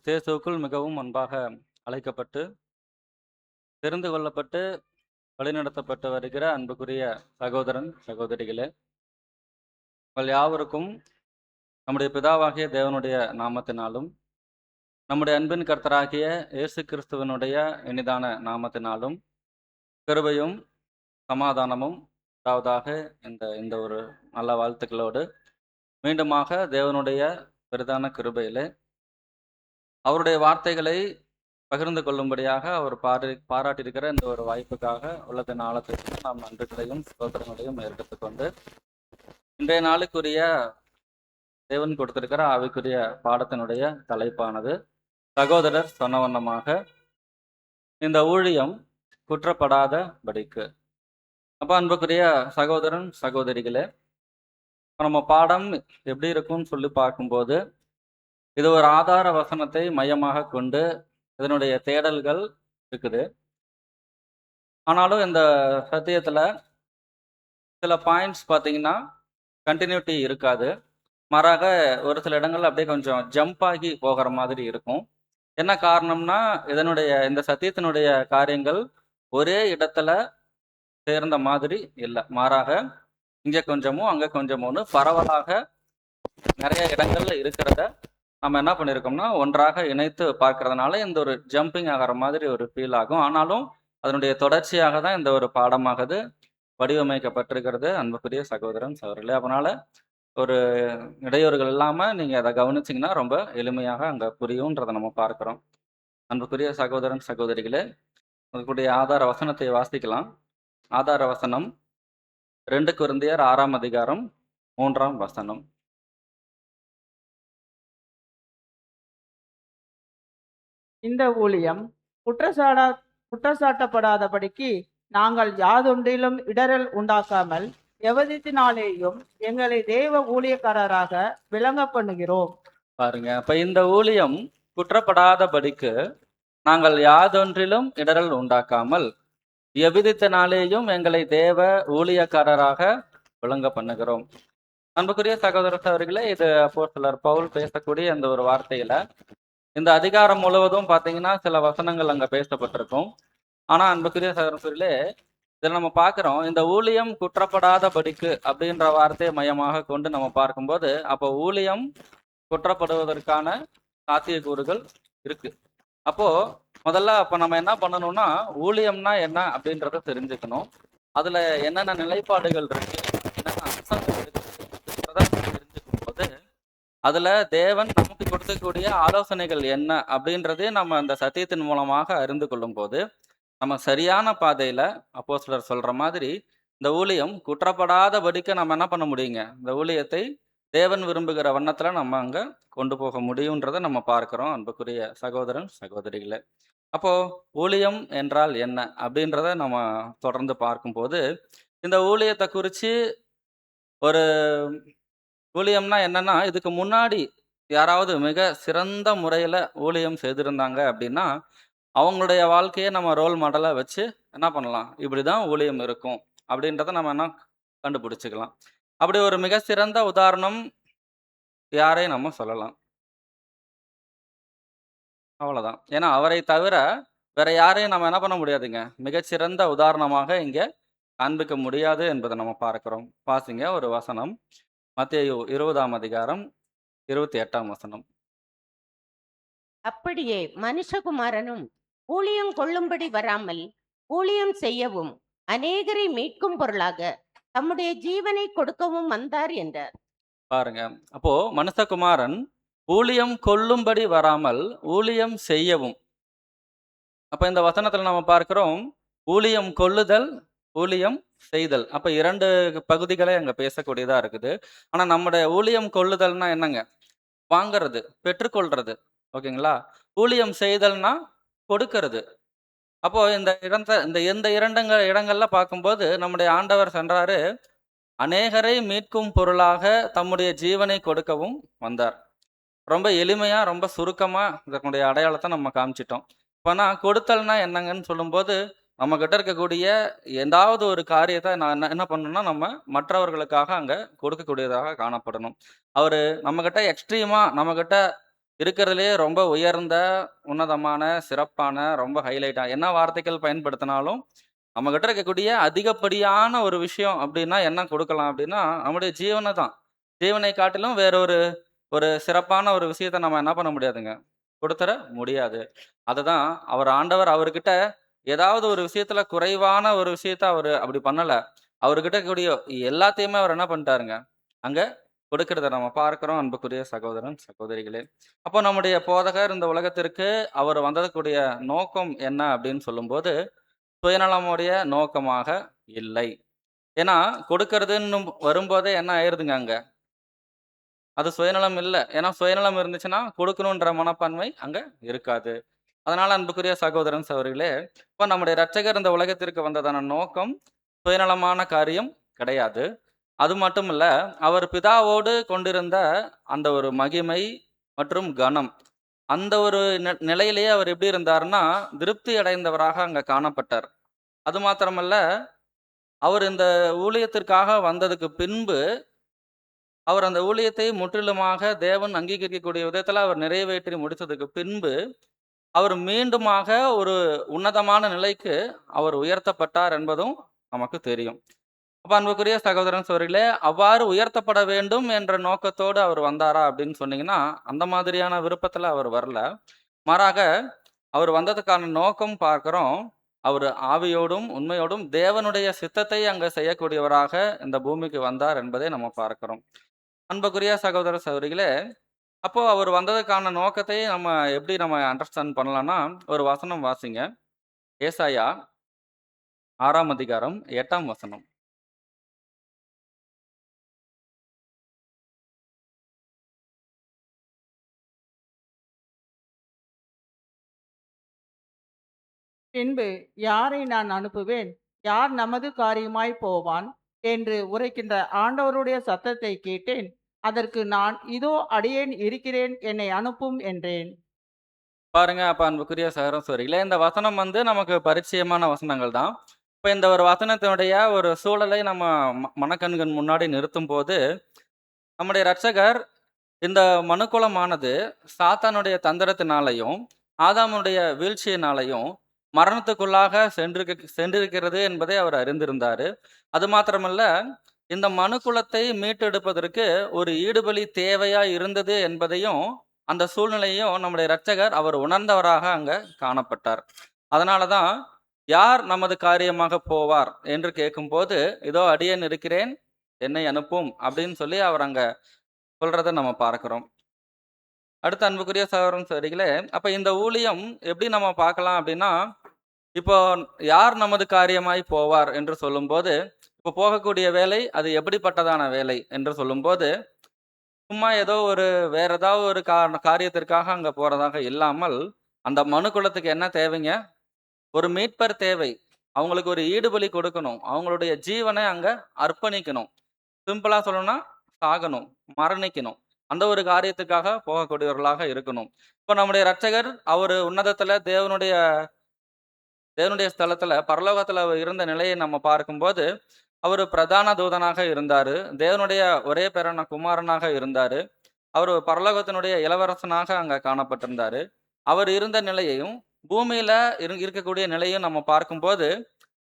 கிறிஸ்து மிகவும் அன்பாக அழைக்கப்பட்டு, தெரிந்து கொள்ளப்பட்டு, வழிநடத்தப்பட்டு வருகிற அன்புக்குரிய சகோதரன், சகோதரிகளே, உங்கள் யாவருக்கும் நம்முடைய பிதாவாகிய தேவனுடைய நாமத்தினாலும், நம்முடைய அன்பின் கர்த்தராகிய இயேசு கிறிஸ்துவனுடைய இனிதான நாமத்தினாலும், கிருபையும், சமாதானமும் உண்டாவதாக இந்த இந்த ஒரு நல்ல வாழ்த்துக்களோடு, மீண்டுமாக தேவனுடைய பெரிதான கிருபையிலே, அவருடைய வார்த்தைகளை பகிர்ந்து கொள்ளும்படியாக அவர் பாராட்டியிருக்கிற இந்த ஒரு வாய்ப்புக்காக உள்ளத்தின் ஆழத்திற்கு நாம் நன்றிகளையும் ஸ்தோத்திரங்களையும் ஏற்படுத்திக் கொண்டு இன்றைய நாளுக்குரிய தேவன் கொடுத்திருக்கிற ஆவிக்குரிய பாடத்தினுடைய தலைப்பானது சகோதரர் சொன்னவண்ணமாக இந்த ஊழியம் குற்றப்படாத படிக்கு. அப்ப அன்புக்குரிய சகோதரன் சகோதரிகளே, நம்ம பாடம் எப்படி இருக்கும்னு சொல்லி பார்க்கும்போது இது ஒரு ஆதார வசனத்தை மையமாக கொண்டு இதனுடைய தேடல்கள் இருக்குது. ஆனாலும் இந்த சத்தியத்துல சில பாயிண்ட்ஸ் பார்த்தீங்கன்னா கண்டினியூட்டி இருக்காது. மாறாக ஒரு சில இடங்கள்ல அப்படியே கொஞ்சம் ஜம்ப் ஆகி போகிற மாதிரி இருக்கும். என்ன காரணம்னா, இந்த சத்தியத்தினுடைய காரியங்கள் ஒரே இடத்துல சேர்ந்த மாதிரி இல்லை. மாறாக இங்க கொஞ்சமும் அங்க கொஞ்சமும்னு பரவலாக நிறைய இடங்கள்ல இருக்கிறத நம்ம என்ன பண்ணியிருக்கோம்னா ஒன்றாக இணைத்து பார்க்கறதுனால இந்த ஒரு ஜம்பிங் ஆகிற மாதிரி ஒரு ஃபீல் ஆகும். ஆனாலும் அதனுடைய தொடர்ச்சியாக தான் இந்த ஒரு பாடமாகது வடிவமைக்கப்பட்டிருக்கிறது அன்புக்குரிய சகோதரன் சகோதரர்களே. அதனால ஒரு இடையூறுகள் இல்லாம நீங்க அதை கவனிச்சீங்கன்னா ரொம்ப எளிமையாக அங்க புரியும்ன்றதை நம்ம பார்க்கிறோம். அன்புக்குரிய சகோதரன் சகோதரிகளே, உங்களுடைய ஆதார வசனத்தை வாசிக்கலாம். ஆதார வசனம் 2 கொரிந்தியர் 6ஆம் அதிகாரம் 3ஆம் வசனம். இந்த ஊழியம் குற்றச்சாட்டப்படாதபடிக்கு நாங்கள் யாதொன்றிலும் இடறல் உண்டாக்காமல் எவதித்தினாலேயும் எங்களை தேவ ஊழியக்காரராக விளங்க பண்ணுகிறோம். பாருங்க, அப்ப இந்த ஊழியம் குற்றப்படாதபடிக்கு நாங்கள் யாதொன்றிலும் இடறல் உண்டாக்காமல் எவ்விதத்தினாலேயும் எங்களை தேவ ஊழியக்காரராக விளங்க பண்ணுகிறோம். அன்புக்குரிய சகோதர சகோதரிகளே, இது அப்போஸ்தலர் பவுல் பேசக்கூடிய அந்த ஒரு வார்த்தையில இந்த அதிகாரம் முழுவதும் பார்த்தீங்கன்னா சில வசனங்கள் அங்க பேசப்பட்டிருக்கும். ஆனா அன்புக்குரிய சகோதர சகோதரிகளே, இதில் நம்ம பார்க்கிறோம், இந்த ஊழியம் குற்றப்படாதபடிக்கு அப்படின்ற வார்த்தையை மையமாக கொண்டு நம்ம பார்க்கும்போது அப்போ ஊழியம் குற்றப்படுவதற்கான சாத்தியக்கூறுகள் இருக்கு. அப்போ முதல்ல அப்ப நம்ம என்ன பண்ணணும்னா ஊழியம்னா என்ன அப்படின்றத தெரிஞ்சுக்கணும். அதுல என்னென்ன நிலைப்பாடுகள் இருக்கு, என்னென்ன அம்சங்கள் இருக்கு அப்படின்றத தெரிஞ்சுக்கும் போது அதுல தேவன் நமக்கு கொடுக்கக்கூடிய ஆலோசனைகள் என்ன அப்படின்றதே நம்ம அந்த சத்தியத்தின் மூலமாக அறிந்து கொள்ளும் போது நம்ம சரியான பாதையில அப்போஸ்தலர் சொல்ற மாதிரி இந்த ஊழியம் குற்றப்படாதபடிக்கு நம்ம என்ன பண்ண முடியுங்க, இந்த ஊழியத்தை தேவன் விரும்புகிற வண்ணத்துல நம்ம அங்க கொண்டு போக முடியுன்றதை நம்ம பார்க்கிறோம் அன்புக்குரிய சகோதரன் சகோதரிகளே. அப்போ ஊழியம் என்றால் என்ன அப்படின்றத நம்ம தொடர்ந்து பார்க்கும்போது இந்த ஊழியத்தை குறித்து ஒரு ஊழியம்னா என்னன்னா, இதுக்கு முன்னாடி யாராவது மிக சிறந்த முறையில ஊழியம் செய்திருந்தாங்க அப்படின்னா அவங்களுடைய வாழ்க்கையை நம்ம ரோல் மாடலா வச்சு என்ன பண்ணலாம், இப்படிதான் ஊழியம் இருக்கும் அப்படின்றத நம்ம என்ன கண்டுபிடிச்சுக்கலாம். அப்படி ஒரு மிக சிறந்த உதாரணம் யாரையும் நம்ம சொல்லலாம். அவ்வளவுதான். ஏன்னா அவரை தவிர வேற யாரையும் நம்ம என்ன பண்ண முடியாதுங்க, மிகச்சிறந்த உதாரணமாக இங்க காண்பிக்க முடியாது என்பதை நம்ம பார்க்கிறோம். வாசிங்க ஒரு வசனம், மத்தேயு 20ஆம் அதிகாரம் 28ஆம் வசனம். அப்படியே மனுஷகுமாரனும் ஊழியம் கொள்ளும்படி வராமல் ஊழியம் செய்யவும் அநேகரை மீட்கும் பொருளாக தம்முடைய ஜீவனை கொடுக்கவும் வந்தார் என்றார். பாருங்க, அப்போ மனுஷகுமாரன் ஊழியம் கொள்ளும்படி வராமல் ஊழியம் செய்யவும். அப்ப இந்த வசனத்துல நம்ம பார்க்கிறோம் ஊழியம் கொள்ளுதல், ஊழியம் செய்தல். அப்ப 2 பகுதிகளை அங்க பேசக்கூடியதா இருக்குது. ஆனா நம்முடைய ஊழியம் கொள்ளுதல்னா என்னங்க, வாங்கிறது, பெற்றுக்கொள்றது. ஓகேங்களா? ஊழியம் செய்தல்னா கொடுக்கிறது. அப்போ இந்த இடங்கள்ல பார்க்கும்போது நம்முடைய ஆண்டவர் சென்றாரு, அநேகரை மீட்கும் பொருளாக தம்முடைய ஜீவனை கொடுக்கவும் வந்தார். ரொம்ப எளிமையா ரொம்ப சுருக்கமா இதனுடைய அடையாளத்தை நம்ம காமிச்சிட்டோம். இப்போனா கொடுத்தல்னா என்னங்கன்னு சொல்லும்போது நம்ம கிட்ட இருக்கக்கூடிய ஏதாவது ஒரு காரியத்தை நான் என்ன பண்ணணும்னா நம்ம மற்றவர்களுக்காக அங்க கொடுக்கக்கூடியதாக காணப்படணும். அவரு நம்ம கிட்ட எக்ஸ்ட்ரீமா நம்ம கிட்ட இருக்கிறதுலயே ரொம்ப உயர்ந்த, உன்னதமான, சிறப்பான, ரொம்ப ஹைலைட்டா என்ன வார்த்தைகள் பயன்படுத்தினாலும், நம்மகிட்ட இருக்கக்கூடிய அதிகப்படியான ஒரு விஷயம் அப்படின்னா என்ன கொடுக்கலாம் அப்படின்னா, நம்முடைய ஜீவன தான். ஜீவனை காட்டிலும் வேற ஒரு ஒரு சிறப்பான ஒரு விஷயத்த நம்ம என்ன பண்ண முடியாதுங்க. கொடுத்துற முடியாது. அததான் ஆண்டவர் அவர்கிட்ட ஏதாவது ஒரு விஷயத்துல குறைவான ஒரு விஷயத்த அவரு அப்படி பண்ணல. அவர்கிட்ட இருக்கக்கூடிய எல்லாத்தையுமே அவர் என்ன பண்ணிட்டாருங்க, அங்க கொடுக்கிறத நம்ம பார்க்கிறோம் அன்புக்குரிய சகோதரன், சகோதரிகளே. அப்போ நம்முடைய போதகர் இந்த உலகத்திற்கு அவர் வந்ததற்குரிய நோக்கம் என்ன அப்படின்னு சொல்லும்போது, சுயநலமுடைய நோக்கமாக இல்லை. ஏன்னா, கொடுக்கிறதுன்னு வரும்போதே என்ன ஆயிருதுங்க அங்க? அது சுயநலம் இல்ல. ஏன்னா சுயநலம் இருந்துச்சுன்னா, கொடுக்கணுன்ற மனப்பான்மை அங்க இருக்காது. அதனால அன்புக்குரிய சகோதரன், சகோதரிகளே, இப்ப நம்முடைய இரட்சகர் இந்த உலகத்திற்கு வந்ததான நோக்கம், சுயநலமான காரியம் கிடையாது. அது மட்டும் இல்ல, அவர் பிதாவோடு கொண்டிருந்த அந்த ஒரு மகிமை மற்றும் கனம், அந்த ஒரு நிலையிலேயே அவர் எப்படி இருந்தார்ன்னா, திருப்தி அடைந்தவராக அங்க காணப்பட்டார். அது மாத்திரமல்ல, அவர் இந்த ஊழியத்திற்காக வந்ததுக்கு பின்பு, அவர் அந்த ஊழியத்தை முற்றிலுமாக தேவன் அங்கீகரிக்கக்கூடிய விதத்துல அவர் நிறைவேற்றி முடித்ததுக்கு பின்பு, அவர் மீண்டுமாக ஒரு உன்னதமான நிலைக்கு அவர் உயர்த்தப்பட்டார் என்பதும் நமக்கு தெரியும். அப்ப அன்புக்குரிய சகோதரன், சகோதரிகளே, அவ்வாறு உயர்த்தப்பட வேண்டும் என்ற நோக்கத்தோடு அவர் வந்தாரா அப்படின்னு சொன்னீங்கன்னா, அந்த மாதிரியான விருப்பத்துல அவர் வரல. மாறாக அவர் வந்ததுக்கான நோக்கம் பார்க்கிறோம். அவர் ஆவியோடும், உண்மையோடும் தேவனுடைய சித்தத்தை அங்க செய்யக்கூடியவராக இந்த பூமிக்கு வந்தார் என்பதை நம்ம பார்க்கிறோம். அன்புக்குரிய சகோதர சகோதரிகளே, அப்போ அவர் வந்ததுக்கான நோக்கத்தை நம்ம எப்படி நம்ம அண்டர்ஸ்டாண்ட் பண்ணலாம்னா, ஒரு வசனம் வாசிங்க. ஏசாயா 6ஆம் அதிகாரம் 8ஆம் வசனம். பின்பு யாரை நான் அனுப்புவேன்? யார் நமது காரியமாய் போவான்? என்று உரைக்கின்ற ஆண்டவருடைய சத்தத்தை கேட்டேன். அதற்கு நான், இதோ அடியேன் இருக்கிறேன், என்னை அனுப்பும் என்றேன். பாருங்க, அப்ப அன்புக்குரிய சகோதர சகோதரிகளே, இந்த வசனம் நமக்கு பரிச்சயமான வசனங்கள் தான். இப்ப இந்த ஒரு வசனத்தினுடைய ஒரு சூழலை நம்ம மனக்கண்கள் முன்னாடி நிறுத்தும்போது, நம்முடைய இரட்சகர் இந்த மனுக்குலமானது சாத்தானுடைய தந்திரத்தினாலையும், ஆதாமுடைய வீழ்ச்சியினாலையும் மரணத்துக்குள்ளாக சென்றிருக்கிறது என்பதை அவர் அறிந்திருந்தாரு. அது மாத்திரமல்ல, இந்த மனுக்குலத்தை மீட்டெடுப்பதற்கு ஒரு ஈடுபலி தேவையா இருந்தது என்பதையும், அந்த சூழ்நிலையையும் நம்முடைய இரட்சகர் அவர் உணர்ந்தவராக அங்க காணப்பட்டார். அதனால தான், யார் நமது காரியமாக போவார் என்று கேட்கும்போது, இதோ அடியேன் இருக்கிறேன், என்னை அனுப்பும் அப்படின்னு சொல்லி அவர் அங்க சொல்றத நம்ம பார்க்கிறோம். அடுத்த அன்புக்குரிய சகோதரன் சகோதரிகளே, அப்ப இந்த ஊழியம் எப்படி நம்ம பார்க்கலாம் அப்படின்னா, இப்போ யார் நமது காரியமாய் போவார் என்று சொல்லும்போது, இப்போ போகக்கூடிய வேலை அது எப்படிப்பட்டதான வேலை என்று சொல்லும்போது, சும்மா ஏதோ ஒரு வேற ஏதாவது ஒரு காரியத்திற்காக அங்க போறதாக இல்லாமல், அந்த மனுக்குலத்துக்கு என்ன தேவைங்க? ஒரு மீட்பர் தேவை. அவங்களுக்கு ஒரு ஈடுபலி கொடுக்கணும். அவங்களுடைய ஜீவனை அங்க அர்ப்பணிக்கணும். சிம்பிளா சொல்லணும்னா, சாகணும், மரணிக்கணும். அந்த ஒரு காரியத்துக்காக போகக்கூடியவர்களாக இருக்கணும். இப்ப நம்முடைய இரட்சகர் அவரு உன்னதத்துல தேவனுடைய தேவனுடைய ஸ்தலத்துல பரலோகத்துல அவர் இருந்த நிலையை நம்ம பார்க்கும்போது, அவரு பிரதான தூதனாக இருந்தாரு. தேவனுடைய ஒரே பேரான குமாரனாக இருந்தாரு. அவரு பரலோகத்தினுடைய இளவரசனாக அங்க காணப்பட்டிருந்தாரு. அவர் இருந்த நிலையையும், பூமியில இருக்கக்கூடிய நிலையும் நம்ம பார்க்கும்போது,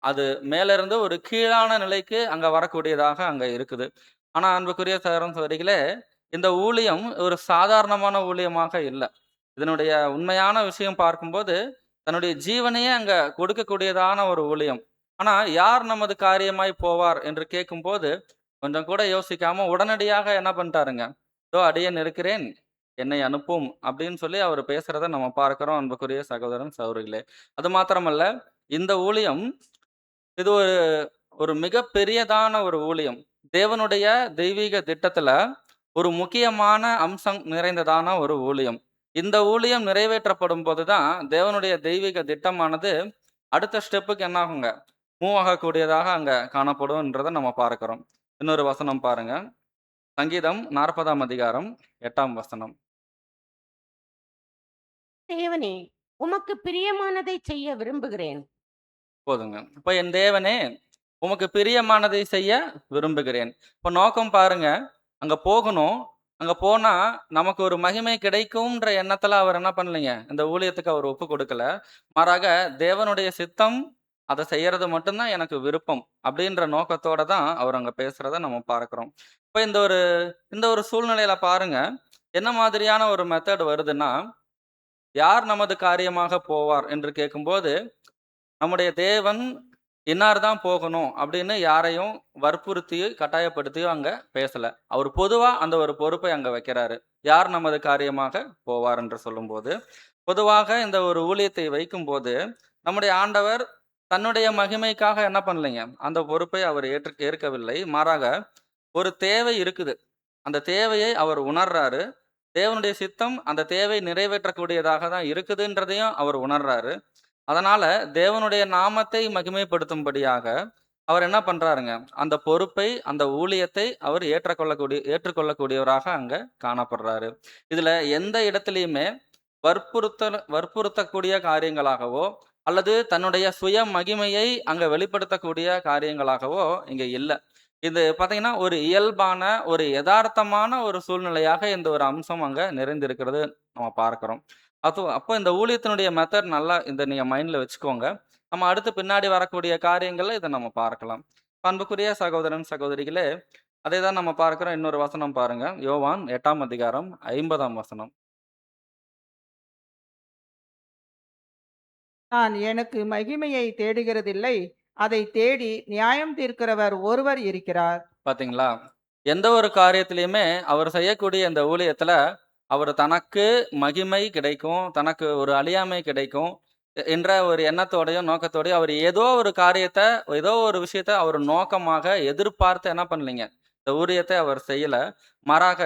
அது மேல இருந்து ஒரு கீழான நிலைக்கு அங்க வரக்கூடியதாக அங்க இருக்குது. ஆனா அன்புக்குரிய சகோதரன் சகோதரிகளே, இந்த ஊழியம் ஒரு சாதாரணமான ஊழியமாக இல்ல. இதனுடைய உண்மையான விஷயம் பார்க்கும்போது, தன்னுடைய ஜீவனையே அங்க கொடுக்கக்கூடியதான ஒரு ஊழியம். ஆனா யார் நமது காரியமாய் போவார் என்று கேட்கும்போது, கொஞ்சம் கூட யோசிக்காம உடனடியாக என்ன பண்ணிட்டாருங்க, இதோ அடியேன் இருக்கிறேன், என்னை அனுப்பும் அப்படின்னு சொல்லி அவர் பேசுறத நம்ம பார்க்கிறோம் அன்புக்குரிய சகோதரன் சகோதரிகளே. அது மாத்திரமல்ல, இந்த ஊழியம் இது ஒரு ஒரு மிகப்பெரியதான ஒரு ஊழியம். தேவனுடைய தெய்வீக திட்டத்துல ஒரு முக்கியமான அம்சம் நிறைந்ததான ஒரு ஊழியம். இந்த ஊழியம் நிறைவேற்றப்படும் போதுதான் தேவனுடைய தெய்வீக திட்டமானது அடுத்த ஸ்டெப்புக்கு என்ன ஆகுங்க, மூவ் ஆகக்கூடியதாக அங்க காணப்படும்ன்றத நம்ம பார்க்கிறோம். இன்னொரு வசனம் பாருங்க. சங்கீதம் 40ஆம் அதிகாரம் 8ஆம் வசனம். தேவனே, உமக்கு பிரியமானதை செய்ய விரும்புகிறேன். போதுங்க. இப்ப என் தேவனே, உமக்கு பிரியமானதை செய்ய விரும்புகிறேன். இப்ப நோக்கம் பாருங்க, அங்க போகணும். அங்க போனா நமக்கு ஒரு மகிமை கிடைக்கும்ன்ற எண்ணத்துல அவர் என்ன பண்ணலைங்க, இந்த ஊழியத்துக்கு அவர் ஒப்பு கொடுக்கல. மாறாக தேவனுடைய சித்தம் அத செய்யறது மட்டும் தான் எனக்கு விருப்பம். அப்படின்ற நோக்கத்தோட தான் அவர் அங்க பேசுறத நம்ம பார்க்கிறோம். இப்ப இந்த ஒரு சூழ்நிலையில பாருங்க, என்ன மாதிரியான ஒரு மெத்தட் வருதுன்னா, யார் நமது காரியமாக போவார் என்று கேட்கும்போது, நம்முடைய தேவன் இன்னார் தான் போகணும் அப்படின்னு யாரையும் வற்புறுத்தியோ, கட்டாயப்படுத்தியோ அங்க பேசல. அவர் பொதுவா அந்த ஒரு பொறுப்பை அங்க வைக்கிறாரு. யார் நமது காரியமாக போவார் என்று சொல்லும்போது, பொதுவாக இந்த ஒரு ஊழியத்தை வைக்கும்போது, நம்முடைய ஆண்டவர் தன்னுடைய மகிமைக்காக என்ன பண்ணலைங்க, அந்த பொறுப்பை அவர் ஏற்கவில்லை. மாறாக ஒரு தேவை இருக்குது. அந்த தேவையை அவர் உணர்றாரு. தேவனுடைய சித்தம் அந்த தேவை நிறைவேற்றக்கூடியதாக தான் இருக்குதுன்றதையும் அவர் உணர்றாரு. அதனால தேவனுடைய நாமத்தை மகிமைப்படுத்தும்படியாக அவர் என்ன பண்றாருங்க, அந்த பொறுப்பை, அந்த ஊழியத்தை அவர் ஏற்றுக்கொள்ளக்கூடியவராக அங்க காணப்படுறாரு. இதுல எந்த இடத்திலயுமே வற்புறுத்தக்கூடிய காரியங்களாகவோ, அல்லது தன்னுடைய சுய மகிமையை அங்க வெளிப்படுத்தக்கூடிய காரியங்களாகவோ இங்க இல்ல. இது பார்த்தீங்கன்னா, ஒரு இயல்பான, ஒரு எதார்த்தமான ஒரு சூழ்நிலையாக இந்த ஒரு அம்சம் அங்க நிறைந்திருக்கிறது நம்ம பார்க்கிறோம். அப்போ இந்த ஊழியத்தினுடைய மெத்தட் நல்லா நீங்க மைண்ட்ல வச்சுக்கோங்க. நம்ம அடுத்து பின்னாடி வரக்கூடிய காரியங்கள்ல இத நம்ம பார்க்கலாம். அன்புக்குரிய சகோதரன், சகோதரிகளே, அதை தான் நம்ம பார்க்கிறோம். இன்னொரு வசனம் பாருங்க. யோவான் 8ஆம் அதிகாரம் 50ஆம் வசனம். நான் எனக்கு மகிமையை தேடுகிறதில்லை, அதை தேடி நியாயம் தீர்க்கிறவர் ஒருவர் இருக்கிறார். பார்த்தீங்களா? எந்த ஒரு காரியத்திலயுமே அவர் செய்யக்கூடிய இந்த ஊழியத்துல, அவர் தனக்கு மகிமை கிடைக்கும், தனக்கு ஒரு அழியாமை கிடைக்கும் என்ற ஒரு எண்ணத்தோடையும், நோக்கத்தோடையும் அவர் ஏதோ ஒரு காரியத்த, ஏதோ ஒரு விஷயத்த அவர் நோக்கமாக எதிர்பார்த்து என்ன பண்ணலைங்க, இந்த ஊழியத்தை அவர் செய்யல. மாறாக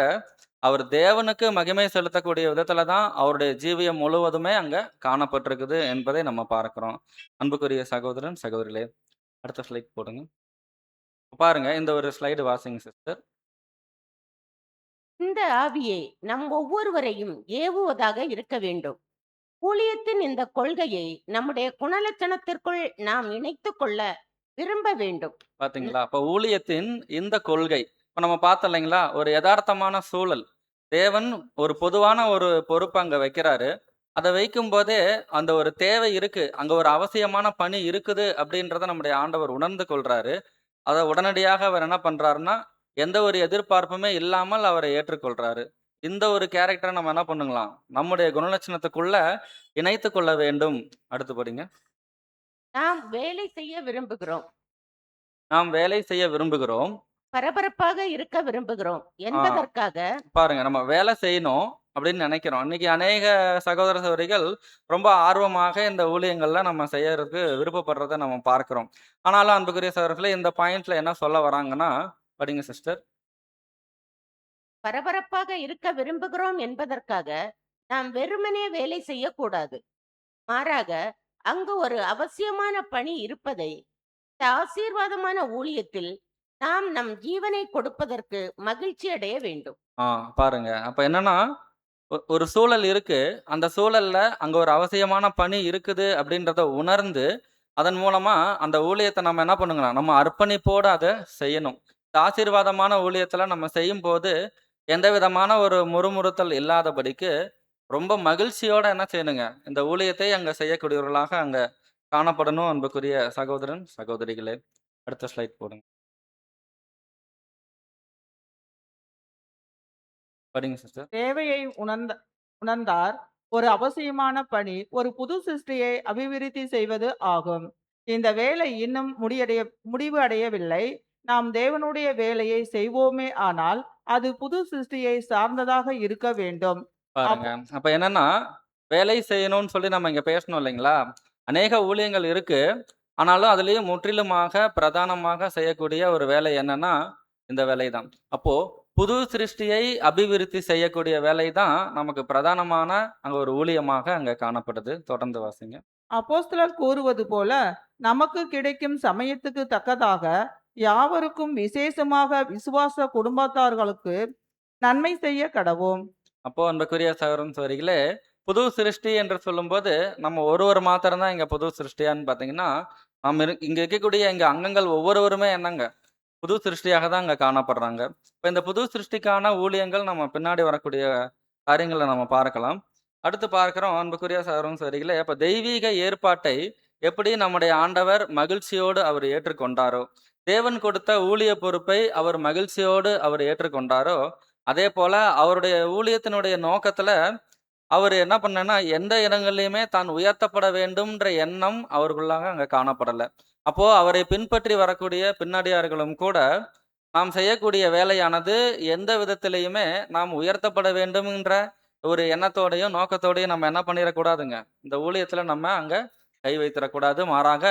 அவர் தேவனுக்கு மகிமை செலுத்தக்கூடிய விதத்துல தான் அவருடைய ஜீவியம் முழுவதுமே அங்க காணப்பட்டிருக்குது என்பதை நம்ம பார்க்கிறோம். அன்புக்குரிய சகோதரன், சகோதரிகளே, அடுத்த ஸ்லைட் போடுங்க. பாருங்க, இந்த ஒரு ஸ்லைடு வாசிங்க சிஸ்டர். இந்த ஆவியே நம் ஒவ்வொருவரையும் ஏவுவதாக இருக்க வேண்டும். ஊழியத்தின் இந்த கொள்கையை நம்முடைய குணலட்சணத்திற்குள் நாம் இணைத்துக் கொள்ள விரும்ப வேண்டும். பாத்தீங்களா? அப்ப ஊழியத்தின் இந்த கொள்கை, இப்ப நம்ம பார்த்தோம் இல்லைங்களா? ஒரு எதார்த்தமான சூழல். தேவன் ஒரு பொதுவான ஒரு பொறுப்ப அங்க வைக்கிறாரு. அத வைக்கும்போதே அந்த ஒரு தேவை இருக்கு. அங்க ஒரு அவசியமான பணி இருக்குது அப்படின்றத நம்முடைய ஆண்டவர் உணர்ந்து கொள்றாரு. அத உடனடியாக அவர் என்ன பண்றாருன்னா, எந்த ஒரு எதிர்பார்ப்புமே இல்லாமல் அவரை ஏற்றுக்கொள்றாரு. இந்த ஒரு கேரக்டர நம்ம என்ன பண்ணுங்களாம், நம்முடைய குணலட்சணத்துக்குள்ள இணைத்துக் கொள்ள வேண்டும். அடுத்து படிங்க. நாம் வேலை செய்ய விரும்புகிறோம், நாம் வேலை செய்ய விரும்புகிறோம். பரபரப்பாக இருக்க விரும்புகிறோம் ஆ. என்பதற்காக பாருங்க, நம்ம வேலை செய்யணும் அப்படின்னு நினைக்கிறோம். இன்னைக்கு அநேக சகோதர சகோதரிகள் ரொம்ப ஆர்வமாக இந்த ஊழியங்கள்ல நம்ம செய்யறதுக்கு விருப்பப்படுறத நம்ம பார்க்கிறோம். ஆனாலும் அன்புக்குரிய சகோதரர்களே, இந்த பாயிண்ட்ல என்ன சொல்ல வராங்கன்னா, படிங்க சிஸ்டர். பரபரப்பாக இருக்க விரும்புகிறோம் என்பதற்காக நாம் வெறுமனே வேலை செய்யக்கூடாது. மாறாக அங்கு ஒரு அவசியமான பணி இருப்பதை, இந்த ஆசீர்வாதமான ஊழியத்தில் நாம் நம் ஜீவனை கொடுப்பதற்கு மகிழ்ச்சி அடைய வேண்டும். ஆ, பாருங்க. அப்ப என்னன்னா, ஒரு சூழல் இருக்கு. அந்த சூழல்ல அங்க ஒரு அவசியமான பணி இருக்குது அப்படின்றத உணர்ந்து, அதன் மூலமா அந்த ஊழியத்த நம்ம என்ன பண்ணுங்கலாம், நம்ம அர்ப்பணிப்போட அத செய்யணும். இந்த ஆசீர்வாதமான ஊழியத்துல நம்ம செய்யும்போது, எந்த விதமான ஒரு முறுமுறுத்தல் இல்லாதபடிக்கு, ரொம்ப மகிழ்ச்சியோட என்ன செய்யணுங்க, இந்த ஊழியத்தை அங்க செய்யக்கூடியவர்களாக அங்க காணப்படணும். அன்புக்குரிய சகோதரன், சகோதரிகளே. அடுத்த ஸ்லைட் போடுங்க. படிங்க சிஸ்டர். தேவையை உணர்ந்தார். ஒரு அவசியமான பணி ஒரு புது சிருஷ்டியை அபிவிருத்தி செய்வது ஆகும். இந்த வேலை இன்னும் முடிவு அடையவில்லை. நாம் தேவனுடைய வேலையை செய்வோமே ஆனால் அது புது சிருஷ்டியை சார்ந்ததாக இருக்க வேண்டும். பாருங்க. அப்ப என்னன்னா, வேலை செய்யணும்னு சொல்லி நம்ம இங்க பேசணும் இல்லைங்களா? அநேக ஊழியங்கள் இருக்கு. ஆனாலும் அதிலேயும் முற்றிலுமாக பிரதானமாக செய்யக்கூடிய ஒரு வேலை என்னன்னா, இந்த வேலை தான். அப்போ புது சிருஷ்டியை அபிவிருத்தி செய்யக்கூடிய வேலை தான் நமக்கு பிரதானமான அங்க ஒரு ஊழியமாக அங்க காணப்படுது. தொடர்ந்து வாசிங்க. அப்போஸ்தலர் கூறுவது போல நமக்கு கிடைக்கும் சமயத்துக்கு தக்கதாக யாவருக்கும் விசேஷமாக விசுவாச குடும்பத்தார்களுக்கு நன்மை செய்ய கடவோம். அப்போ அன்புக்குரிய சகோதரன் சகோதரிகளே, புது சிருஷ்டி என்று சொல்லும்போது, நம்ம ஒருவர் மாத்திரம் தான் இங்க புது சிருஷ்டியான்னு பார்த்தீங்கன்னா, இங்க இருக்கக்கூடிய எங்க அங்கங்கள் ஒவ்வொருவருமே என்னங்க, புது சிருஷ்டியாக தான் அங்க காணப்படுறாங்க. இப்ப இந்த புது சிருஷ்டிக்கான ஊழியங்கள் நம்ம பின்னாடி வரக்கூடிய காரியங்கள நம்ம பார்க்கலாம். அடுத்து பார்க்கிறோம் அன்புக்குரிய சகோதரன் சகோதரிகளே, அப்ப தெய்வீக ஏற்பாட்டை எப்படி நம்முடைய ஆண்டவர் மகிழ்ச்சியோடு அவர் ஏற்றுக்கொண்டாரோ, தேவன் கொடுத்த ஊழிய பொறுப்பை அவர் மகிழ்ச்சியோடு அவர் ஏற்றுக்கொண்டாரோ, அதேபோல அவருடைய ஊழியத்தினுடைய நோக்கத்துல அவரு என்ன பண்ணேன்னா, எந்த இடங்கள்லயுமே தான் உயர்த்தப்பட வேண்டும்ன்ற எண்ணம் அவருக்குள்ளாக அங்க காணப்படல. அப்போ அவரை பின்பற்றி வரக்கூடிய பின்னடியார்களும் கூட, நாம் செய்யக்கூடிய வேலையானது எந்த விதத்திலயுமே நாம் உயர்த்தப்பட வேண்டும்ன்ற ஒரு எண்ணத்தோடையும், நோக்கத்தோடையும் நம்ம என்ன பண்ணிறக்கூடாதுங்க. இந்த ஊழியத்துல நம்ம அங்க கை வைத்திறக்கூடாது. மாறாக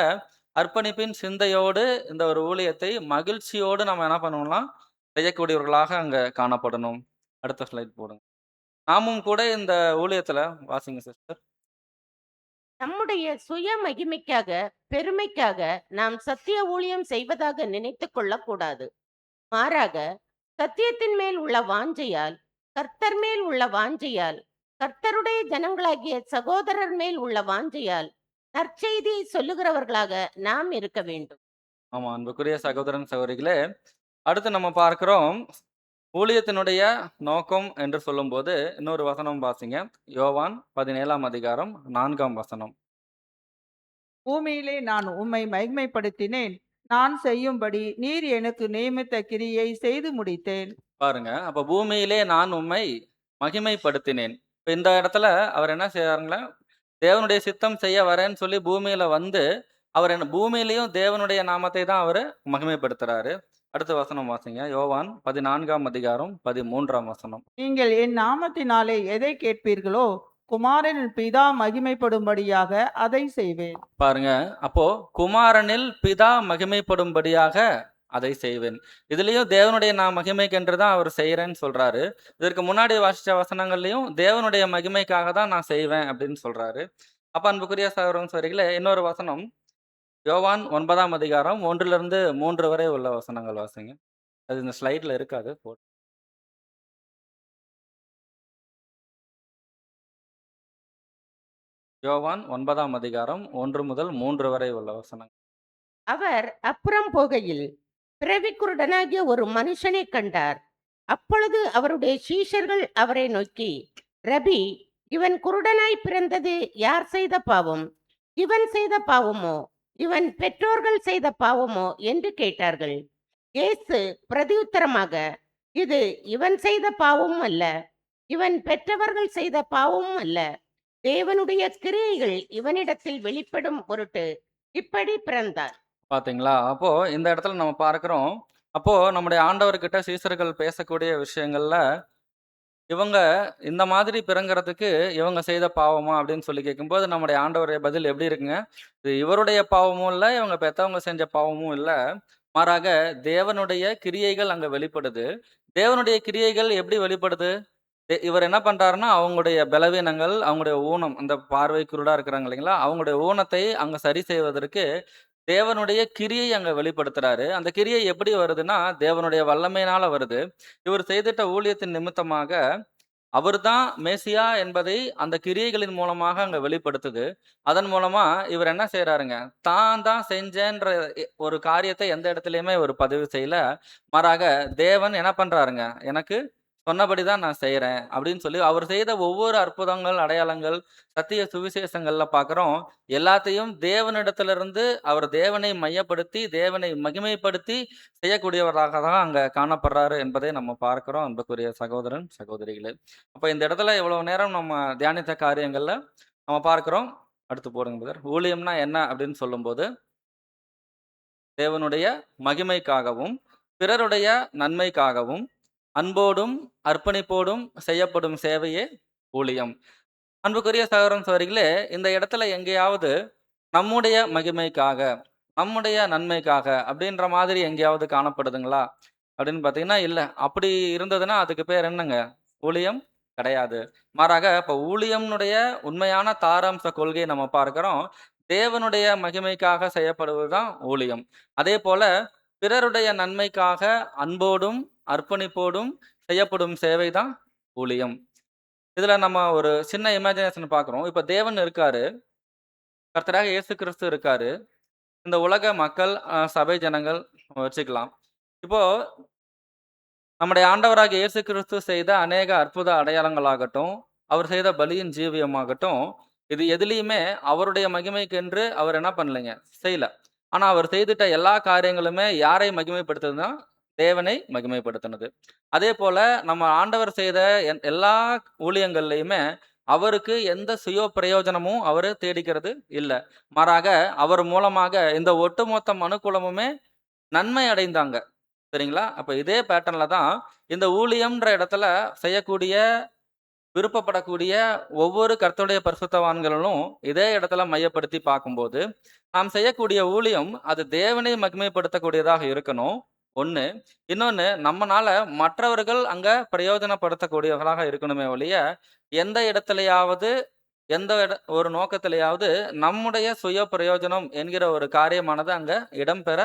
அர்ப்பணிப்பின் சிந்தையோடு இந்த ஒரு ஊழியத்தை மகிழ்ச்சியோடு நம்ம என்ன பண்ணணும்னா, செய்யக்கூடியவர்களாக அங்க காணப்படணும். அடுத்த ஸ்லைட் போடுங்க. நாமும் கூட இந்த ஊழியத்துல வாசிங்க சிஸ்டர். நம்முடைய சுய மகிமைக்காக, பெருமைக்காக நாம் சத்திய ஊழியம் செய்வதாக நினைத்துக் கொள்ளக்கூடாது. மாறாக, சத்தியத்தின் மேல் உள்ள வாஞ்சையால், கர்த்தர் மேல் உள்ள வாஞ்சையால், கர்த்தருடைய ஜனங்களாகிய சகோதரர் மேல் உள்ள வாஞ்சையால், நற்செய்தியை சொல்லுகிறவர்களாக நாம் இருக்க வேண்டும். ஆமா, அன்புக்குரிய சகோதரன் சகோதரிகளே, அடுத்து நம்ம பார்க்கிறோம் ஊழியத்தினுடைய நோக்கம் என்று சொல்லும்போது இன்னொரு வசனம் வாசிங்க. யோவான் 17ஆம் அதிகாரம் 4ஆம் வசனம். பூமியிலே நான் உம்மை மகிமைப்படுத்தினேன். நான் செய்யும்படி நீர் எனக்கு நியமித்த கிரியை செய்து முடித்தேன். பாருங்க, அப்ப பூமியிலே நான் உம்மை மகிமைப்படுத்தினேன். இப்ப இந்த இடத்துல அவர் என்ன செய்றாருங்களா, தேவனுடைய சித்தம் செய்ய வரேன்னு சொல்லி பூமியில வந்து, அவர் என்ன பூமியிலயும் தேவனுடைய நாமத்தை தான் அவரு மகிமைப்படுத்துறாரு. அடுத்த வசனம் வாசிங்க. யோவான் 14ஆம் அதிகாரம் 13ஆம் வசனம். நீங்கள் என் நாமத்தினாலே எதை கேட்பீர்களோ, குமாரனின் பிதா மகிமைப்படும்படியாக அதை செய்வேன். பாருங்க, அப்போ குமாரனில் பிதா மகிமைப்படும்படியாக அதை செய்வேன். இதுலயும் தேவனுடைய நான் மகிமைக்கென்று தான் அவர் செய்யறேன்னு சொல்றாரு. இதற்கு முன்னாடி வாசிச்ச வசனங்கள்லயும் தேவனுடைய மகிமைக்காக தான் நான் செய்வேன் அப்படின்னு சொல்றாரு. அப்ப அன்புக்குரிய சகோதரன் சகோதரிகளே, இன்னொரு வசனம் யோவான் 9ஆம் அதிகாரம் 1லிருந்து 3 வரை உள்ள வசனங்கள் வாசிங்க. அது இந்த ஸ்லைட்ல இருக்காது. யோவான் 9ஆம் அதிகாரம் 1 முதல் 3 வரை உள்ள வசனம். அவர் அப்புறம் போகையில் பிறவிக்குருடனாகிய ஒரு மனுஷனை கண்டார். அப்பொழுது அவருடைய சீஷர்கள் அவரை நோக்கி, ரபி, இவன் குருடனாய் பிறந்தது யார் செய்த பாவம்? இவன் செய்த பாவமோ, இவன் பெற்றோர்கள் செய்த பாவமோ என்று கேட்டார்கள். இயேசு பிரதியுத்தரமாக, இது இவன் செய்த பாவமும் அல்ல, இவன் பெற்றவர்கள் செய்த பாவமும் அல்ல, தேவனுடைய கிரியைகள் இவனிடத்தில் வெளிப்படும் பொருட்டு இப்படி பிறந்தார். பாத்தீங்களா? அப்போ இந்த இடத்துல நம்ம பார்க்கிறோம். அப்போ நம்முடைய ஆண்டவர்கிட்ட சீசர்கள் பேசக்கூடிய விஷயங்கள்ல, இவங்க இந்த மாதிரி பிறங்கறதுக்கு இவங்க செய்த பாவமா அப்படின்னு சொல்லி கேட்கும்போது, நம்முடைய ஆண்டவருடைய பதில் எப்படி இருக்குங்க? இது இவருடைய பாவமும் இல்ல, இவங்க பெத்தவங்க செஞ்ச பாவமும் இல்ல. மாறாக தேவனுடைய கிரியைகள் அங்க வெளிப்படுது. தேவனுடைய கிரியைகள் எப்படி வெளிப்படுது? இவர் என்ன பண்றாருன்னா, அவங்களுடைய பலவீனங்கள், அவங்களுடைய ஊனம், அந்த பார்வை குருடா இருக்கிறாங்க இல்லைங்களா? அவங்களுடைய ஊனத்தை அங்க சரி செய்வதற்கு தேவனுடைய கிரியை அங்க வெளிப்படுத்துறாரு. அந்த கிரியை எப்படி வருதுன்னா, தேவனுடைய வல்லமையினால வருது. இவர் செய்திட்ட ஊழியத்தின் நிமித்தமாக அவர்தான் மேசியா என்பதை அந்த கிரியைகளின் மூலமாக அங்க வெளிப்படுத்துது. அதன் மூலமா இவர் என்ன செய்றாருங்க, தான் தான் செஞ்சேன்ற ஒரு காரியத்தை எந்த இடத்துலயுமே இவரு பதிவு செய்யல. மாறாக தேவன் என்ன பண்றாருங்க, எனக்கு சொன்னபடி தான் நான் செய்றேன் அப்படின்னு சொல்லி அவர் செய்த ஒவ்வொரு அற்புதங்கள், அடையாளங்கள், சத்திய சுவிசேஷங்கள்ல பார்க்கிறோம். எல்லாத்தையும் தேவனிடத்திலிருந்து அவர் தேவனை மையப்படுத்தி, தேவனை மகிமைப்படுத்தி செய்யக்கூடியவராக தான் அங்க காணப்படுறாரு என்பதை நம்ம பார்க்கிறோம் அன்புக்குரிய சகோதரன், சகோதரிகளே. அப்ப இந்த இடத்துல இவ்வளவு நேரம் நம்ம தியானித்த காரியங்கள்ல நம்ம பார்க்கிறோம். அடுத்து போடுங்க பிரதர். ஊழியம்னா என்ன அப்படின்னு சொல்லும்போது, தேவனுடைய மகிமைக்காகவும், பிறருடைய நன்மைக்காகவும், அன்போடும், அர்ப்பணிப்போடும் செய்யப்படும் சேவையே ஊழியம். அன்புக்குரிய சகோதரன் சகோதரிகளே, இந்த இடத்துல எங்கேயாவது நம்முடைய மகிமைக்காக, நம்முடைய நன்மைக்காக அப்படின்ற மாதிரி எங்கேயாவது காணப்படுதுங்களா? அப்படின்னு பார்த்தீங்கன்னா, இல்ல. அப்படி இருந்ததுன்னா அதுக்கு பேர் என்னங்க? ஊழியம் கிடையாது. மாறாக இப்ப ஊழியம்னுடைய உண்மையான தாராம்ச கொள்கையை நம்ம பார்க்கிறோம். தேவனுடைய மகிமைக்காக செய்யப்படுவது தான் ஊழியம். அதேபோல பிறருடைய நன்மைக்காக அன்போடும், அர்ப்பணிப்போடும் செய்யப்படும் சேவை தான் ஊழியம். இதுல நம்ம ஒரு சின்ன இமேஜினேஷன் பார்க்கிறோம். இப்ப தேவன் இருக்காரு. கர்த்தராக இயேசு கிறிஸ்து இருக்காரு. இந்த உலக மக்கள், சபை ஜனங்கள் வச்சுக்கலாம். இப்போ நம்முடைய ஆண்டவராகிய இயேசு கிறிஸ்து செய்த அநேக அற்புத அடையாளங்களாகட்டும், அவர் செய்த பலியின் ஜீவியமாகட்டும், இது எதுலயுமே அவருடைய மகிமைக்கென்று அவர் என்ன பண்ணலைங்க, செய்யல. ஆனா அவர் செய்துட்ட எல்லா காரியங்களுமே யாரை மகிமைப்படுத்துதுன்னா, தேவனை மகிமைப்படுத்தினது. அதேபோல நம்ம ஆண்டவர் செய்த எல்லா ஊழியங்கள்லயுமே அவருக்கு எந்த சுய பிரயோஜனமும் அவரு தேடிக்கிறது இல்ல. மாறாக அவர் மூலமாக இந்த ஒட்டுமொத்த மனுக்குலமுமே நன்மை அடைந்தாங்க. சரிங்களா? அப்ப இதே பேட்டர்ன்ல தான் இந்த ஊழியம்ன்ற இடத்துல செய்யக்கூடிய, விருப்பப்படக்கூடிய ஒவ்வொரு கர்த்தருடைய பரிசுத்தவான்களும் இதே இடத்துல மையப்படுத்தி பார்க்கும்போது, நாம் செய்யக்கூடிய ஊழியம் அது தேவனை மகிமைப்படுத்தக்கூடியதாக இருக்கணும். 1. இன்னொன்னு நம்மனால மற்றவர்கள் அங்க பிரயோஜனப்படுத்தக்கூடியவர்களாக இருக்கணுமே ஒழிய, எந்த இடத்திலயாவது, ஒரு நோக்கத்திலயாவது நம்முடைய சுய பிரயோஜனம் என்கிற ஒரு காரியமானது அங்க இடம்பெற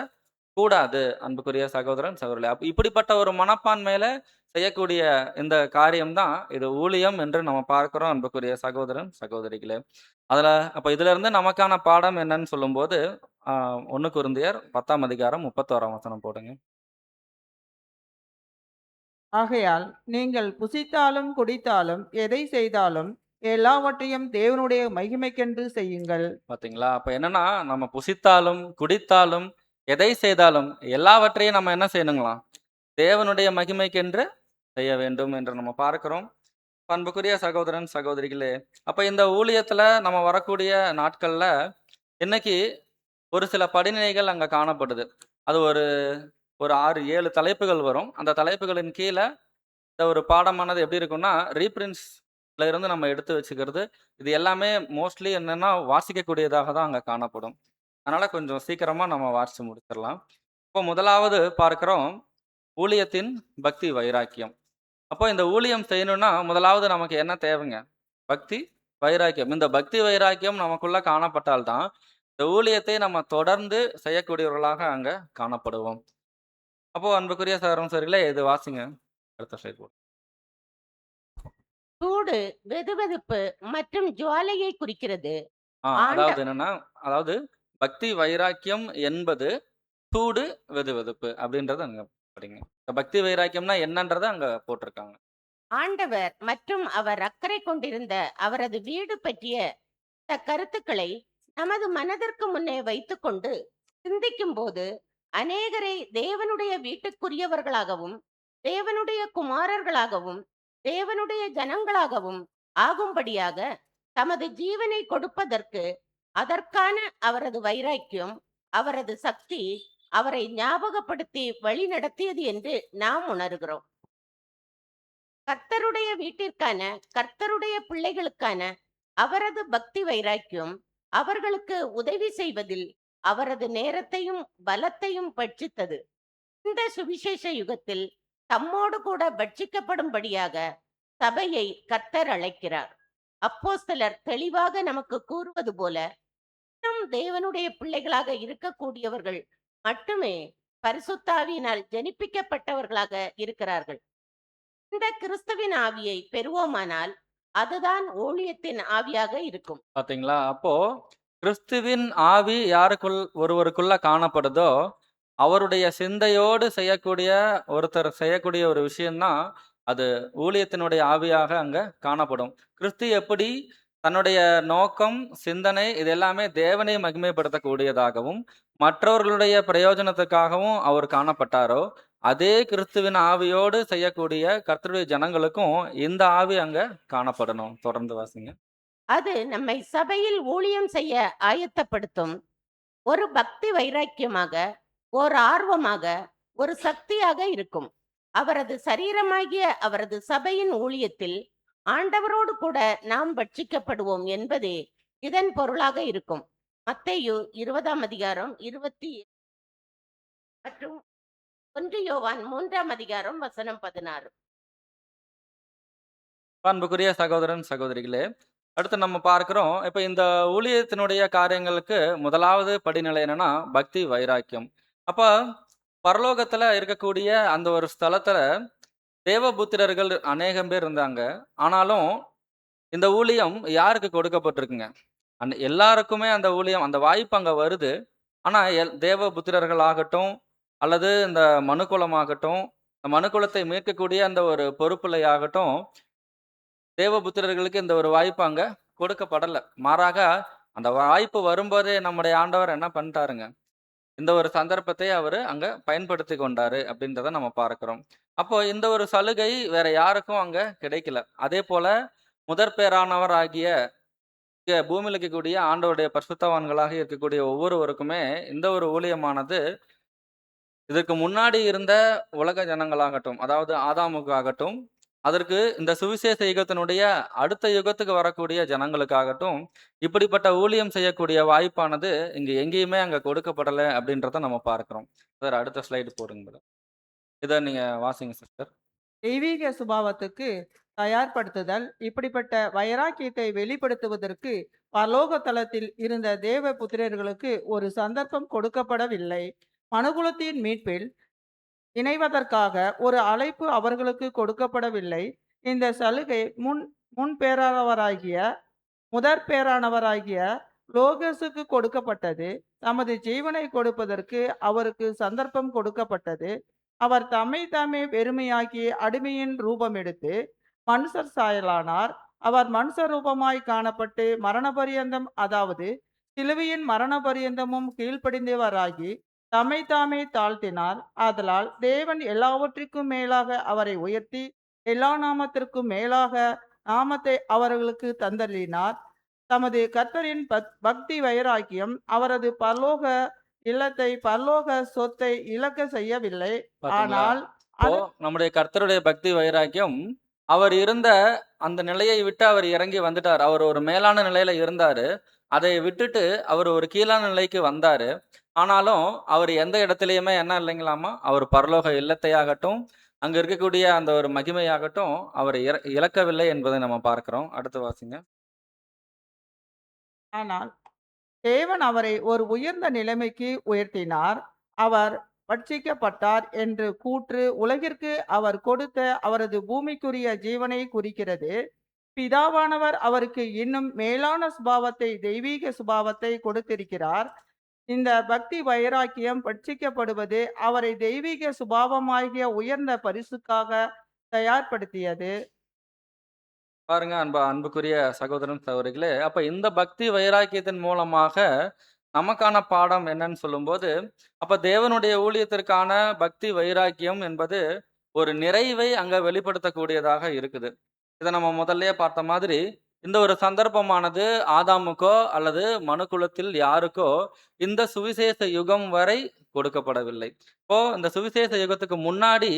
கூடாது. அன்புக்குரிய சகோதரன், சகோதரிகளே. இப்படிப்பட்ட ஒரு மனப்பான்மையில செய்யக்கூடிய இந்த காரியம் தான் இது ஊழியம் என்று நம்ம பார்க்கிறோம் அன்புக்குரிய சகோதரன், சகோதரிகளே. அதுல அப்ப இதிலிருந்து நமக்கான பாடம் என்னன்னு சொல்லும்போது, 1 கொரிந்தியர் 10ஆம் அதிகாரம் 31ஆம் வசனம் போடுங்க. ஆகையால் நீங்கள் புசித்தாலும் குடித்தாலும் எதை செய்தாலும் எல்லாவற்றையும் தேவனுடைய மகிமைக்கென்று செய்யுங்கள். பாத்தீங்களா? அப்ப என்னன்னா, நம்ம புசித்தாலும், குடித்தாலும், எதை செய்தாலும் எல்லாவற்றையும் நம்ம என்ன செய்யணுங்களாம்? தேவனுடைய மகிமைக்கென்று செய்ய வேண்டும் என்று நம்ம பார்க்கிறோம். அன்புக்குரிய சகோதரன், சகோதரிகளே, அப்ப இந்த ஊழியத்துல நம்ம வரக்கூடிய நாட்கள்ல இன்னைக்கு ஒரு சில படிநிலைகள் அங்க காணப்படுது. அது ஒரு ஒரு 6, 7 தலைப்புகள் வரும். அந்த தலைப்புகளின் கீழ இந்த ஒரு பாடமானது எப்படி இருக்கும்னா, ரீபிரின்ஸ்ல இருந்து நம்ம எடுத்து வச்சுக்கிறது. இது எல்லாமே மோஸ்ட்லி என்னன்னா வாசிக்கக்கூடியதாக தான் அங்க காணப்படும். அதனால கொஞ்சம் சீக்கிரமா நம்ம வாசிச்சு முடிச்சிடலாம். இப்போ முதலாவது பார்க்கிறோம், ஊழியத்தின் பக்தி வைராக்கியம். அப்போ இந்த ஊழியம் செய்யணும்னா முதலாவது நமக்கு என்ன தேவைங்க? பக்தி வைராக்கியம். இந்த பக்தி வைராக்கியம் நமக்குள்ள காணப்பட்டால் தான் இந்த ஊழியத்தை நம்ம தொடர்ந்து செய்யக்கூடியவர்களாக அங்க காணப்படுவோம். அப்போ அன்புக்குரிய சகோதரன் சகோதரிகளே, இது வாசிங்க. அடுத்த ஸ்லைட் போடு. சூடு, வெதுவெதுப்பு மற்றும் ஜுவாலையை குறிக்கிறது. ஆண்ட அதாவது என்னன்னா, அதாவது பக்தி வைராக்கியம் என்பது சூடு, வெதுவெதுப்பு அப்படின்றத அங்க படிங்க. இந்த பக்தி வைராக்கியம்னா என்னன்றத அங்க போட்டிருக்காங்க. ஆண்டவர் மற்றும் அவர் அக்கறை கொண்டிருந்த அவரது வீடு பற்றிய இந்த கருத்துக்களை நமது மனதிற்கு முன்னே வைத்துக்கொண்டு சிந்திக்கும் போது அநேகரை தேவனுடைய வீட்டுக்குரியவர்களாகவும் தேவனுடைய குமாரர்களாகவும் தேவனுடைய ஜனங்களாகவும் ஆகும்படியாக தமது ஜீவனை கொடுப்பதற்கு அதற்கான அவரது வைராக்கியம், அவரது சக்தி அவரை ஞாபகப்படுத்தி வழி நடத்தியது என்று நாம் உணர்கிறோம். கர்த்தருடைய வீட்டிற்கான, கர்த்தருடைய பிள்ளைகளுக்கான அவரது பக்தி வைராக்கியம் அவர்களுக்கு உதவி செய்வதில் அவரது நேரத்தையும் பலத்தையும் பட்சித்தது. இந்த சுவிசேஷ யுகத்தில் தம்மோடு கூட பட்சிக்கப்படும்படியாக சபையை கர்த்தர் அழைக்கிறார். அப்போஸ்தலர் தெளிவாக நமக்கு கூறுவது போல, இன்னும் தேவனுடைய பிள்ளைகளாக இருக்கக்கூடியவர்கள் மட்டுமே பரிசுத்தாவியினால் ஜெனிப்பிக்கப்பட்டவர்களாக இருக்கிறார்கள். இந்த கிறிஸ்துவின் ஆவியை பெறுவோமானால் அதுதான் ஊழியத்தின் ஆவியாக இருக்கும். பாத்தீங்களா? அப்போ கிறிஸ்துவின் ஆவி ஒருவருக்குள்ள காணப்படுதோ, அவருடைய சிந்தையோடு ஒருத்தர் செய்யக்கூடிய ஒரு விஷயம்தான் அது ஊழியத்தினுடைய ஆவியாக அங்க காணப்படும். கிறிஸ்து எப்படி தன்னுடைய நோக்கம், சிந்தனை இது எல்லாமே தேவனை மகிமைப்படுத்தக்கூடியதாகவும் மற்றவர்களுடைய பிரயோஜனத்துக்காகவும் அவர் காணப்பட்டாரோ, அதே கிறிஸ்துவின் ஆவியோடு செய்யக்கூடிய கர்த்தருடைய ஜனங்களுக்கும் இந்த ஆவி அங்க காணப்படணும். தொடர்ந்து வாசிங்க. அது நம்மை சபையில் ஊழியம் செய்ய ஆயத்தப்படுத்தும். ஒரு பக்தி வைராக்கியமாக, ஒரு ஆர்வமாக, ஒரு சக்தியாக இருக்கும். அவரது சரீரமாகிய அவரது சபையின் ஊழியத்தில் ஆண்டவரோடு கூட நாம் பட்சிக்கப்படுவோம் என்பதே இதன் பொருளாக இருக்கும். மத்தேயு 20ஆம் அதிகாரம் 27 மற்றும் 1 யோவான் 3ஆம் அதிகாரம் வசனம் 16. அன்புக்குரிய சகோதரன், சகோதரிகளே, அடுத்து நம்ம பார்க்கிறோம். இப்ப இந்த ஊழியத்தினுடைய காரியங்களுக்கு முதலாவது படிநிலை என்னன்னா பக்தி வைராக்கியம். அப்ப பரலோகத்துல இருக்கக்கூடிய அந்த ஒரு ஸ்தலத்துல தேவபுத்திரர்கள் அநேகம் பேர் இருந்தாங்க. ஆனாலும் இந்த ஊழியம் யாருக்கு கொடுக்கப்பட்டிருக்குங்க? எல்லாருக்குமே அந்த ஊழியம், அந்த வாய்ப்பு அங்க வருது. ஆனா தேவபுத்திரர்கள் ஆகட்டும், அல்லது இந்த மனுக்குலமாகட்டும், இந்த மனுக்குலத்தை மீட்கக்கூடிய அந்த ஒரு பொறுப்பிலையாகட்டும், தேவபுத்திரர்களுக்கு இந்த ஒரு வாய்ப்பு அங்க கொடுக்கப்படல. மாறாக அந்த வாய்ப்பு வரும்போதே நம்முடைய ஆண்டவர் என்ன பண்ணிட்டாருங்க, இந்த ஒரு சந்தர்ப்பத்தை அவரு அங்க பயன்படுத்திக் கொண்டாரு அப்படின்றத நம்ம பார்க்கிறோம். அப்போ இந்த ஒரு சலுகை வேற யாருக்கும் அங்க கிடைக்கல. அதேபோல முதற்பேறானவர் ஆகிய பூமியில இருக்கக்கூடிய ஆண்டவருடைய பரிசுத்தவான்களாக இருக்கக்கூடிய ஒவ்வொருவருக்குமே இந்த ஒரு ஊழியமானது இதற்கு முன்னாடி இருந்த உலக ஜனங்களாகட்டும், அதாவது ஆதாமுக்கு ஆகட்டும், அதற்கு இந்த சுவிசேஷ யுகத்தினுடைய அடுத்த யுகத்துக்கு வரக்கூடிய ஜனங்களுக்காகட்டும், இப்படிப்பட்ட ஊழியம் செய்யக்கூடிய வாய்ப்பானது இங்க எங்கேயுமே அங்க கொடுக்கப்படல அப்படின்றத நம்ம பார்க்கிறோம். சார் அடுத்த ஸ்லைடு போடுங்க மேடம். இத நீங்க வாசிங்க சிஸ்டர். தெய்வீக சுபாவத்துக்கு தயார்படுத்துதல் இப்படிப்பட்ட வைராக்கியத்தை வெளிப்படுத்துவதற்கு பரலோக தளத்தில் இருந்த தேவ புத்திரர்களுக்கு ஒரு சந்தர்ப்பம் கொடுக்கப்படவில்லை. மனுகுலத்தின் மீட்பில் இணைவதற்காக ஒரு அழைப்பு அவர்களுக்கு கொடுக்கப்படவில்லை. இந்த சலுகை முன்பேறானவராகிய முதற்பேறானவராகிய லோகசுக்கு கொடுக்கப்பட்டது. தமது ஜீவனை கொடுப்பதற்கு அவருக்கு சந்தர்ப்பம் கொடுக்கப்பட்டது. அவர் தம்மை தாமே வெறுமையாக்கி அடிமையின் ரூபம் எடுத்து மனுஷர் சாயலானார். அவர் மனுஷ ரூபமாய் காணப்பட்டு மரண பரியந்தம், அதாவது சிலுவையின் மரண பரியந்தமும் கீழ்ப்படிந்தவராகி தம்மை தாமே தாழ்த்தினார். ஆதலால் தேவன் எல்லாவற்றிற்கும் மேலாக அவரை உயர்த்தி எல்லா நாமத்திற்கும் மேலாக நாமத்தை அவர்களுக்கு தந்தள்ளினார். தமது கர்த்தரின் பக்தி வைராக்கியம் அவரது பரலோக இல்லத்தை பரலோக சொத்தை இழக்க செய்யவில்லை. பாத்தீங்களா? ஆனால் இப்போ நம்முடைய கர்த்தருடைய பக்தி வைராக்கியம் அவர் இருந்த அந்த நிலையை விட்டு அவர் இறங்கி வந்துட்டார். அவர் ஒரு மேலான நிலையில இருந்தாரு. அதை விட்டுட்டு அவர் ஒரு கீழான நிலைக்கு வந்தாரு. ஆனாலும் அவர் எந்த இடத்திலயுமே என்ன இல்லைங்களாமா, அவர் பரலோக இல்லத்தையாகட்டும், அங்க இருக்கக்கூடிய அந்த ஒரு மகிமையாகட்டும், அவர் இழக்கவில்லை என்பதை நம்ம பார்க்கிறோம். அடுத்து வாசிங்க. ஆனால் தேவன் அவரை ஒரு உயர்ந்த நிலைமைக்கு உயர்த்தினார். அவர் பட்சிக்கப்பட்டார் என்று கூற்று உலகிற்கு அவர் கொடுத்த அவரது பூமிக்குரிய ஜீவனை குறிக்கிறது. பிதாவானவர் அவருக்கு இன்னும் மேலான சுபாவத்தை, தெய்வீக சுபாவத்தை கொடுத்திருக்கிறார். இந்த பக்தி வைராக்கியம் பட்சிக்கப்படுவது அவரை தெய்வீக சுபாவமாகிய உயர்ந்த பரிசுக்காக தயார்படுத்தியது. பாருங்க அன்புக்குரிய சகோதரன் சகோதரிகளே, அப்ப இந்த பக்தி வைராக்கியத்தின் மூலமாக நமக்கான பாடம் என்னன்னு சொல்லும்போது, அப்ப தேவனுடைய ஊழியத்திற்கான பக்தி வைராக்கியம் என்பது ஒரு நிறைவை அங்க வெளிப்படுத்தக்கூடியதாக இருக்குது. இத நம்ம முதல்லயே பார்த்த மாதிரி, இந்த ஒரு சந்தர்ப்பமானது ஆதாமுக்கோ அல்லது மனுக்குலத்தில் யாருக்கோ இந்த சுவிசேஷ யுகம் வரை கொடுக்கப்படவில்லை. இப்போ இந்த சுவிசேஷ யுகத்துக்கு முன்னாடி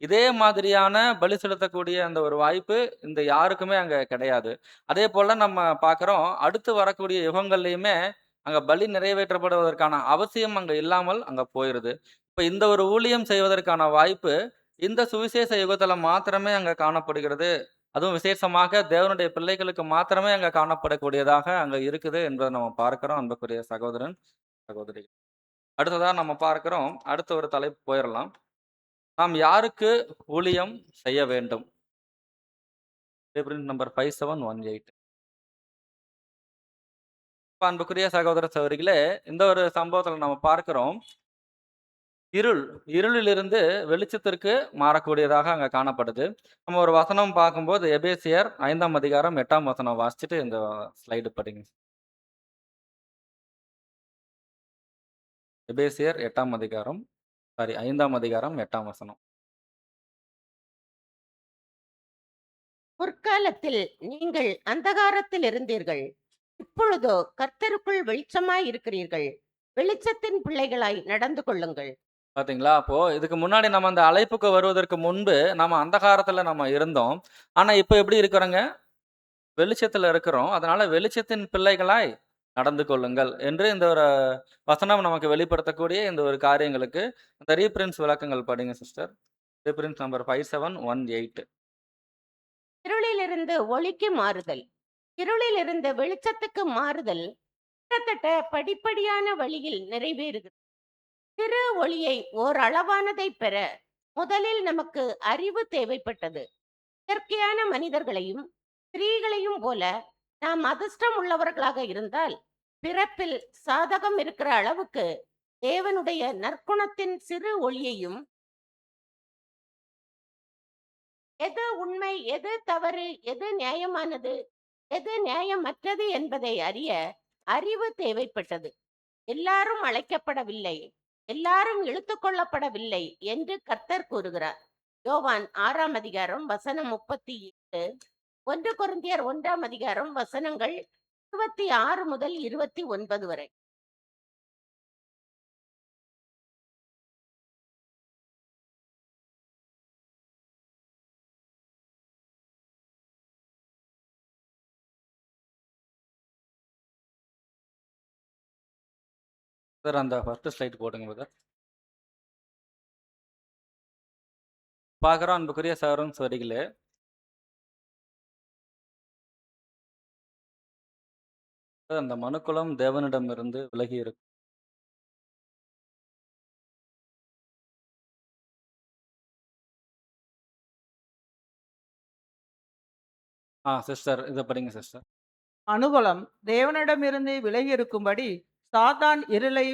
இதே மாதிரியான பலி செலுத்தக்கூடிய அந்த ஒரு வாய்ப்பு இந்த யாருக்குமே அங்க கிடையாது. அதே போல நம்ம பார்க்கிறோம், அடுத்து வரக்கூடிய யுகங்கள்லயுமே அங்க பலி நிறைவேற்றப்படுவதற்கான அவசியம் அங்க இல்லாமல் அங்க போயிருது. இப்ப இந்த ஒரு ஊழியம் செய்வதற்கான வாய்ப்பு இந்த சுவிசேஷ யுகத்துல மாத்திரமே அங்க காணப்படுகிறது. அதுவும் விசேஷமாக தேவனுடைய பிள்ளைகளுக்கு மாத்திரமே அங்க காணப்படக்கூடியதாக அங்க இருக்குது என்பதை நம்ம பார்க்கிறோம் அன்புக்குரிய சகோதரன், சகோதரி. அடுத்ததா நம்ம பார்க்கிறோம், அடுத்த ஒரு தலைப்பு போயிரலாம். நாம் யாருக்கு ஊழியம் செய்ய வேண்டும்? நம்பர் 5718. அன்புக்குரிய சகோதர சகோதரிகளே, இந்த ஒரு சம்பவத்துல நம்ம பார்க்கிறோம், இருளிலிருந்து வெளிச்சத்திற்கு மாறக்கூடியதாக அங்க காணப்படுது. நம்ம ஒரு வசனம் பார்க்கும்போது எபேசியர் 5ஆம் அதிகாரம் 8ஆம் வசனம் வாசிச்சுட்டு இந்த ஸ்லைடு படிங்க. எபேசியர் 8ஆம் அதிகாரம் 5ஆம் அதிகாரம் 8ஆம் வசனம். முற்காலத்தில் நீங்கள் அந்தகாரத்தில் இருந்தீர்கள், இப்பொழுதோ கர்த்தருக்குள் வெளிச்சமாய் இருக்கிறீர்கள். வெளிச்சத்தின் பிள்ளைகளாய் நடந்து கொள்ளுங்கள். பாத்தீங்களா? அப்போ இதுக்கு முன்னாடி நம்ம அந்த அழைப்புக்கு வருவதற்கு முன்பு நம்ம அந்தகாரத்துல நம்ம இருந்தோம். ஆனா இப்ப எப்படி இருக்கிறோங்க? வெளிச்சத்துல இருக்கிறோம். அதனால வெளிச்சத்தின் பிள்ளைகளாய் நடந்து கொள்ளுங்கள் என்று இந்த ஒரு வசனம் நமக்கு வெளிப்படுத்தக்கூடிய இந்த ஒரு காரியங்களுக்கு இந்த ரீபிரின்ஸ் விளக்கங்கள் படிங்க சிஸ்டர். ரீபிரின்ஸ் நம்பர் 5718. இருளிலிருந்து ஒளிக்கு மாறுதல், இருளிலிருந்து வெளிச்சத்துக்கு மாறுதல் கிட்டத்தட்ட படிப்படியான வழியில் நிறைவேறுகிறது. சிறு ஒளியை ஓரளவானதை பெற முதலில் நமக்கு அறிவு தேவைப்பட்டது. இயற்கையான மனிதர்களையும் ஸ்திரீகளையும் போல நாம் அதிர்ஷ்டம் உள்ளவர்களாக இருந்தால் பிறப்பில் சாதகம் இருக்கிற அளவுக்கு தேவனுடைய நற்குணத்தின் சிறு ஒளியையும், எது உண்மை, எது தவறு, எது நியாயமானது, எது நியாயமற்றது என்பதை அறிய அறிவு தேவைப்பட்டது. எல்லாரும் அழைக்கப்படவில்லை, எல்லாரும் இழுத்துக் கொள்ளப்படவில்லை என்று கர்த்தர் கூறுகிறார். யோவான் 6ஆம் அதிகாரம் வசனம் 37, 1 கொரிந்தியர் 1ஆம் அதிகாரம் வசனங்கள் 26 முதல் 29 வரை. சார் அந்த ஃபர்ஸ்ட் ஸ்லைட் போடுங்க பிரதர். பார்க்குறோம் அன்புக்குரிய சகோதரன் சகோதரிகளே, அந்த மனுக்குலம் தேவனிடமிருந்து விலகி இருக்கு. சிஸ்டர் இதை படிங்க சிஸ்டர். மனுகுலம் தேவனிடமிருந்து விலகி இருக்கும்படி சாத்தான் இருளை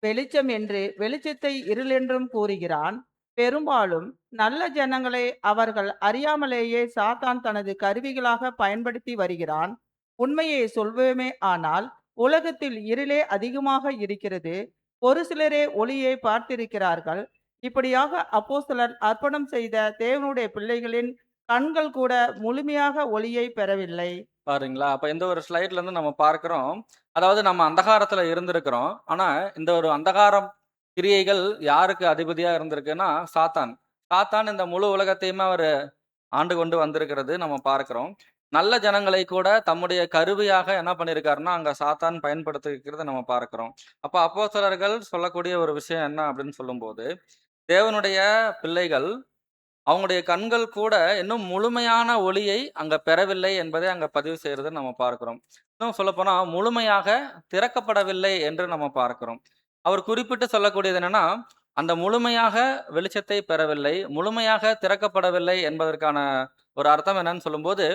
வெளிச்சம் என்று வெளிச்சத்தை இருள் என்றும் கூறுகிறான். பெரும்பாலும் நல்ல ஜனங்களை அவர்கள் அறியாமலேயே சாத்தான் தனது கருவிகளாக பயன்படுத்தி வருகிறான். உண்மையை சொல்வோமே ஆனால் உலகத்தில் இருளே அதிகமாக இருக்கிறது. ஒரு சிலரே ஒளியை பார்த்திருக்கிறார்கள். இப்படியாக அப்போஸ்தலர் அர்ப்பணம் செய்த தேவனுடைய பிள்ளைகளின் கண்கள் கூட முழுமையாக ஒளியை பெறவில்லை. பாருங்களா, அப்ப இந்த ஒரு ஸ்லைட்ல இருந்து நம்ம பார்க்கிறோம், அதாவது நம்ம அந்தகாரத்துல இருந்திருக்கிறோம். ஆனா இந்த ஒரு அந்தகாரம் கிரியைகள் யாருக்கு அதிபதியா இருந்திருக்குன்னா சாத்தான். சாத்தான் இந்த முழு உலகத்தையுமே அவர் ஆண்டு கொண்டு வந்திருக்கிறது நம்ம பார்க்கிறோம். நல்ல ஜனங்களை கூட தம்முடைய கருவியாக என்ன பண்ணியிருக்காருன்னா அங்க சாத்தான் பயன்படுத்தியிருக்கிறத நம்ம பார்க்கிறோம். அப்ப அப்போஸ்தலர்கள் சொல்லக்கூடிய ஒரு விஷயம் என்ன அப்படின்னு சொல்லும்போது, தேவனுடைய பிள்ளைகள் அவங்களுடைய கண்கள் கூட இன்னும் முழுமையான ஒளியை அங்க பெறவில்லை என்பதை அங்க பதிவு செய்யறதை நம்ம பார்க்கிறோம். இன்னும் சொல்லப்போனா முழுமையாக திறக்கப்படவில்லை என்று நம்ம பார்க்கிறோம். அவர் குறிப்பிட்டு சொல்லக்கூடியது என்னன்னா, அந்த முழுமையாக வெளிச்சத்தை பெறவில்லை, முழுமையாக திறக்கப்படவில்லை என்பதற்கான ஒரு அர்த்தம் என்னன்னு சொல்லும்போது,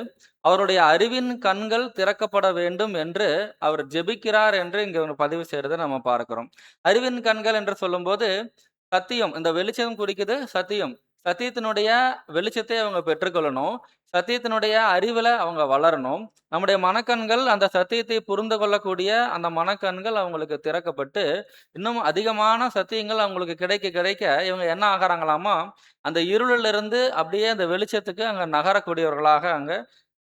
அவருடைய அறிவின் கண்கள் திறக்கப்பட வேண்டும் என்று அவர் ஜெபிக்கிறார் என்று இங்க ஒரு பதிவு செய்யறதை நம்ம பார்க்கிறோம். அறிவின் கண்கள் என்று சொல்லும்போது சத்தியம், இந்த வெளிச்சம் குறிக்குது சத்தியம். சத்தியத்தினுடைய வெளிச்சத்தை அவங்க பெற்றுக்கொள்ளணும். சத்தியத்தினுடைய அறிவுல அவங்க வளரணும். நம்முடைய மனக்கண்கள் அந்த சத்தியத்தை புரிந்து கொள்ளக்கூடிய அந்த மனக்கண்கள் அவங்களுக்கு திறக்கப்பட்டு, இன்னும் அதிகமான சத்தியங்கள் அவங்களுக்கு கிடைக்க கிடைக்க இவங்க என்ன ஆகுறாங்களாமா, அந்த இருளிலிருந்து அப்படியே அந்த வெளிச்சத்துக்கு அங்க நகரக்கூடியவர்களாக அங்க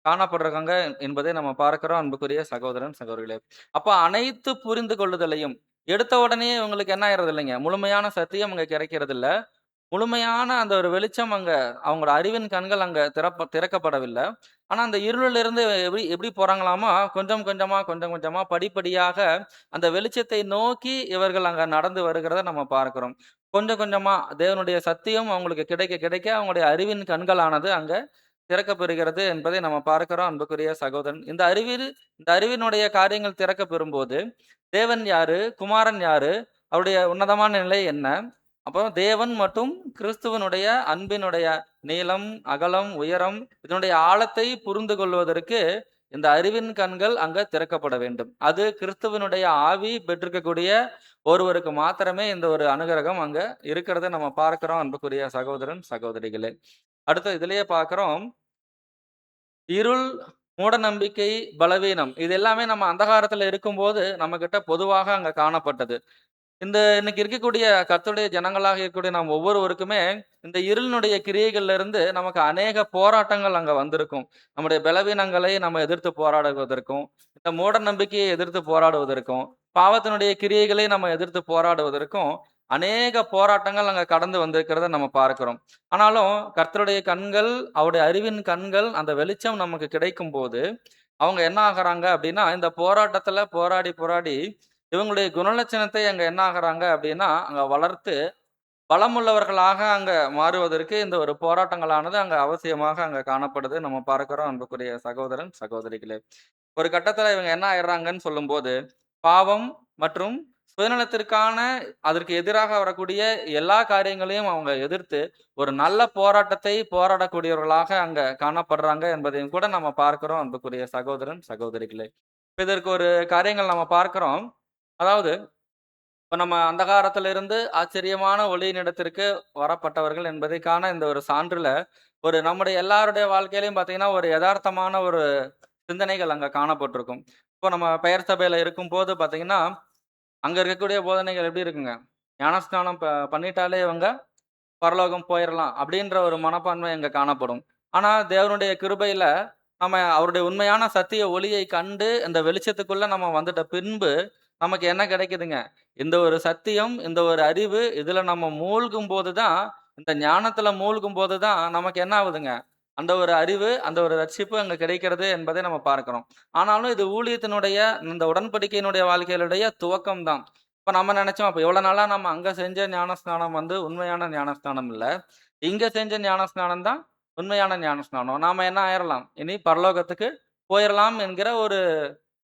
காணப்படுறாங்க என்பதை நம்ம பார்க்கிறோம் அன்புக்குரிய சகோதரன், சகோதரிகளே. அப்ப அனைத்து புரிந்து கொள்ளுதலையும் எடுத்த உடனே இவங்களுக்கு என்ன ஆயிறது இல்லைங்க, முழுமையான சத்தியம் அங்க கிடைக்கிறது இல்ல. முழுமையான அந்த ஒரு வெளிச்சம் அங்க அவங்களோட அறிவின் கண்கள் அங்க திறக்கப்படவில்லை. ஆனா அந்த இருளிலிருந்து எப்படி எப்படி போறாங்களாமா, கொஞ்சம் கொஞ்சமா கொஞ்சம் கொஞ்சமா படிப்படியாக அந்த வெளிச்சத்தை நோக்கி இவர்கள் அங்க நடந்து வருகிறத நம்ம பார்க்கிறோம். கொஞ்சம் கொஞ்சமா தேவனுடைய சத்தியம் அவங்களுக்கு கிடைக்க கிடைக்க அவங்களுடைய அறிவின் கண்களானது அங்க திறக்கப்பெறுகிறது என்பதை நம்ம பார்க்கிறோம் அன்புக்குரிய சகோதரன். இந்த அறிவினுடைய காரியங்கள் திறக்க பெறும்போது தேவன் யாரு, குமாரன் யாரு, அவருடைய உன்னதமான நிலை என்ன, அப்புறம் தேவன் மற்றும் கிறிஸ்துவனுடைய அன்பினுடைய நீளம், அகலம், உயரம், இதனுடைய ஆழத்தை புரிந்து கொள்வதற்கு இந்த அறிவின் கண்கள் அங்க திறக்கப்பட வேண்டும். அது கிறிஸ்துவனுடைய ஆவி பெற்றிருக்கக்கூடிய ஒருவருக்கு மாத்திரமே இந்த ஒரு அனுகிரகம் அங்க இருக்கிறத நம்ம பார்க்கிறோம் அன்புக்குரிய சகோதரன், சகோதரிகளே. அடுத்து இதுலயே பார்க்கிறோம், இருள், மூட நம்பிக்கை, பலவீனம், இது எல்லாமே நம்ம அந்தகாரத்துல இருக்கும்போது நம்ம கிட்ட பொதுவாக அங்க காணப்பட்டது. இன்னைக்கு இருக்கக்கூடிய கர்த்தருடைய ஜனங்களாக இருக்கக்கூடிய நாம் ஒவ்வொருவருக்குமே இந்த இருளினுடைய கிரியைகள்ல இருந்து நமக்கு அநேக போராட்டங்கள் அங்க வந்திருக்கும். நம்முடைய பலவீனங்களை நம்ம எதிர்த்து போராடுவதற்கும், இந்த மூட நம்பிக்கையை எதிர்த்து போராடுவதற்கும், பாவத்தினுடைய கிரியைகளை நம்ம எதிர்த்து போராடுவதற்கும் அநேக போராட்டங்கள் அங்க கடந்து வந்திருக்கிறத நம்ம பார்க்கிறோம். ஆனாலும் கர்த்தருடைய கண்கள், அவருடைய அறிவின் கண்கள், அந்த வெளிச்சம் நமக்கு கிடைக்கும் போது அவங்க என்ன ஆகுறாங்க அப்படின்னா, இந்த போராட்டத்துல போராடி போராடி இவங்களுடைய குணலட்சணத்தை அங்க என்ன ஆகுறாங்க அப்படின்னா அங்க வளர்த்து பலமுள்ளவர்களாக அங்க மாறுவதற்கு இந்த ஒரு போராட்டங்களானது அங்க அவசியமாக அங்க காணப்படுது நம்ம பார்க்கிறோம் அன்புக்குரிய சகோதரன், சகோதரிகளே. ஒரு கட்டத்துல இவங்க என்ன ஆயிடுறாங்கன்னு சொல்லும்போது, பாவம் மற்றும் சுயநலத்திற்கான அதற்கு எதிராக வரக்கூடிய எல்லா காரியங்களையும் அவங்க எதிர்த்து ஒரு நல்ல போராட்டத்தை போராடக்கூடியவர்களாக அங்க காணப்படுறாங்க என்பதையும் கூட நம்ம பார்க்கிறோம் அன்புக்குரிய சகோதரன், சகோதரிகளே. இப்ப இதற்கு ஒரு காரியங்கள் நம்ம பார்க்கிறோம். அதாவது இப்ப நம்ம அந்தகாரத்திலிருந்து ஆச்சரியமான ஒளியினிடத்திற்கு வரப்பட்டவர்கள் என்பதை காண இந்த ஒரு சான்றுல ஒரு நம்முடைய எல்லாருடைய வாழ்க்கையிலயும் பார்த்தீங்கன்னா, ஒரு எதார்த்தமான ஒரு சிந்தனைகள் அங்க காணப்பட்டிருக்கும். இப்போ நம்ம பெயர் சபையில இருக்கும்போது பார்த்தீங்கன்னா, அங்க இருக்கக்கூடிய போதனைகள் எப்படி இருக்குங்க? ஞானஸ்நானம் பண்ணிட்டாலே இவங்க பரலோகம் போயிரலாம் அப்படின்ற ஒரு மனப்பான்மை அங்க காணப்படும். ஆனா தேவனுடைய கிருபையில நம்ம அவருடைய உண்மையான சத்திய ஒளியை கண்டு இந்த வெளிச்சத்துக்குள்ள நம்ம வந்துட்ட பின்பு நமக்கு என்ன கிடைக்குதுங்க? இந்த ஒரு சத்தியம், இந்த ஒரு அறிவு இதுல நம்ம மூழ்கும்போது தான், இந்த ஞானத்துல மூழ்கும்போது தான் நமக்கு என்ன ஆகுதுங்க? அந்த ஒரு அறிவு, அந்த ஒரு ரட்சிப்பு அங்க கிடைக்கிறது என்பதை நம்ம பார்க்கிறோம். ஆனாலும் இது ஊழியத்தினுடைய இந்த உடன்படிக்கையினுடைய வாழ்க்கையினுடைய துவக்கம் தான். இப்ப நம்ம நெனைச்சோம், அப்ப இவ்வளவு நாளா நம்ம அங்க செஞ்ச ஞானஸ்நானம் வந்து உண்மையான ஞானஸ்நானம் இல்ல. இங்க செஞ்ச ஞானஸ்நானம் தான் உண்மையான ஞானஸ்நானம். நாம என்ன ஆயிரலாம்? இனி பரலோகத்துக்கு போயிரலாம் என்கிற ஒரு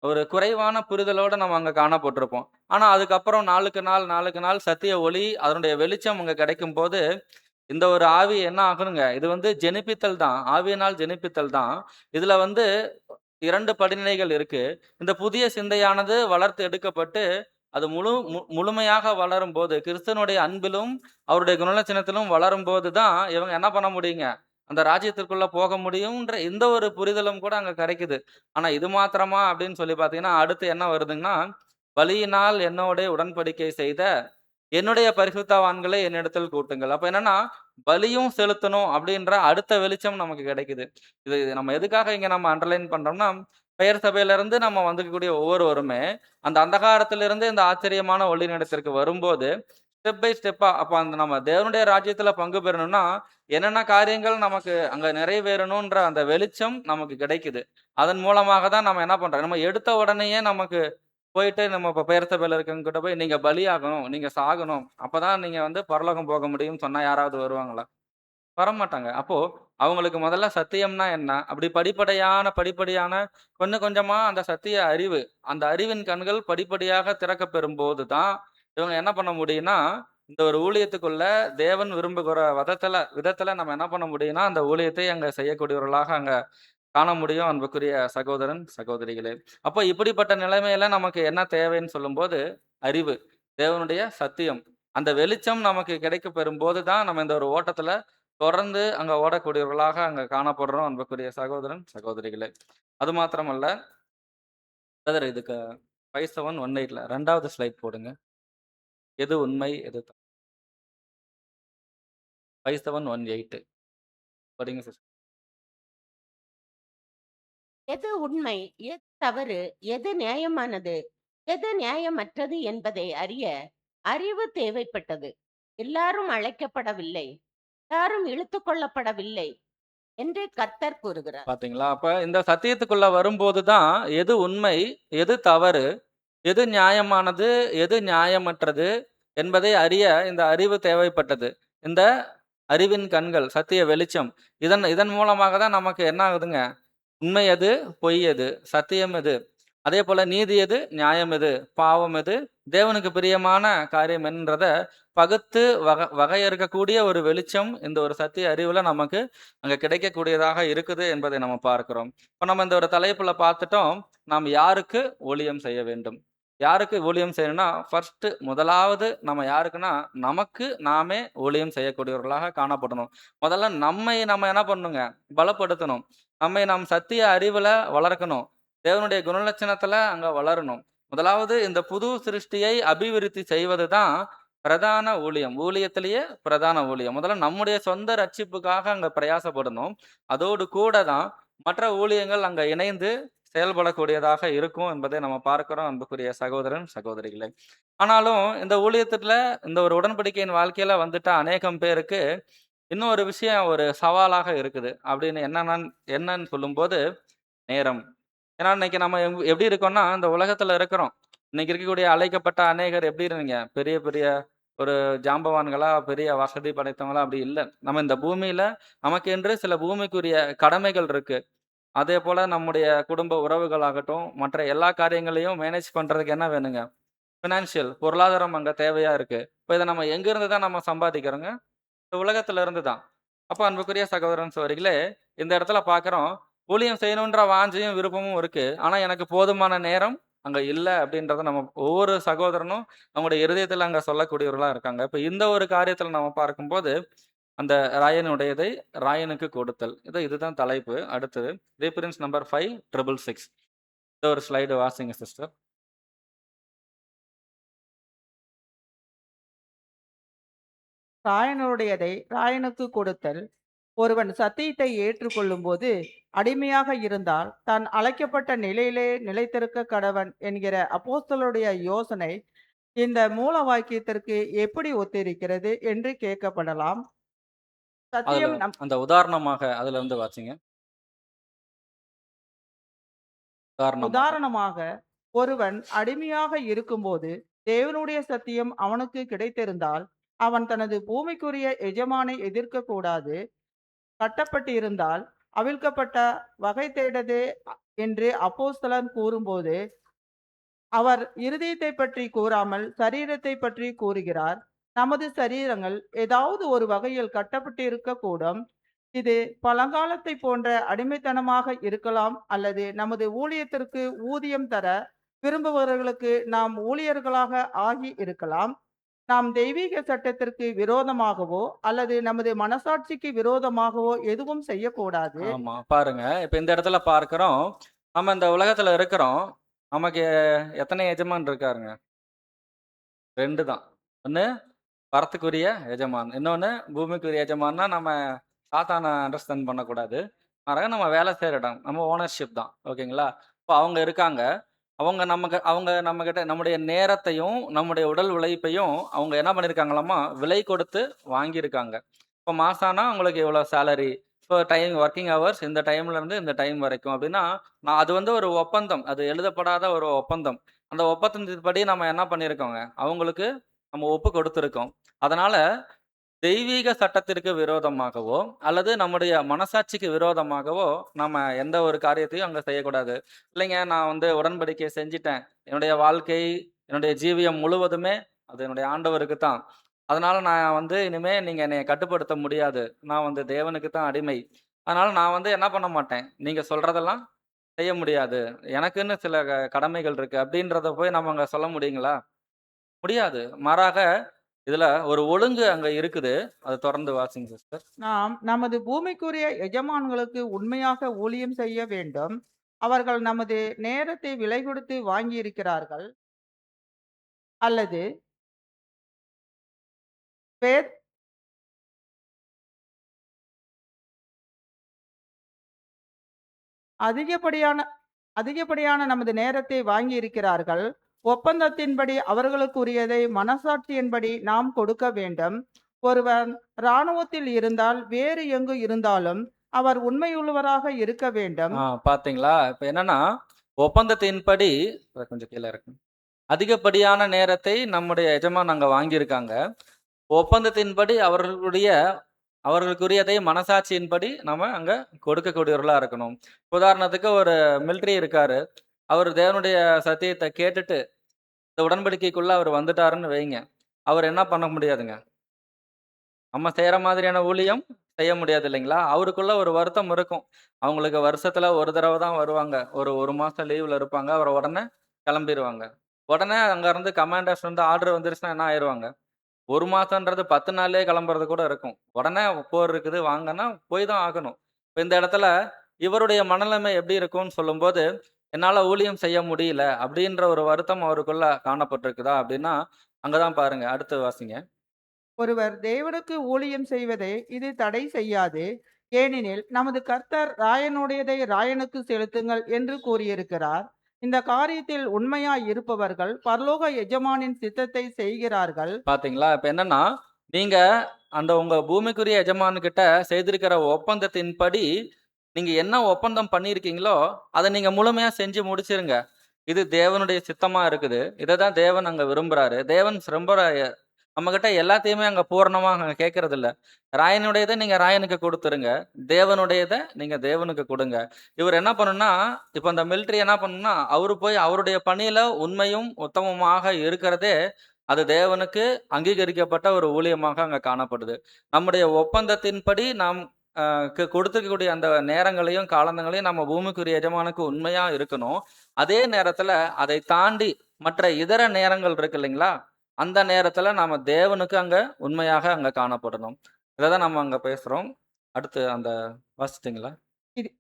ஒரு குறைவான புரிதலோட நம்ம அங்க காணப்பட்டிருப்போம். ஆனா அதுக்கப்புறம் நாளுக்கு நாள், நாளுக்கு நாள் சத்திய ஒளி, அதனுடைய வெளிச்சம் அங்க கிடைக்கும்போது, இந்த ஒரு ஆவி என்ன ஆகுதுங்க? இது வந்து ஜெனிப்பித்தல் தான். ஆவியினால் ஜெனிப்பித்தல் தான். இதுல வந்து 2 படிநிலைகள் இருக்கு. இந்த புதிய சிந்தையானது வளர்த்து எடுக்கப்பட்டு, அது முழுமையாக வளரும்போது, கிறிஸ்துவனுடைய அன்பிலும், அவருடைய குணலட்சணத்திலும் வளரும்போது தான், இவங்க என்ன பண்ண முடியுங்க? அந்த ராஜ்யத்திற்குள்ள போக முடியும்ன்ற இந்த ஒரு புரிதலும் கூட அங்க கிடைக்குது. ஆனா இது மாத்திரமா அப்படின்னு சொல்லி பார்த்தீங்கன்னா, அடுத்து என்ன வருதுங்கன்னா, "பலியினால் என்னோடே உடன்படிக்கை செய்த என்னுடைய பரிசுத்தவான்களை என்னிடத்தில் கூட்டுங்கள்." அப்ப என்னன்னா, பலியும் செலுத்தணும் அப்படின்ற அடுத்த வெளிச்சம் நமக்கு கிடைக்குது. இது நம்ம எதுக்காக இங்க நம்ம அண்டர்லைன் பண்றோம்னா, பெயர் சபையிலிருந்து நம்ம வந்துக்கக்கூடிய ஒவ்வொருவருமே, அந்த அந்தகாரத்திலிருந்து இந்த ஆச்சரியமான ஒளியினிடத்திற்கு வரும்போது, ஸ்டெப் பை ஸ்டெப்பா அப்ப அந்த நம்ம தேவனுடைய ராஜ்யத்துல பங்கு பெறணும்னா, என்னென்ன காரியங்கள் நமக்கு அங்க நிறைவேறணுன்ற அந்த வெளிச்சம் நமக்கு கிடைக்குது. அதன் மூலமாக தான் நம்ம என்ன பண்றோம், நம்ம எடுத்த உடனேயே நமக்கு போயிட்டு நம்ம இப்ப பெயர் சபையில இருக்கவங்ககிட்ட போய், "நீங்க பலியாகணும், நீங்க சாகணும். அப்பதான் நீங்க வந்து பரலோகம் போக முடியும்னு" சொன்னா யாராவது வருவாங்களா? வரமாட்டாங்க. அப்போ அவங்களுக்கு முதல்ல சத்தியம்னா என்ன? அப்படி படிப்படியான கொஞ்சம் கொஞ்சமா அந்த சத்திய அறிவு, அந்த அறிவின் கண்கள் படிப்படியாக திறக்கப் பெறும்போது தான், இவங்க என்ன பண்ண முடியும்னா, இந்த ஒரு ஊழியத்துக்குள்ள தேவன் விரும்புகிற விதத்துல நம்ம என்ன பண்ண முடியும்னா, அந்த ஊழியத்தை அங்க செய்யக்கூடியவர்களாக அங்க காண முடியும் அன்புக்குரிய சகோதரன், சகோதரிகளே. அப்போ இப்படிப்பட்ட நிலைமையில நமக்கு என்ன தேவைன்னு சொல்லும்போது, அறிவு, தேவனுடைய சத்தியம். அந்த வெளிச்சம் நமக்கு கிடைக்கப் பெறும்போது தான், நம்ம இந்த ஒரு ஓட்டத்துல தொடர்ந்து அங்க ஓடக்கூடியவர்களாக அங்க காணப்படுறோம் அன்புக்குரிய சகோதரன், சகோதரிகளே. அது மாத்திரமல்ல, பிரதர் இதுக்கு 5718ல 2வது ஸ்லைட் போடுங்க. எது உண்மை? எது 5718 படிங்க சிஸ்டர். எது உண்மை, எது தவறு, எது நியாயமானது, எது நியாயமற்றது என்பதை அறிய அறிவு தேவைப்பட்டது. எல்லாரும் அழைக்கப்படவில்லை, எல்லாரும் இழுத்துக் கொள்ளப்படவில்லை என்று கர்த்தர் கூறுகிறார். பாத்தீங்களா? அப்ப இந்த சத்தியத்துக்குள்ள வரும்போது தான், எது உண்மை? எது தவறு? எது நியாயமானது? எது நியாயமற்றது? என்பதை அறிய இந்த அறிவு தேவைப்பட்டது. இந்த அறிவின் கண்கள், சத்திய வெளிச்சம். இதன் இதன் மூலமாக தான் நமக்கு என்ன ஆகுதுங்க? உண்மை எது? பொய் எது? சத்தியம் எது? அதேபோல நீதி எது? நியாயம் எது? பாவம் எது? தேவனுக்கு பிரியமான காரியம் என்னன்றத பகுத்து வகையறுக்கக்கூடிய ஒரு வெளிச்சம் இந்த ஒரு சத்திய அறிவுல நமக்கு அங்க கிடைக்கக்கூடியதாக இருக்குது என்பதை நம்ம பார்க்கிறோம். இப்ப நம்ம இந்த ஒரு தலைப்புல பார்த்துட்டோம். நாம் யாருக்கு ஊழியம் செய்ய வேண்டும்? யாருக்கு ஊழியம் செய்யணும்னா, முதலாவது நம்ம யாருக்குன்னா, நமக்கு நாமே ஊழியம் செய்யக்கூடியவர்களாக காணப்படணும். முதல்ல நம்மை நம்ம என்ன பண்ணணுங்க? பலப்படுத்தணும். நம்மை நாம் சத்திய அறிவுல வளர்க்கணும். தேவனுடைய குணலட்சணத்துல அங்க வளரணும். முதலாவது இந்த புது சிருஷ்டியை அபிவிருத்தி செய்வது தான் பிரதான ஊழியம். ஊழியத்திலேயே பிரதான ஊழியம். முதல்ல நம்முடைய சொந்த ரட்சிப்புக்காக அங்க பிரயாசப்படணும். அதோடு கூட தான் மற்ற ஊழியங்கள் அங்க இணைந்து செயல்படக்கூடியதாக இருக்கும் என்பதை நம்ம பார்க்கிறோம் அன்புக்குரிய சகோதரன், சகோதரிகளே. ஆனாலும் இந்த ஊழியத்துல இந்த ஒரு உடன்படிக்கையின் வாழ்க்கையில வந்துட்ட அநேகம் பேருக்கு இன்னும் ஒரு விஷயம் ஒரு சவாலாக இருக்குது. அப்படின்னு என்னன்னு சொல்லும்போது, நேரம். ஏன்னா இன்னைக்கு நம்ம எப்படி இருக்கோம்னா, இந்த உலகத்துல இருக்கிறோம். இன்னைக்கு இருக்கக்கூடிய அழைக்கப்பட்ட அநேகர் எப்படி இருந்தீங்க? பெரிய பெரிய ஒரு ஜாம்பவான்களா, பெரிய வசதி படைத்தவங்களா அப்படி இல்ல. நம்ம இந்த பூமியில நமக்கென்று சில பூமிக்குரிய கடமைகள் இருக்கு. அதேபோல நம்முடைய குடும்ப உறவுகளாகட்டும், மற்ற எல்லா காரியங்களையும் மேனேஜ் பண்றதுக்கு என்ன வேணுங்க? பினான்சியல் பொருளாதாரம் அங்க தேவையா இருக்கு. இப்ப இத நம்ம எங்கிருந்து தான் நம்ம சம்பாதிக்கிறோங்க? இந்த உலகத்துல இருந்து தான். அப்ப அன்புக்குரிய சகோதரன், சகோதரிகளே, இந்த இடத்துல பார்க்கிறோம், ஊழியம் செய்யணுன்ற வாஞ்சையும், விருப்பமும் இருக்கு. ஆனா எனக்கு போதுமான நேரம் அங்க இல்ல அப்படின்றத நம்ம ஒவ்வொரு சகோதரனும் அவங்களுடைய இருதயத்துல அங்க சொல்லக்கூடியவர்களா இருக்காங்க. இப்ப இந்த ஒரு காரியத்துல நம்ம பார்க்கும்போது, அந்த ராயனுடையதை ராயனுக்கு கொடுத்தல். இதுதான் தலைப்பு. அடுத்தது ரீஃபரன்ஸ் நம்பர் 5666. இந்த ஒரு ஸ்லைடு வாசிங்க சிஸ்டர். ராயனுடையதை ராயனுக்கு கொடுத்தல். ஒருவன் சத்தியத்தை ஏற்றுக்கொள்ளும்போது அடிமையாக இருந்தால் தான் அழைக்கப்பட்ட நிலையிலே நிலைத்திருக்க கடவன் என்கிற அப்போஸ்தலருடைய யோசனை இந்த மூல வாக்கியத்திற்கு எப்படி ஒத்திருக்கிறது என்று கேட்கப்படலாம். அதுல சத்தியம் நம் அந்த உதாரணமாக அதுல இருந்து வாசிங்க. உதாரணமாக. உதாரணமாக ஒருவன் அடிமையாக இருக்கும்போது தேவனுடைய சத்தியம் அவனுக்கு கிடைத்திருந்தால் அவன் தனது பூமிக்குரிய எஜமானை எதிர்க்க கூடாது. கட்டப்பட்டு இருந்தால் அவிழ்க்கப்பட்ட வகை தேடதே என்று அப்போஸ்தலன் கூறும்போது அவர் இருதயத்தை பற்றி கூறாமல் சரீரத்தை பற்றி கூறுகிறார். நமது சரீரங்கள் ஏதாவது ஒரு வகையில் கட்டப்பட்டு இருக்கக்கூடும். இது பழங்காலத்தை போன்ற அடிமைத்தனமாக இருக்கலாம், அல்லது நமது ஊழியத்திற்கு ஊதியம் தர விரும்புபவர்களுக்கு நாம் ஊழியர்களாக ஆகி இருக்கலாம். நாம் தெய்வீக சட்டத்திற்கு விரோதமாகவோ அல்லது நமது மனசாட்சிக்கு விரோதமாகவோ எதுவும் செய்யக்கூடாது. ஆமா. பாருங்க. இப்ப இந்த இடத்துல பார்க்கிறோம். நம்ம இந்த உலகத்துல இருக்கிறோம். நமக்கு எத்தனை எஜமான் இருக்காருங்க? 2 தான். ஒண்ணு பரத்துக்குரிய எஜமான். இன்னொன்னு பூமிக்குரிய எஜமான்னா நம்ம சாத்தான அண்டர்ஸ்டாண்ட் பண்ணக்கூடாது. மாறாக நம்ம வேலை செய்ற இடம். நம்ம ஓனர்ஷிப் தான். ஓகேங்களா? இப்ப அவங்க இருக்காங்க. அவங்க நம்மகிட்ட நம்முடைய நேரத்தையும், நம்முடைய உடல் உழைப்பையும் அவங்க என்ன பண்ணியிருக்காங்களாமா, விலை கொடுத்து வாங்கியிருக்காங்க. இப்ப மாசம் ஆனா உங்களுக்கு இவ்வளோ சேலரி. இப்போ வொர்க்கிங் ஹவர்ஸ் இந்த டைம்ல இருந்து இந்த டைம் வரைக்கும் அப்படின்னா, அது வந்து ஒரு ஒப்பந்தம். அது எழுதப்படாத ஒரு ஒப்பந்தம். அந்த ஒப்பந்தத்தின்படி நம்ம என்ன பண்ணியிருக்கோங்க, அவங்களுக்கு நம்ம ஒப்பு கொடுத்துருக்கோம். அதனால தெய்வீக சட்டத்திற்கு விரோதமாகவோ, அல்லது நம்முடைய மனசாட்சிக்கு விரோதமாகவோ, நம்ம எந்த ஒரு காரியத்தையும் அங்க செய்யக்கூடாது. இல்லைங்க நான் வந்து உடன்படிக்கை செஞ்சுட்டேன். என்னுடைய வாழ்க்கை, என்னுடைய ஜீவியம் முழுவதுமே அது என்னுடைய ஆண்டவருக்கு தான். அதனால நான் வந்து இனிமே நீங்க என்னைய கட்டுப்படுத்த முடியாது. நான் வந்து தேவனுக்கு தான் அடிமை. அதனால நான் வந்து என்ன பண்ண மாட்டேன். நீங்க சொல்றதெல்லாம் செய்ய முடியாது. எனக்குன்னு சில கடமைகள் இருக்கு. அப்படின்றத போய் நம்ம அங்க சொல்ல முடியுங்களா? முடியாது. மாறாக இதுல ஒரு ஒழுங்கு அங்க இருக்குது. அத தொடர்ந்து வாசிங்க சிஸ்டர். நாம் நமது பூமிக்குரிய எஜமான்களுக்கு உண்மையாக ஊழியம் செய்ய வேண்டும். அவர்கள் நமது நேரத்தை விலை கொடுத்து வாங்கியிருக்கிறார்கள். அல்லது வேத் அதிகப்படியான அதிகப்படியான நமது நேரத்தை வாங்கியிருக்கிறார்கள். ஒப்பந்தத்தின்படி அவர்களுக்குரியதை மனசாட்சியின்படி நாம் கொடுக்க வேண்டும். ஒருவன் இராணுவத்தில் இருந்தால் வேறு எங்கு இருந்தாலும் அவர் உண்மையுள்ளவராக இருக்க வேண்டும். பாத்தீங்களா? இப்ப என்னன்னா, ஒப்பந்தத்தின்படி கொஞ்சம் கீழ இறக்குங்க. அதிகப்படியான நேரத்தை நம்முடைய எஜமான் அங்க வாங்கியிருக்காங்க. ஒப்பந்தத்தின்படி அவர்களுக்குரியதை மனசாட்சியின்படி நம்ம அங்க கொடுக்கக்கூடியவர்களா இருக்கணும். உதாரணத்துக்கு ஒரு மிலிட்டரி இருக்காரு. அவர் தேவனுடைய சத்தியத்த கேட்டுட்டு, இந்த உடன்படிக்கைக்குள்ள அவர் வந்துட்டாருன்னு வைங்க. அவர் என்ன பண்ண முடியாதுங்க. நம்ம செய்ற மாதிரியான ஊழியம் செய்ய முடியாது இல்லைங்களா? அவருக்குள்ள ஒரு வருத்தம் இருக்கும். அவங்களுக்கு வருஷத்துல ஒரு தடவ தான் வருவாங்க. ஒரு 1 மாசம் லீவ்ல இருப்பாங்க. அப்புறம் உடனே கிளம்பிருவாங்க. உடனே அங்க இருந்து கமாண்டர்ஸ் வந்து ஆர்டர் வந்துருச்சுன்னா என்ன ஆயிருவாங்க? 1 மாசம்ன்றது 10 நாள்லயே கிளம்புறது கூட இருக்கும். உடனே போர் இருக்குது வாங்கன்னா போய் தான் ஆகணும். இப்ப இந்த இடத்துல இவருடைய மனநிலைமை எப்படி இருக்கும்னு சொல்லும்போது, என்னால ஊழியம் செய்ய முடியல அப்படின்ற ஒரு வருத்தம் அவருக்குள்ள காணப்பட்டிருக்குதா? அப்படின்னா, அங்க தான் பாருங்க. அடுத்து வாசிங்க. ஒருவர் தேவனுக்கு ஊழியம் செய்வதை இது தடை செய்யாது. ஏனெனில் நமது கர்த்தர் ராயனுடையதை ராயனுக்கு செலுத்துங்கள் என்று கூறியிருக்கிறார். இந்த காரியத்தில் உண்மையாய் இருப்பவர்கள் பரலோக எஜமானின் சித்தத்தை செய்கிறார்கள். பாத்தீங்களா? இப்ப என்னன்னா, நீங்க அந்த உங்க பூமிக்குரிய எஜமானுகிட்ட செய்திருக்கிற ஒப்பந்தத்தின்படி, நீங்க என்ன ஒப்பந்தம் பண்ணியிருக்கீங்களோ, அத நீங்க முழுமையா செஞ்சு முடிச்சிருங்க. இது தேவனுடைய சித்தமா இருக்குது. இததான் தேவன் அங்க விரும்புறாரு. தேவன் ரொம்ப நம்மகிட்ட எல்லாத்தையுமே அங்க பூரணமா அங்க கேட்கறதில்ல. ராயனுடையத நீங்க ராயனுக்கு குடுத்துருங்க. தேவனுடையத நீங்க தேவனுக்கு குடுங்க. இவரு என்ன பண்ணணும்னா, இப்ப அந்த மிலிட்டரி என்ன பண்ணணும்னா, அவரு போய் அவருடைய பணியில உண்மையும், உத்தமமாக இருக்கிறதே, அது தேவனுக்கு அங்கீகரிக்கப்பட்ட ஒரு ஊழியமாக அங்க காணப்படுது. நம்முடைய ஒப்பந்தத்தின்படி நாம் கொடுத்துருக்கக்கூடிய அந்த நேரங்களையும், காலங்களையும் நம்ம பூமிக்குரிய எஜமானுக்கு உண்மையா இருக்கணும். அதே நேரத்துல அதை தாண்டி மற்ற இதர நேரங்கள் இருக்கு இல்லைங்களா? அந்த நேரத்துல நாம தேவனுக்கு அங்க உண்மையாக அங்க காணப்படணும். இத தான் நம்ம அங்க பேசுறோம். அடுத்து அந்த வாசிச்சீங்களா? இது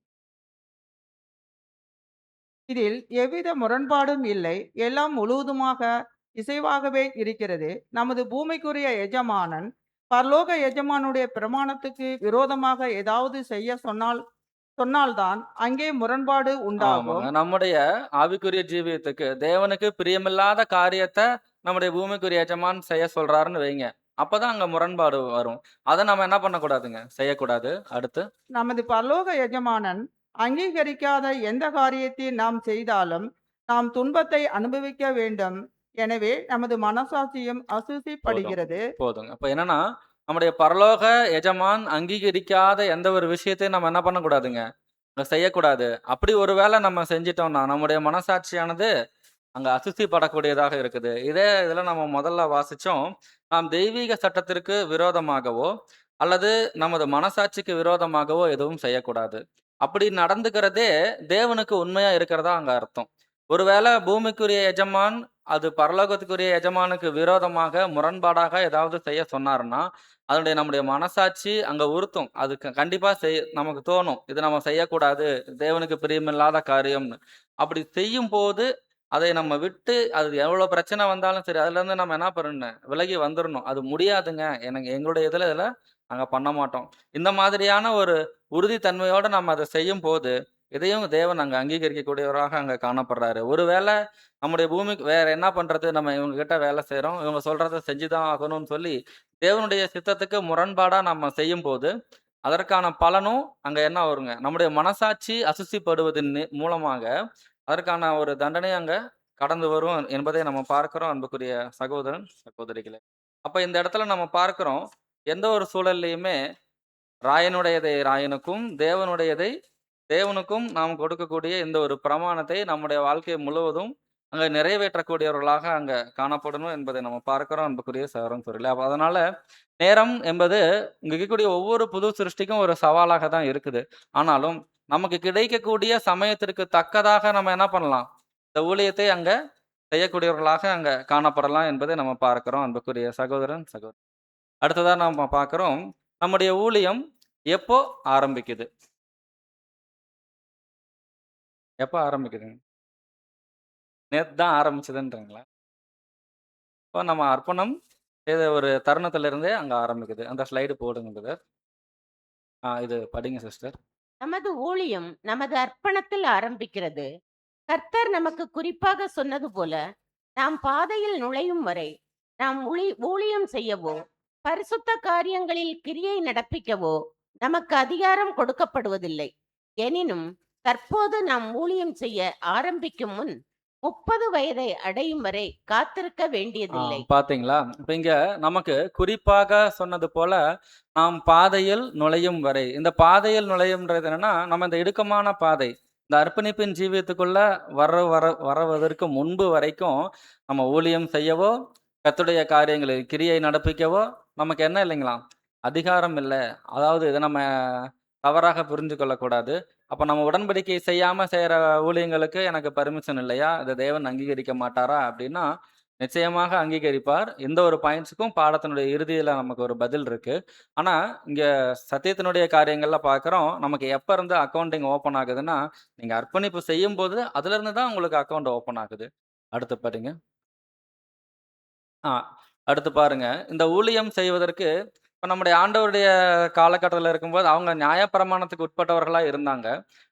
இதில் எவ்வித முரண்பாடும் இல்லை. எல்லாம் முழுவதுமாக இசைவாகவே இருக்கிறது. நமது பூமிக்குரிய எஜமானன் பரலோக எஜமானுடைய பிரமாணத்துக்கு விரோதமாக ஏதாவது செய்ய சொன்னால்தான் அங்கே முரண்பாடு ஆமாங்க. உண்டாகும். நம்முடைய ஆவிக்குரிய ஜீவியத்துக்கு தேவனுக்கு பிரியமில்லாத காரியத்த நம்முடைய பூமிக்குரிய எஜமான் செய்ய சொல்றாருன்னு வைங்க. அப்பதான் அங்க முரண்பாடு வரும். அத நம்ம என்ன பண்ணக்கூடாதுங்க? செய்யக்கூடாது. அடுத்து நமது பரலோக எஜமானன் அங்கீகரிக்காத எந்த காரியத்தை நாம் செய்தாலும் நாம் துன்பத்தை அனுபவிக்க வேண்டும். எனவே நமது மனசாட்சியும் போதும். அசுசிப்படுகிறது. போதுங்க. அப்ப என்னன்னா, நம்முடைய பரலோக எஜமான் அங்கீகரிக்காத எந்த ஒரு விஷயத்தையும் நம்ம என்ன பண்ணக்கூடாதுங்க? செய்யக்கூடாது. அப்படி ஒரு வேளை நம்ம செஞ்சுட்டோம்னா, நம்முடைய மனசாட்சியானது அங்க அசுசிப்படக்கூடியதாக இருக்குது. இதே இதுல நம்ம முதல்ல வாசிச்சோம். நாம் தெய்வீக சட்டத்திற்கு விரோதமாகவோ, அல்லது நமது மனசாட்சிக்கு விரோதமாகவோ எதுவும் செய்யக்கூடாது. அப்படி நடந்துக்கிறதே தேவனுக்கு உண்மையா இருக்கிறதா அங்க அர்த்தம். ஒருவேளை பூமிக்குரிய எஜமான் அது பரலோகத்துக்குரிய எஜமானுக்கு விரோதமாக, முரண்பாடாக ஏதாவது செய்ய சொன்னாருன்னா, அதனுடைய நம்முடைய மனசாட்சி அங்க உறுத்தும். அது கண்டிப்பா நமக்கு தோணும். இது நம்ம செய்யக்கூடாது. தேவனுக்கு பிரியமில்லாத காரியம்னு. அப்படி செய்யும்போது, அதை நம்ம விட்டு அது எவ்வளோ பிரச்சனை வந்தாலும் சரி, அதுலேருந்து நம்ம என்ன பண்ணணும்? விலகி வந்துரணும். அது முடியாதுங்க. எங்களுடைய இதுல நாங்க பண்ண மாட்டோம். இந்த மாதிரியான ஒரு உறுதித்தன்மையோட நம்ம அத செய்யும்போது, இதையும் தேவன் அங்க அங்கீகரிக்கக்கூடியவராக அங்க காணப்படுறாரு. ஒருவேளை நம்முடைய பூமிக்கு வேற என்ன பண்றது? நம்ம இவங்க கிட்ட வேலை செய்றோம். இவங்க சொல்றத செஞ்சு தான் ஆகணும்னு சொல்லி, தேவனுடைய சித்தத்துக்கு முரண்பாடா நம்ம செய்யும்போது, அதற்கான பலனும் அங்க என்ன வருங்க? நம்முடைய மனசாட்சி அசுசிப்படுவதன் மூலமாக, அதற்கான ஒரு தண்டனை அங்க கடந்து வரும் என்பதை நம்ம பார்க்கிறோம், அன்புக்குரிய சகோதரன், சகோதரிகளே. அப்ப இந்த இடத்துல நம்ம பார்க்கிறோம், எந்த ஒரு சூழல்லயுமே ராயனுடையதை ராயனுக்கும், தேவனுடையதை தேவனுக்கும் நாம் கொடுக்கக்கூடிய இந்த ஒரு பிரமாணத்தை நம்முடைய வாழ்க்கை முழுவதும் அங்க நிறைவேற்றக்கூடியவர்களாக அங்க காணப்படணும் என்பதை நம்ம பார்க்கிறோம், அன்புக்குரிய சகோதரன் சகோதரிகளே. அப்ப அதனால நேரம் என்பது இங்க இருக்கக்கூடிய ஒவ்வொரு புது சிருஷ்டிக்கும் ஒரு சவாலாக தான் இருக்குது. ஆனாலும் நமக்கு கிடைக்கக்கூடிய சமயத்திற்கு தக்கதாக நம்ம என்ன பண்ணலாம்? இந்த ஊழியத்தை அங்க செய்யக்கூடியவர்களாக அங்க காணப்படலாம் என்பதை நம்ம பார்க்கிறோம், அன்புக்குரிய சகோதரன் சகோதரி. அடுத்ததா நம்ம பார்க்கிறோம், நம்முடைய ஊழியம் எப்போ ஆரம்பிக்குது? எப்ப ஆரம்பிக்குதுங்க? நேத்து தான் ஆரம்பிச்சதுன்றீங்களா? இப்போ நம்ம அர்ப்பணம் செய்த ஒரு தருணத்துல இருந்தே அங்க ஆரம்பிக்குது. அந்த ஸ்லைடு போடுங்க பிரதர். இது படிங்க சிஸ்டர். நமது ஊழியம் நமது அர்ப்பணத்தில் ஆரம்பிக்கிறது. கர்த்தர் நமக்கு குறிப்பாக சொன்னது போல, நாம் பாதையில் நுழையும் வரை நாம் ஊழியம் செய்யவோ, பரிசுத்த காரியங்களில் கிரியை நடப்பிக்கவோ நமக்கு அதிகாரம் கொடுக்கப்படுவதில்லை. எனினும் தற்போது நாம் ஊழியம் செய்ய ஆரம்பிக்கும் முன் 30 வயதை அடையும் வரை காத்திருக்க வேண்டியதில்லை. பாத்தீங்களா? இப்ப இங்க நமக்கு குறிப்பாக சொன்னது போல, நாம் பாதையில் நுழையும் வரை. இந்த பாதையில் நுழையும்ன்றது என்னன்னா, நம்ம இந்த இடுக்கமான பாதை. இந்த அர்ப்பணிப்பின் ஜீவியத்துக்குள்ள வரவதற்கு முன்பு வரைக்கும், நம்ம ஊழியம் செய்யவோ, கர்த்தருடைய காரியங்களில் கிரியை நடப்பிக்கவோ, நமக்கு என்ன இல்லைங்களா? அதிகாரம் இல்ல. அதாவது இத நம்ம தவறாக புரிஞ்சு கொள்ளக்கூடாது. அப்ப நம்ம உடன்படிக்கை செய்யாம செய்யற ஊழியங்களுக்கு எனக்கு பர்மிஷன் இல்லையா? இத தேவன் அங்கீகரிக்க மாட்டாரா? அப்படின்னா, நிச்சயமாக அங்கீகரிப்பார். இந்த ஒரு பாயிண்ட்ஸ்க்கும் பாடத்தினுடைய இறுதியில நமக்கு ஒரு பதில் இருக்கு. ஆனா, இங்க சத்தியத்தினுடைய காரியங்கள்ல பார்க்கிறோம், நமக்கு எப்ப இருந்து அக்கவுண்டிங் ஓப்பன் ஆகுதுன்னா, நீங்க அர்ப்பணிப்பு செய்யும்போது, அதிலிருந்து தான் உங்களுக்கு அக்கவுண்ட் ஓப்பன் ஆகுது. அடுத்து படிங்க. ஆ அடுத்து பாருங்க. இந்த ஊழியம் செய்வதற்கு இப்ப நம்முடைய ஆண்டவருடைய காலகட்டத்தில இருக்கும்போது, அவங்க நியாயப்பிரமாணத்துக்கு உட்பட்டவர்களா இருந்தாங்க.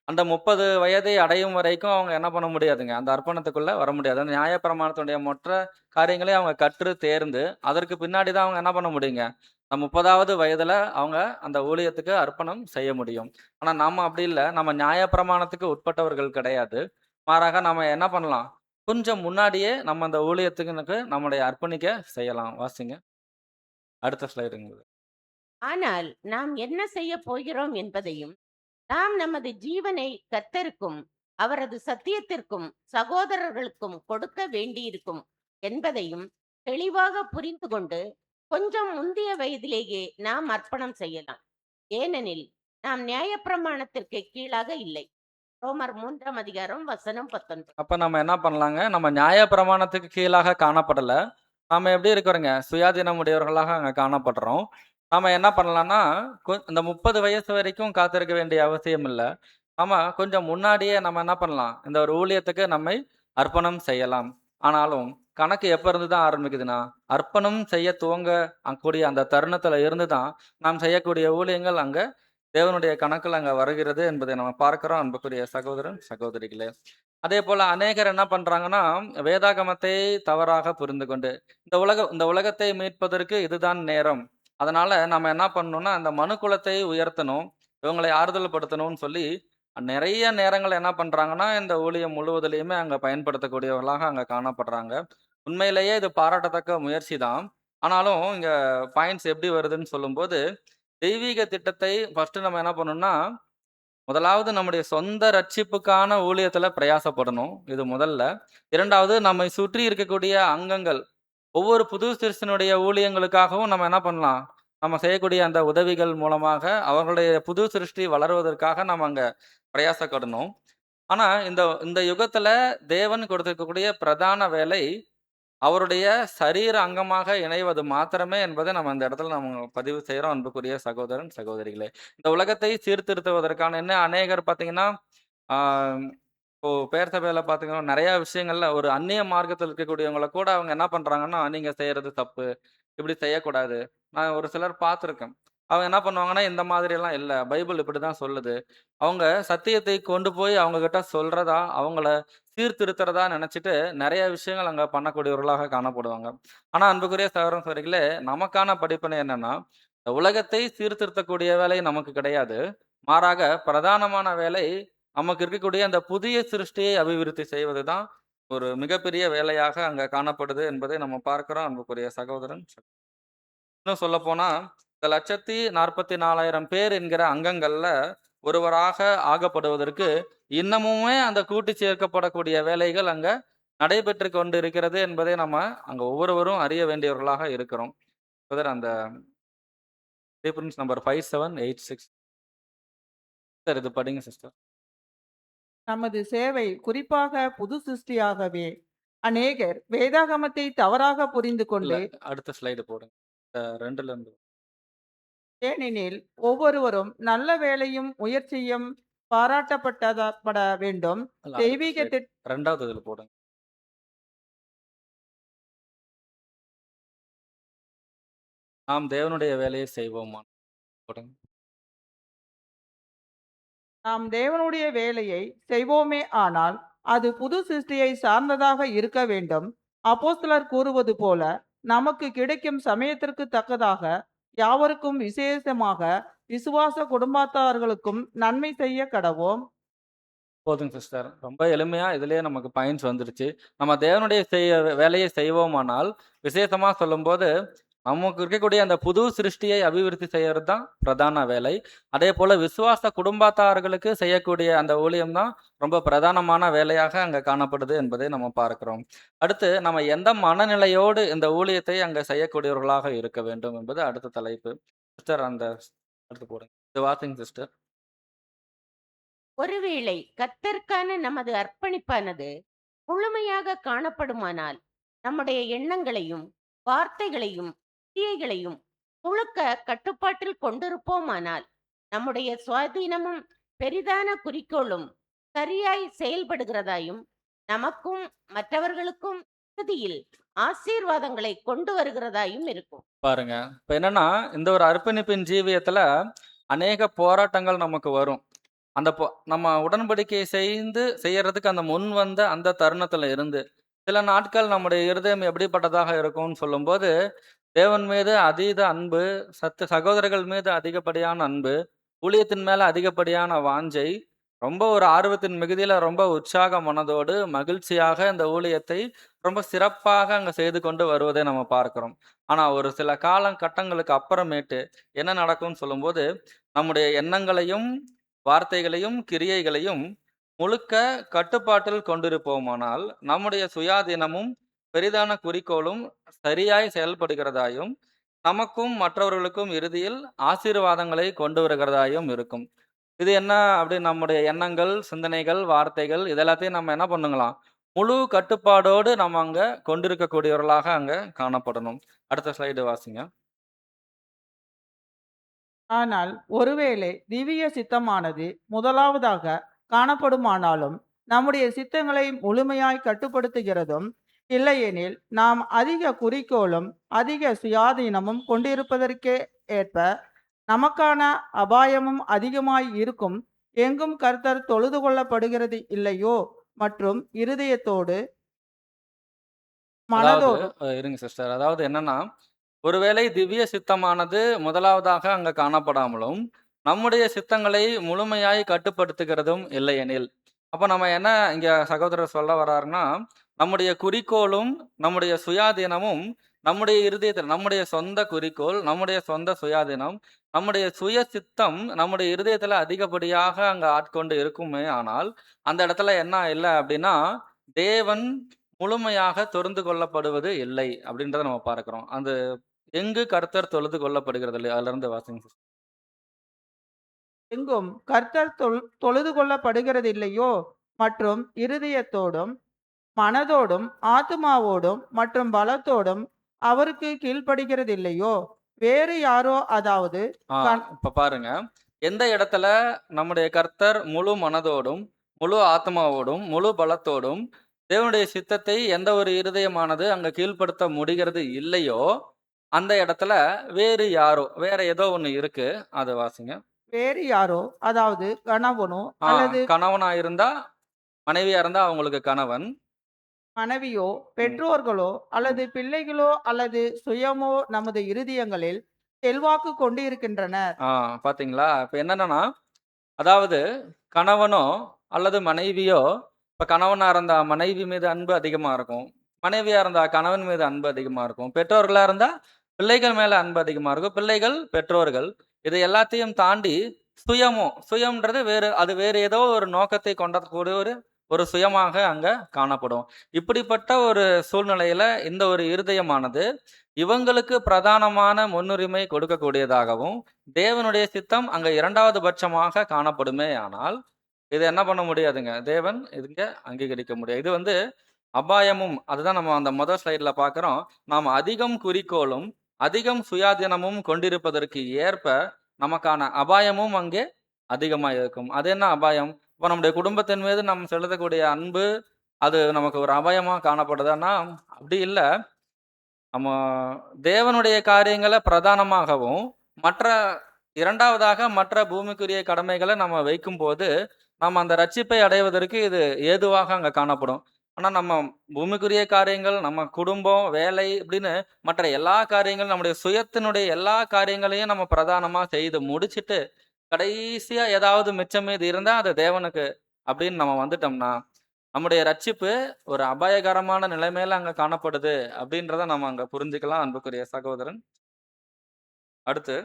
அந்த 30 வயதை அடையும் வரைக்கும் அவங்க என்ன பண்ண முடியாதுங்க. அந்த அர்ப்பணத்துக்குள்ள வர முடியாது. அந்த நியாயப்பிரமாணத்தினுடைய மற்ற காரியங்களையும் அவங்க கற்று தேர்ந்து, அதற்கு பின்னாடி தான் அவங்க என்ன பண்ண முடியுங்க. அந்த 30வது வயதில அவங்க அந்த ஊழியத்துக்கு அர்ப்பணம் செய்ய முடியும். ஆனா நம்ம அப்படி இல்ல. நம்ம நியாயப்பிரமாணத்துக்கு உட்பட்டவர்கள் கிடையாது. மாறாக நாம என்ன பண்ணலாம்? கொஞ்சம் முன்னாடியே நம்ம அந்த ஊழியத்துக்கு நம்முடைய அர்ப்பணிக்க செய்யலாம். வாசிங்க. அடுத்த ஸ்லைடுங்க. ஆனால் நாம் என்ன செய்ய போகிறோம் என்பதையும், நாம் நமது ஜீவனை கர்த்தருக்கும் அவரது சத்தியத்திற்கும் சகோதரர்களுக்கும் கொடுக்க வேண்டியிருக்கும் என்பதையும் தெளிவாக புரிந்து கொண்டு கொஞ்சம் முந்திய வயதிலேயே நாம் அர்ப்பணம் செய்யலாம். ஏனெனில் நாம் நியாயப்பிரமாணத்திற்கு கீழாக இல்லை. ரோமர் 3ஆம் அதிகாரம் வசனம் 19. அப்ப நம்ம என்ன பண்ணலாங்க? நம்ம நியாய பிரமாணத்துக்கு கீழாக காணப்படல. நாம எப்படி இருக்கிறோங்க? சுயாதீனம் உடையவர்களாக அங்க காணப்படுறோம். நாம என்ன பண்ணலாம்னா, இந்த 30 வயசு வரைக்கும் காத்திருக்க வேண்டிய அவசியம் இல்ல. ஆமா, கொஞ்சம் முன்னாடியே நம்ம என்ன பண்ணலாம்? இந்த ஒரு ஊழியத்துக்கு நம்மை அர்ப்பணம் செய்யலாம். ஆனாலும் கணக்கு எப்ப இருந்து தான் ஆரம்பிக்குதுன்னா, அர்ப்பணம் செய்ய துவங்க கூடிய அந்த தருணத்துல இருந்து தான் நாம் செய்யக்கூடிய ஊழியங்கள் அங்க தேவனுடைய கணக்குல அங்க வருகிறது என்பதை நம்ம பார்க்கிறோம் அன்புக்குரிய சகோதரன், சகோதரிகளே. அதேபோல அநேகர் என்ன பண்றாங்கன்னா, வேதாகமத்தை தவறாக புரிந்து கொண்டு, இந்த உலகத்தை மீட்பதற்கு இதுதான் நேரம். அதனால நம்ம என்ன பண்ணணும்னா, அந்த மனுக்குலத்தை உயர்த்தணும், இவங்களை ஆறுதல் படுத்தணும்னு சொல்லி, நெறைய நேரங்கள்ல என்ன பண்றாங்கன்னா, இந்த ஊழியம் முழுவதிலயுமே அங்க பயன்படுத்தக்கூடியவர்களாக அங்க காணப்படுறாங்க. உண்மையிலேயே இது பாராட்டத்தக்க முயற்சி தான். ஆனாலும் இங்க பாயிண்ட்ஸ் எப்படி வருதுன்னு சொல்லும்போது, தெய்வீக திட்டத்தை ஃபர்ஸ்ட்டு நம்ம என்ன பண்ணணும்னா, முதலாவது நம்முடைய சொந்த ரட்சிப்புக்கான ஊழியத்துல பிரயாசப்படணும். இது முதல்ல. 2வது நம்மை சுற்றி இருக்கக்கூடிய அங்கங்கள், ஒவ்வொரு புது சிருஷ்டியினுடைய ஊழியங்களுக்காகவும் நம்ம என்ன பண்ணலாம்? நம்ம செய்யக்கூடிய அந்த உதவிகள் மூலமாக அவர்களுடைய புது சிருஷ்டி வளருவதற்காக நம்ம அங்க பிரயாசப்படணும். ஆனா இந்த இந்த யுகத்துல தேவன் கொடுத்திருக்கக்கூடிய பிரதான வேலை அவருடைய சரீர அங்கமாக இணைவது மாத்திரமே என்பதை நம்ம இந்த இடத்துல நம்ம பதிவு செய்றோம் அன்புக்குரிய சகோதரன், சகோதரிகளே. இந்த உலகத்தை சீர்திருத்துவதற்கான அநேகர் பார்த்தீங்கன்னா, ஆ இப்போ பெயர் சபையில பார்த்தீங்கன்னா, நெறைய விஷயங்கள்ல ஒரு அந்நிய மார்க்கத்துல இருக்கக்கூடியவங்கள கூட அவங்க என்ன பண்றாங்கன்னா, "நீங்க செய்றது தப்பு. இப்படி செய்யக்கூடாது." நான் ஒரு சிலர் பார்த்துருக்கேன். அவங்க என்ன பண்ணுவாங்கன்னா, "இந்த மாதிரியெல்லாம் இல்ல. பைபிள் இப்படிதான் சொல்லுது." அவங்க சத்தியத்தை கொண்டு போய் அவங்க கிட்ட சொல்றதா, அவங்கள சீர்திருத்துறதா நெனச்சுட்டு, நெறைய விஷயங்கள் அங்க பண்ணக்கூடியவர்களாக காணப்படுவாங்க. ஆனா அன்புக்குரிய சகோதரன், சகோதரிகளே, நமக்கான படிப்பினை என்னன்னா, இந்த உலகத்தை சீர்திருத்தக்கூடிய வேலை நமக்கு கிடையாது. மாறாக பிரதானமான வேலை நமக்கு இருக்கக்கூடிய அந்த புதிய சிருஷ்டியை அபிவிருத்தி செய்வது தான் ஒரு மிகப்பெரிய வேலையாக அங்க காணப்படுது என்பதை நம்ம பார்க்கிறோம் அன்புக்குரிய சகோதரன். இன்னும் சொல்லப்போனா, இந்த 1,44,000 பேர் என்கிற அங்கங்கள்ல ஒருவராக ஆகப்படுவதற்கு இன்னமுமே அந்த கூட்டி சேர்க்கப்படக்கூடிய வேலைகள் அங்க நடைபெற்று கொண்டிருக்கிறது என்பதை நம்ம அங்க ஒவ்வொருவரும் அறிய வேண்டியவர்களாக இருக்கிறோம். பிரதர் அந்த ரெஃபரன்ஸ் நம்பர் 5786 சிஸ்டர் இது படிங்க சிஸ்டர். நமது சேவை குறிப்பாக புது சிருஷ்டியாகவே அநேகர் வேதாகமத்தை தவறாக புரிந்து இல்ல கொண்டு, அடுத்த ஸ்லைடு போடுங்க. 2ல இருந்து ஏனெனில் ஒவ்வொருவரும் நல்ல வேலையும் முயற்சியும் பாராட்டப்பட வேண்டும். இல்ல அடுத்த தெய்வீக ஸ்லைடு 2வது இதுல போடுங்க. நாம் தேவனுடைய வேலையை செய்வோமா? போடுங்க. நாம் தேவனுடைய வேலையை செய்வோமே ஆனால் அது புது சிருஷ்டியை சார்ந்ததாக இருக்க வேண்டும். அப்போஸ்தலர் கூறுவது போல நமக்கு கிடைக்கும் சமயத்திற்கு தக்கதாக யாவருக்கும் விசேஷமாக விசுவாச குடும்பத்தார்களுக்கும் நன்மை செய்ய கடவோம். போதுங்க சிஸ்டர். ரொம்ப எளிமையா இதிலேயே நமக்கு பாயிண்ட்ஸ் வந்துருச்சு. நம்ம தேவனுடைய வேலையை செய்வோமானால், விசேஷமா சொல்லும்போது, நமக்கு இருக்கக்கூடிய அந்த புது சிருஷ்டியை அபிவிருத்தி செய்யறது தான் பிரதான வேலை. அதேபோல விசுவாச குடும்பத்தார்களுக்கு செய்யக்கூடிய அந்த ஊழியம் தான் ரொம்ப பிரதானமான வேலையாக அங்க காணப்படுது என்பதை நம்ம பார்க்கிறோம். அடுத்து நம்ம எந்த மனநிலையோடு இந்த ஊழியத்தை அங்க செய்யக்கூடியவர்களாக இருக்க வேண்டும் என்பது அடுத்த தலைப்பு. சிஸ்டர் அந்த அடுத்து போடுங்க. இது வாசிங்க சிஸ்டர். ஒருவேளை கர்த்தருக்கான நமது அர்ப்பணிப்பானது முழுமையாக காணப்படுமானால், நம்முடைய எண்ணங்களையும் வார்த்தைகளையும் கிரியைகளையும் முழுக்க கட்டுப்பாட்டில் கொண்டிருப்போமானால், நம்முடைய சுவாதீனமும் பெரிதான குறிக்கோளும் சரியாய் செயல்படுகிறதாயும், நமக்கும் மற்றவர்களுக்கும் இறுதியில் ஆசீர்வாதங்களை கொண்டு வருகிறதாயும் இருக்கும். பாருங்க. இப்ப என்னன்னா, இந்த ஒரு அர்ப்பணிப்பின் ஜீவியத்துல அநேக போராட்டங்கள் நமக்கு வரும். அந்த நம்ம உடன்படிக்கையை செய்யறதுக்கு அந்த முன் வந்த அந்த தருணத்துல இருந்து, சில நாட்கள் நம்முடைய இருதயம் எப்படிப்பட்டதாக இருக்கும்னு சொல்லும்போது, தேவன் மீது அதீத அன்பு, சகோதரர்கள் மீது அதிகப்படியான அன்பு, ஊழியத்தின் மேல அதிகப்படியான வாஞ்சை, ரொம்ப ஒரு ஆர்வத்தின் மிகுதியில ரொம்ப உற்சாக மனதோடு, மகிழ்ச்சியாக இந்த ஊழியத்தை ரொம்ப சிறப்பாக அங்க செய்து கொண்டு வருவதை நம்ம பார்க்கிறோம். ஆனா ஒரு சில கட்டங்களுக்கு அப்புறமேட்டு என்ன நடக்கும்னு சொல்லும்போது, நம்முடைய எண்ணங்களையும், வார்த்தைகளையும், கிரியைகளையும் முழுக்க கட்டுப்பாட்டில் கொண்டிருப்போமானால், நம்முடைய சுயாதீனமும், பெரிதான குறிக்கோளும் சரியாய் செயல்படுகிறதாயும், நமக்கும் மற்றவர்களுக்கும் இறுதியில் ஆசீர்வாதங்களை கொண்டு வருகிறதாயும் இருக்கும். இது என்ன அப்படின்னு நம்முடைய எண்ணங்கள், சிந்தனைகள், வார்த்தைகள் இது எல்லாத்தையும் நம்ம என்ன பண்ணுங்களாம்? முழு கட்டுப்பாடோடு நம்ம அங்க கொண்டிருக்கக்கூடியவர்களாக அங்க காணப்படணும். அடுத்த ஸ்லைடு வாசிங்க. ஆனால் ஒருவேளை திவ்ய சித்தமானது முதலாவதாக காணப்படுமானாலும் நம்முடைய சித்தங்களை முழுமையாய் கட்டுப்படுத்துகிறதும் இல்லையெனில் நாம் அதிக குறிக்கோளும் அதிக சுயாதீனமும் கொண்டிருப்பதற்கே ஏற்ப நமக்கான அபாயமும் அதிகமாய் இருக்கும். எங்கும் கர்த்தர் தொழுது கொள்ளப்படுகிறது இல்லையோ மற்றும் இருதயத்தோடு அதாவது மனதோடு இருங்க சிஸ்டர். அதாவது என்னன்னா, ஒருவேளை திவ்ய சித்தமானது முதலாவதாக அங்க காணப்படாமலும், நம்முடைய சித்தங்களை முழுமையாய் கட்டுப்படுத்துகிறதும் இல்லையெனில், அப்ப நம்ம என்ன இங்க சகோதரர் சொல்ல வர்றாருன்னா, நம்முடைய குறிக்கோளும், நம்முடைய சுயாதீனமும், நம்முடைய இருதயத்தில் நம்முடைய சொந்த குறிக்கோள், நம்முடைய சொந்த சுயாதீனம், நம்முடைய சுய சித்தம் நம்முடைய இருதயத்துல அதிகப்படியாக அங்க ஆட்கொண்டு இருக்குமே ஆனால், அந்த இடத்துல என்ன இல்ல அப்படின்னா, தேவன் முழுமையாக தொழுந்து கொள்ளப்படுவது இல்லை அப்படின்றத நம்ம பார்க்கிறோம். அந்த எங்கு கர்த்தர் தொழுது கொள்ளப்படுகிறது இல்லையா? அதிலிருந்து வாசிங்க சிஸ்டர். எங்கும் கர்த்தர் தொழுது கொள்ளப்படுகிறது இல்லையோ மற்றும் இருதயத்தோடும் மனதோடும் ஆத்துமாவோடும் மற்றும் பலத்தோடும் அவருக்கு கீழ்ப்படுகிறது இல்லையோ வேறு யாரோ அதாவது ஆ கண்- இப்ப பாருங்க. எந்த இடத்துல நம்முடைய கர்த்தர் முழு மனதோடும், முழு ஆத்மாவோடும், முழு பலத்தோடும் தேவனுடைய சித்தத்தை எந்த ஒரு இருதயமானது அங்க கீழ்ப்படுத்த முடிகிறது இல்லையோ, அந்த இடத்துல வேறு யாரோ, வேற ஏதோ ஒண்ணு இருக்கு. அத வாசிங்க. வேறு யாரோ அதாவது கணவனோ ஆ அல்லது கணவனா இருந்தா, மனைவியா இருந்தா அவங்களுக்கு கணவன். மனைவியோ ம், பெற்றோர்களோ ம். அல்லது பிள்ளைகளோ அல்லது சுயமோ நமது இருதயங்களில் செல்வாக்கு கொண்டு இருக்கின்றனர். ஆ பாத்தீங்களா? இப்ப என்னன்னா, அதாவது கணவனோ அல்லது மனைவியோ, இப்ப கணவனா இருந்தா மனைவி மீது அன்பு அதிகமா இருக்கும். மனைவியா இருந்தா கணவன் மீது அன்பு அதிகமா இருக்கும். பெற்றோர்களா இருந்தா பிள்ளைகள் மேல அன்பு அதிகமா இருக்கும். பிள்ளைகள், பெற்றோர்கள். இது எல்லாத்தையும் தாண்டி சுயம்ன்றது அது வேறு ஏதோ ஒரு நோக்கத்தை கொண்டக்கூடிய ஒரு ஒரு சுயமாக அங்க காணப்படும். இப்படிப்பட்ட ஒரு சூழ்நிலையில இந்த ஒரு இருதயமானது இவங்களுக்கு பிரதானமான முன்னுரிமை கொடுக்கக்கூடியதாகவும், தேவனுடைய சித்தம் அங்க 2வது பட்சமாக காணப்படுமே ஆனால், இது என்ன பண்ண முடியாதுங்க. தேவன் இங்க அங்கீகரிக்க முடியாது. இது வந்து அபாயமும் அதுதான் நம்ம அந்த முதல் ஸ்லைட்ல பார்க்கிறோம். நாம் அதிகம் குறிக்கோளும், அதிகம் சுயாதீனமும் கொண்டிருப்பதற்கு ஏற்ப, நமக்கான அபாயமும் அங்கே அதிகமா இருக்கும். அது என்ன அபாயம்? இப்ப நம்முடைய குடும்பத்தின் மீது நாம் செலுத்தக்கூடிய அன்பு, அது நமக்கு ஒரு அபாயமா காணப்படுதான்னா, அப்படி இல்ல. நம்ம தேவனுடைய காரியங்கள பிரதானமாகவும், மற்ற 2வதாக மற்ற பூமிக்குரிய கடமைகள நம்ம வைக்கும்போது, நம்ம அந்த ரட்சிப்பை அடைவதற்கு இது ஏதுவாக அங்க காணப்படும். ஆனா நம்ம பூமிக்குரிய காரியங்கள், நம்ம குடும்பம், வேலை இப்படின்னு மற்ற எல்லா காரியங்களும் நம்முடைய சுயத்தினுடைய எல்லா காரியங்களையும் நம்ம பிரதானமா செய்து முடிச்சுட்டு, கடைசியா ஏதாவது மிச்சம் மீதி இருந்தா அது தேவனுக்கு அப்படின்னு நம்ம வந்துட்டோம்னா, நம்முடைய ரட்சிப்பு ஒரு அபாயகரமான நிலைமையில அங்க காணப்படுது அப்படின்றத நம்ம அங்க புரிஞ்சுக்கலாம் அன்புக்குரிய சகோதரன். அடுத்து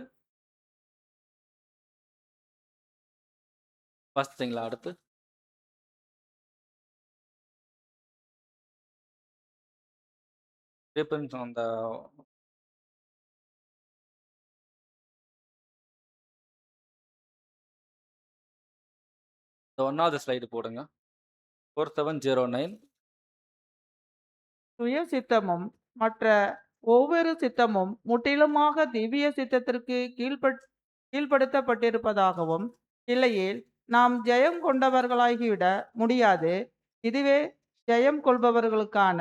வாசிச்சீங்களா அடுத்து? டிபெண்ட்ஸ் ஆன் த 1வது ஸ்லைடு போடுங்க. 4709. சுய சித்தமும் மற்ற ஒவ்வொரு சித்தமும் முற்றிலுமாக திவ்ய சித்தத்திற்கு கீழ்ப்படுத்தப்பட்டிருப்பதாகவும் இல்லையேல் நாம் ஜெயம் கொண்டவர்களாகிவிட முடியாது. இதுவே ஜெயம் கொள்பவர்களுக்கான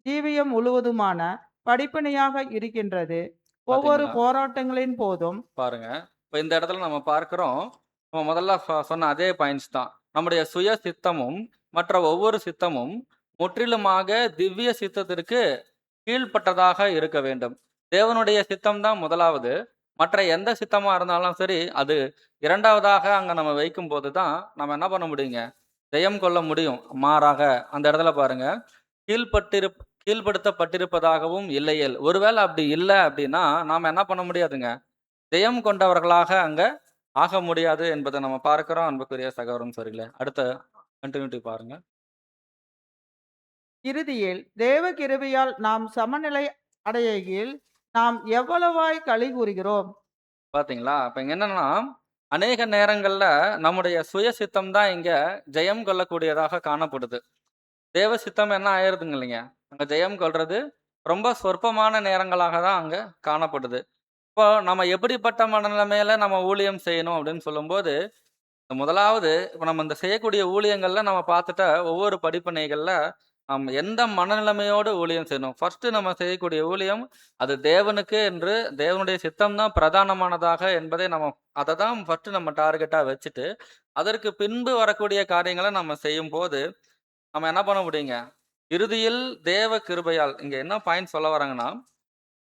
ஜீவியம் முழுவதுமான படிப்பினையாக இருக்கின்றது. ஒவ்வொரு பாத்தீங்களா? போராட்டங்களின் போதும் பாருங்க. இப்ப இந்த இடத்துல நம்ம பார்க்கிறோம். நம்ம முதல்ல சொன்ன அதே பாயிண்ட்ஸ் தான். நம்முடைய சுய சித்தமும், மற்ற ஒவ்வொரு சித்தமும் முற்றிலுமாக திவ்ய சித்தத்திற்கு கீழ்ப்பட்டதாக இருக்க வேண்டும். தேவனுடைய சித்தம் தான் முதலாவது. மற்ற எந்த சித்தமா இருந்தாலும் சரி, அது 2வதாக அங்க நம்ம வைக்கும்போது தான், நம்ம என்ன பண்ண முடியுங்க? ஜெயம் கொள்ள முடியும். மாறாக அந்த இடத்துல பாருங்க, கீழ்ப்படுத்தப்பட்டிருப்பதாகவும் இல்லையேல். ஒருவேளை அப்படி இல்ல அப்படின்னா, நாம என்ன பண்ண முடியாதுங்க? ஜெயம் கொண்டவர்களாக அங்க ஆக முடியாது என்பதை நம்ம பார்க்கிறோம் அன்புக்குரிய சகோதரன் சரிங்களே. அடுத்த கன்டினியூட்டி பாருங்க. இறுதியில் தேவ கிருபையால் நாம் சமநிலை அடைகையில் நாம் எவ்வளவாய் களி கூறுகிறோம். பாத்தீங்களா? அப்ப இங்க என்னன்னா, அநேக நேரங்கள்ல நம்முடைய சுய சித்தம் தான் இங்க ஜெயம் கொள்ளக்கூடியதாக காணப்படுது. தேவ சித்தம் என்ன ஆயிருதுங்க இல்லைங்க. அங்க ஜெயம் கொள்றது ரொம்ப சொற்பமான நேரங்களாக தான் அங்க காணப்படுது. இப்போ நம்ம எப்படிப்பட்ட மனநிலைமையில நம்ம ஊழியம் செய்யணும் அப்படின்னு சொல்லும்போது, முதலாவது இப்ப நம்ம இந்த செய்யக்கூடிய ஊழியங்கள்ல நம்ம பார்த்துட்ட ஒவ்வொரு படிப்பினைகள்ல நம்ம எந்த மனநிலைமையோடு ஊழியம் செய்யணும். ஃபர்ஸ்ட் நம்ம செய்யக்கூடிய ஊழியம் அது தேவனுக்கு என்று தேவனுடைய சித்தம் தான் பிரதானமானதாக என்பதை நம்ம அதை தான் ஃபர்ஸ்ட் நம்ம டார்கெட்டா வச்சுட்டு, அதற்கு பின்பு வரக்கூடிய காரியங்களை நம்ம செய்யும்போது நம்ம என்ன பண்ண முடியுங்க? இறுதியில் தேவ கிருபையால் இங்க என்ன பாயிண்ட் சொல்ல வராங்கன்னா,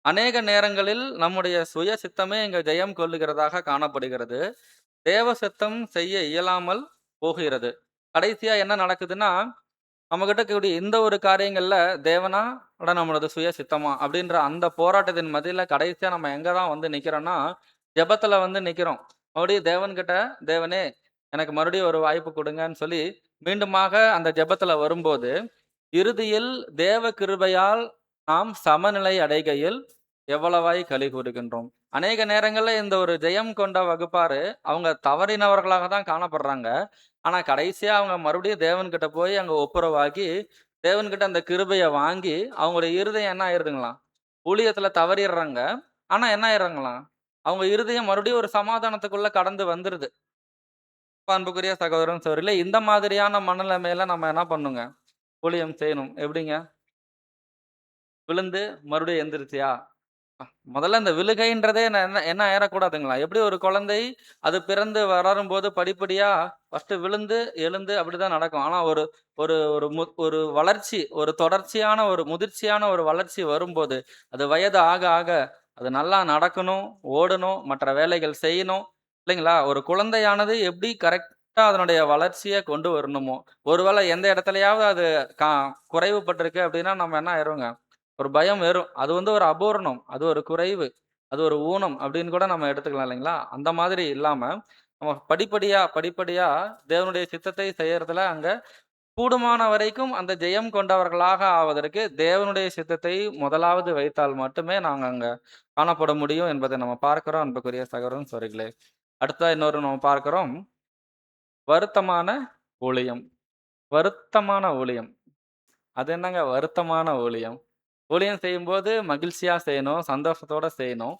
அநேக நேரங்களில் நம்முடைய சுய சித்தமே இங்க ஜெயம் கொள்ளுகிறதாக காணப்படுகிறது. தேவ சித்தம் செய்ய இயலாமல் போகிறது. கடைசியா என்ன நடக்குதுன்னா, நம்மகிட்ட இருக்கக்கூடிய இந்த ஒரு காரியங்கள்ல தேவனா, அட நம்மளது சுய சித்தமா அப்படின்ற அந்த போராட்டத்தின் மத்தியில கடைசியா நம்ம எங்க தான் வந்து நிக்கிறோம்னா, ஜெபத்துல வந்து நிக்கிறோம். மறுபடியும் தேவன்கிட்ட, தேவனே எனக்கு மறுபடியும் ஒரு வாய்ப்பு குடுங்கன்னு சொல்லி, மீண்டுமாக அந்த ஜெபத்துல வரும்போது, இறுதியில் தேவ கிருபையால் நாம் சமநிலை அடைகையில் எவ்வளவாய் களி கூறுகின்றோம். அநேக நேரங்கள்ல இந்த ஒரு ஜெயம் கொண்ட வகுப்பாரு, அவங்க தவறினவர்களாக தான் காணப்படுறாங்க. ஆனா கடைசியா அவங்க மறுபடியும் தேவன்கிட்ட போய் அங்க ஒப்புரவாகி, தேவன்கிட்ட அந்த கிருபைய வாங்கி, அவங்களுடைய இருதயம் என்ன ஆயிருதுங்களாம்? ஊழியத்துல தவறிர்றாங்க. ஆனா என்ன ஆயிர்றாங்களாம்? அவங்க இருதயம் மறுபடியும் ஒரு சமாதானத்துக்குள்ள கடந்து வந்துருது. அன்புக்குரிய சகோதரன் சகோதரிகளே, இந்த மாதிரியான மனநிலைமையில நம்ம என்ன பண்ணுங்க? ஊழியம் செய்யணும். எப்படிங்க? விழுந்து மறுபடியும் எந்திரிச்சியா? முதல்ல இந்த விழுகைன்றதே என்ன என்ன ஏறக்கூடாதுங்களா? எப்படி ஒரு குழந்தை அது பிறந்து வளரும்போது படிப்படியா ஃபர்ஸ்ட் விழுந்து, எழுந்து அப்படிதான் நடக்கும். ஆனா ஒரு ஒரு ஒரு ஒரு வளர்ச்சி, ஒரு தொடர்ச்சியான ஒரு முதிர்ச்சியான ஒரு வளர்ச்சி வரும்போது, அது வயது ஆக ஆக அது நல்லா நடக்கணும், ஓடணும், மற்ற வேலைகள் செய்யணும். இல்லைங்களா? ஒரு குழந்தையானது எப்படி கரெக்ட்டா அதனுடைய வளர்ச்சிய கொண்டு வரணுமோ, ஒருவேளை எந்த இடத்துலயாவது அது கா குறைவுபட்டிருக்கு அப்படின்னா நம்ம என்ன ஆயிருவோங்க? ஒரு பயம் வரும். அது வந்து ஒரு அபூரணம். அது ஒரு குறைவு. அது ஒரு ஊனம் அப்படின்னு கூட நம்ம எடுத்துக்கலாம் இல்லைங்களா? அந்த மாதிரி இல்லாம, நம்ம படிப்படியா, படிப்படியா தேவனுடைய சித்தத்தை செய்யறதுல அங்க கூடுமான வரைக்கும் அந்த ஜெயம் கொண்டவர்களாக ஆவதற்கு தேவனுடைய சித்தத்தை முதலாவது வைத்தால் மட்டுமே நாங்க அங்க காணப்பட முடியும் என்பதை நம்ம பார்க்கிறோம் அன்புக்குரிய சகோதரன் சகோதரிகளே. அடுத்ததா இன்னொரு நம்ம பார்க்கிறோம். வருத்தமான ஊழியம். வருத்தமான ஊழியம். அது என்னங்க வருத்தமான ஊழியம்? ஊழியம் செய்யும்போது மகிழ்ச்சியா செய்யணும், சந்தோஷத்தோட செய்யணும்.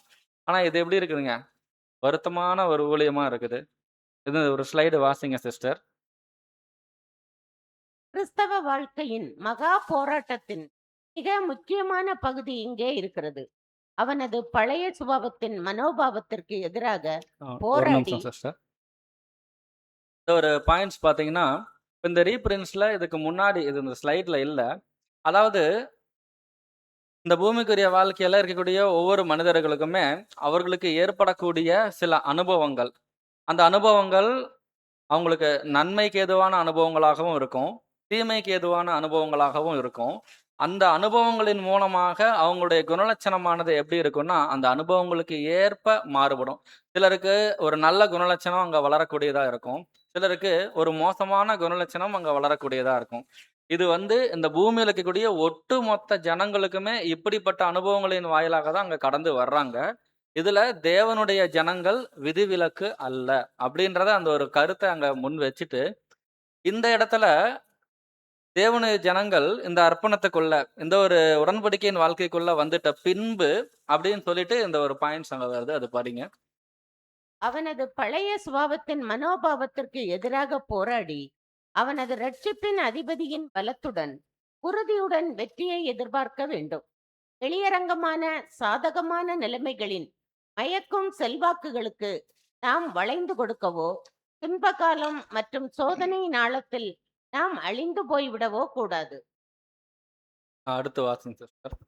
ஆனா இது எப்படி இருக்குதுங்க? வருத்தமான ஒரு ஊழியமா இருக்குது. இது ஒரு ஸ்லைடு வாசிங்க சிஸ்டர். கிறிஸ்தவ வாழ்க்கையின் மகா போராட்டத்தின் மிக முக்கியமான பகுதி இங்கே இருக்கிறது. அவனது பழைய சுபாவத்தின் மனோபாவத்திற்கு எதிராக ஒரு போராடி நிமிஷம் சிஸ்டர். இந்த ஒரு பாயிண்ட்ஸ் பார்த்தீங்கன்னா, இந்த ரீபிரிண்ட்ஸ்ல இதுக்கு முன்னாடி இது இந்த ஸ்லைட்ல இல்ல. அதாவது இந்த பூமிக்குரிய வாழ்க்கையில இருக்கக்கூடிய ஒவ்வொரு மனிதர்களுக்குமே, அவர்களுக்கு ஏற்படக்கூடிய சில அனுபவங்கள். அந்த அனுபவங்கள் அவங்களுக்கு நன்மைக்கு ஏதுவான அனுபவங்களாகவும் இருக்கும். தீமைக்கு ஏதுவான அனுபவங்களாகவும் இருக்கும். அந்த அனுபவங்களின் மூலமாக அவங்களுடைய குணலட்சணமானது எப்படி இருக்கும்னா, அந்த அனுபவங்களுக்கு ஏற்ப மாறுபடும். சிலருக்கு ஒரு நல்ல குணலட்சணம் அங்க வளரக்கூடியதா இருக்கும். சிலருக்கு ஒரு மோசமான குணலட்சணம் அங்க வளரக்கூடியதா இருக்கும். இது வந்து இந்த பூமியில இருக்கக்கூடிய ஒட்டுமொத்த ஜனங்களுக்குமே இப்படிப்பட்ட அனுபவங்களின் வாயிலாக தான் அங்க கடந்து வர்றாங்க. இதுல தேவனுடைய ஜனங்கள் விதிவிலக்கு அல்ல. அப்படின்றத அந்த ஒரு கருத்த அங்க முன் வச்சுட்டு, இந்த இடத்துல தேவனுடைய ஜனங்கள் இந்த அர்ப்பணத்துக்குள்ள, இந்த ஒரு உடன்படிக்கையின் வாழ்க்கைக்குள்ள வந்துட்ட பின்பு, அப்படின்னு சொல்லிட்டு இந்த ஒரு பாயிண்ட்ஸ் அங்க வருது. அது படிங்க. அவனது பழைய சுபாவத்தின் மனோபாவத்திற்கு எதிராக போராடி அவனது இரட்சிப்பின் அதிபதியின் பலத்துடன் உறுதியுடன் வெற்றியை எதிர்பார்க்க வேண்டும். வெளியரங்கமான சாதகமான நிலைமைகளின் மயக்கும் செல்வாக்குகளுக்கு நாம் வளைந்து கொடுக்கவோ, துன்பகாலம் மற்றும் சோதனை நாளத்தில் நாம் அழிந்து போய்விடவோ கூடாது. அடுத்து வாசிங்க சிஸ்டர்.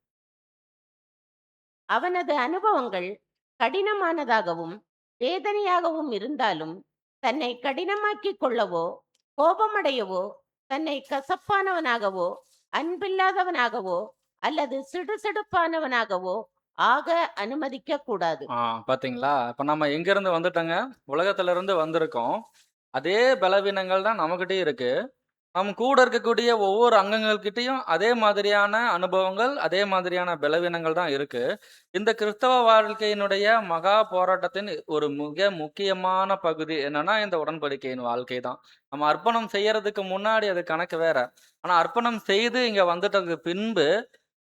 அவனது அனுபவங்கள் கடினமானதாகவும் வேதனையாகவும் இருந்தாலும் தன்னை கடினமாக்கிக் கொள்ளவோ, கோபமடையவோ, தன்னை கசப்பானவனாகவோ, அன்பில்லாதவனாகவோ அல்லது சிடுசிடுப்பானவனாகவோ ஆக அனுமதிக்க கூடாது. பாத்தீங்களா? இப்ப நம்ம எங்கிருந்து வந்துட்டோங்க? உலகத்துல இருந்து வந்திருக்கோம். அதே பலவீனங்கள் தான் நம்மகிட்டயும் இருக்கு. நம்ம கூட இருக்கக்கூடிய ஒவ்வொரு அங்கங்கள்கிட்டயும் அதே மாதிரியான அனுபவங்கள், அதே மாதிரியான பலவீனங்கள் தான் இருக்கு. இந்த கிறிஸ்தவ வாழ்க்கையினுடைய மகா போராட்டத்தின் ஒரு மிக முக்கியமான பகுதி என்னன்னா, இந்த உடன்படிக்கையின் வாழ்க்கை தான். நம்ம அர்ப்பணம் செய்யறதுக்கு முன்னாடி அது கணக்கு வேற. ஆனா அர்ப்பணம் செய்து இங்க வந்துட்டதுக்கு பின்பு,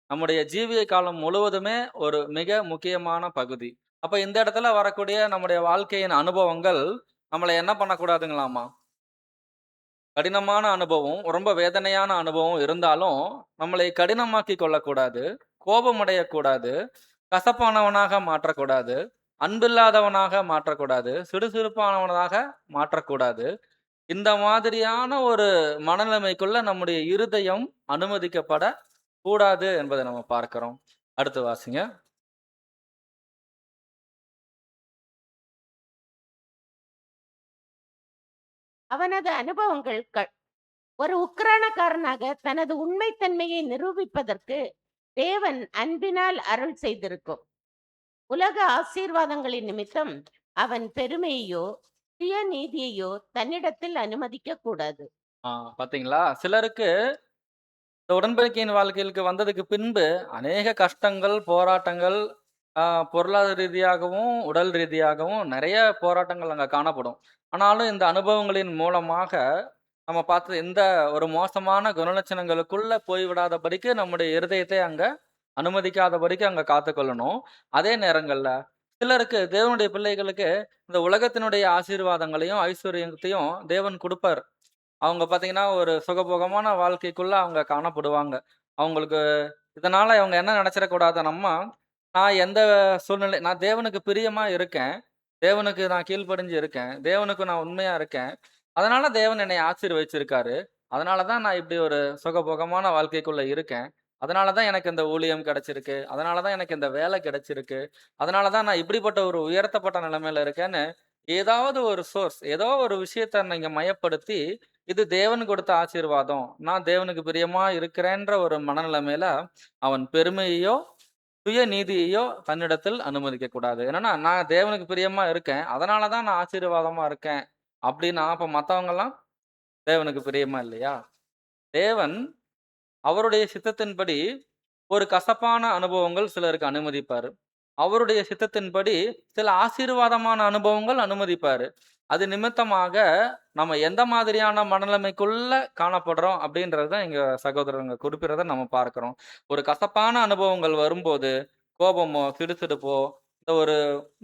நம்முடைய ஜீவிய காலம் முழுவதுமே ஒரு மிக முக்கியமான பகுதி. அப்ப இந்த இடத்துல வரக்கூடிய நம்முடைய வாழ்க்கையின் அனுபவங்கள், நம்மள என்ன பண்ணக்கூடாதுங்களாமா? கடினமான அனுபவம், ரொம்ப வேதனையான அனுபவம் இருந்தாலும், நம்மளை கடினமாக்கிக் கொள்ளக்கூடாது. கோபமடையக்கூடாது. கசப்பானவனாக மாற்றக்கூடாது. அன்பில்லாதவனாக மாற்றக்கூடாது. சிடுசிடுப்பானவனாக மாற்றக்கூடாது. இந்த மாதிரியான ஒரு மனநிலைமைக்குள்ள நம்முடைய இருதயம் அனுமதிக்கப்படக் கூடாது என்பதை நம்ம பார்க்கிறோம். அடுத்து வாசிங்க. அவனது அனுபவங்கள் ஒரு உக்கிரானக்காரனாக தனது உண்மைத்தன்மையை நிரூபிப்பதற்கு தேவன் அன்பினால் அருள் செய்திருக்கும் உலக ஆசீர்வாதங்களின் நிமித்தம் அவன் பெருமையையோ சுயநீதியையோ தன்னிடத்தில் அனுமதிக்க கூடாது. ஆ பாத்தீங்களா? சிலருக்கு இந்த உடன்படிக்கையின் வாழ்க்கைக்கு வந்ததுக்கு பின்பு அநேக கஷ்டங்கள், போராட்டங்கள், ஆ பொருளாதார ரீதியாகவும், உடல் ரீதியாகவும் நெறைய போராட்டங்கள் அங்க காணப்படும். ஆனாலும் இந்த அனுபவங்களின் மூலமாக நம்ம பார்த்து எந்த ஒரு மோசமான குணலட்சணங்களுக்குள்ள போய்விடாதபடிக்கு நம்முடைய இருதயத்தை அங்க அனுமதிக்காதபடிக்கு அங்க காத்துக்கொள்ளணும். அதே நேரங்கள்ல சிலருக்கு தேவனுடைய பிள்ளைகளுக்கு இந்த உலகத்தினுடைய ஆசீர்வாதங்களையும், ஐஸ்வர்யத்தையும் தேவன் குடுப்பார். அவங்க பார்த்தீங்கன்னா, ஒரு சுகபோகமான வாழ்க்கைக்குள்ள அவங்க காணப்படுவாங்க. அவங்களுக்கு இதனால இவங்க என்ன நெனச்சிடக்கூடாதுனம்மா, நான் தேவனுக்கு பிரியமா இருக்கேன். தேவனுக்கு நான் கீழ்ப்படிஞ்சு இருக்கேன். தேவனுக்கு நான் உண்மையா இருக்கேன். அதனால தேவன் என்னை ஆசீர்வதிச்சிருக்காரு. அதனால தான் நான் இப்படி ஒரு சுகபோகமான வாழ்க்கைக்குள்ள இருக்கேன். அதனால தான் எனக்கு இந்த ஊழியம் கிடைச்சிருக்கு. அதனால தான் எனக்கு இந்த வேலை கிடைச்சிருக்கு. அதனால தான் நான் இப்படிப்பட்ட ஒரு உயர்த்தப்பட்ட நிலைமையில இருக்கேன்னு, ஏதாவது ஒரு சோர்ஸ், ஏதோ ஒரு விஷயத்த நீங்க மையப்படுத்தி இது தேவன் கொடுத்த ஆசீர்வாதம். நான் தேவனுக்கு பிரியமா இருக்கிறேன்ற ஒரு மனநிலைமையில, அவன் பெருமையையோ, சுயநீதியையோ தன்னிடத்தில் அனுமதிக்கக் கூடாது. என்னன்னா, நான் தேவனுக்கு பிரியமா இருக்கேன். அதனால தான் நான் ஆசீர்வாதமா இருக்கேன். அப்படின்னா, அப்ப மத்தவங்கலாம் தேவனுக்கு பிரியமா இல்லையா? தேவன் அவருடைய சித்தத்தின்படி ஒரு கசப்பான அனுபவங்கள் சிலருக்கு அனுமதிப்பாரு. அவருடைய சித்தத்தின்படி சில ஆசீர்வாதமான அனுபவங்கள் அனுமதிப்பாரு. அது நிமித்தமாக நம்ம எந்த மாதிரியான மனநிலைமைக்குள்ள காணப்படுறோம் அப்படின்றத இங்க சகோதரங்க குறிப்பிடுறத நம்ம பார்க்கிறோம். ஒரு கசப்பான அனுபவங்கள் வரும்போது, கோபமோ, சிடுசிடுப்போ, இந்த ஒரு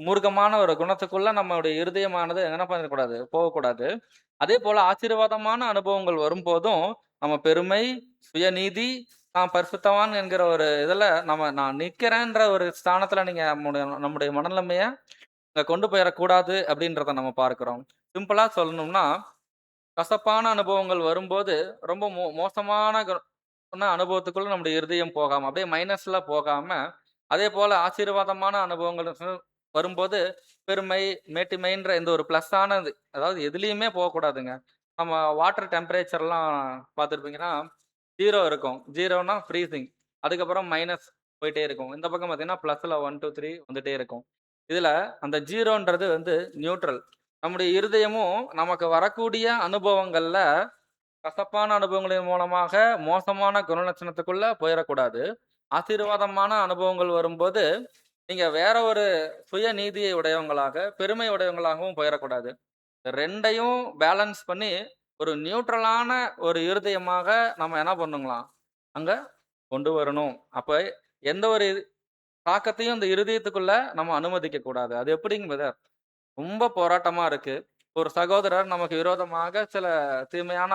மூர்க்கமான ஒரு குணத்துக்குள்ள நம்மளுடைய இருதயமானது என்ன பண்ணக்கூடாது? போகக்கூடாது. அதேபோல ஆசீர்வாதமான அனுபவங்கள் வரும்போதும், நம்ம பெருமை, சுயநீதி, நான் பரிசுத்தவான் என்கிற ஒரு இதுல நான் நிக்கிறேன்ற ஒரு ஸ்தானத்துல நீங்க நம்முடைய மனநிலைமைய அங்க கொண்டு போயிறக்கூடாது அப்படின்றத நம்ம பார்க்கிறோம். சிம்பிளா சொல்லணும்னா, கசப்பான அனுபவங்கள் வரும்போது, ரொம்ப மோசமான அனுபவத்துக்குள்ள நம்முடைய இருதயம் போகாம, அப்படியே மைனஸ்ல போகாம, அதேபோல ஆசீர்வாதமான அனுபவங்கள் வரும்போது, பெருமை, மேட்டிமைன்ற இந்த ஒரு பிளஸ்ஸானது, அதாவது எதுலயுமே போகக்கூடாதுங்க. நம்ம வாட்டர் டெம்பரேச்சர்லாம் பார்த்துருப்பீங்கன்னா, 0 இருக்கும். 0ன்னா ஃப்ரீசிங். அதுக்கப்புறம் மைனஸ் போயிட்டே இருக்கும். இந்த பக்கம் பார்த்தீங்கன்னா, பிளஸ்ல 1, 2, 3 வந்துட்டே இருக்கும். இதுல அந்த 0ன்றது வந்து நியூட்ரல். நம்முடைய இருதயமும் நமக்கு வரக்கூடிய அனுபவங்கள்ல கசப்பான அனுபவங்களின் மூலமாக மோசமான குணலட்சணத்துக்குள்ள போயிறக்கூடாது. ஆசீர்வாதமான அனுபவங்கள் வரும்போது, நீங்க வேற ஒரு சுயநீதியை உடையவங்களாக, பெருமை உடையவங்களாகவும் போயிறக்கூடாது. 2யும் பேலன்ஸ் பண்ணி, ஒரு நியூட்ரலான ஒரு இருதயமாக நம்ம என்ன பண்ணணுங்களாம், அங்க கொண்டு வரணும். அப்ப எந்த ஒரு தாக்கத்தையும் இந்த இருதயத்துக்குள்ள நம்ம அனுமதிக்கக் கூடாது. அது எப்படிங்க பிரதர்? ரொம்ப போராட்டமா இருக்கு. ஒரு சகோதரர் நமக்கு விரோதமாக சில தீமையான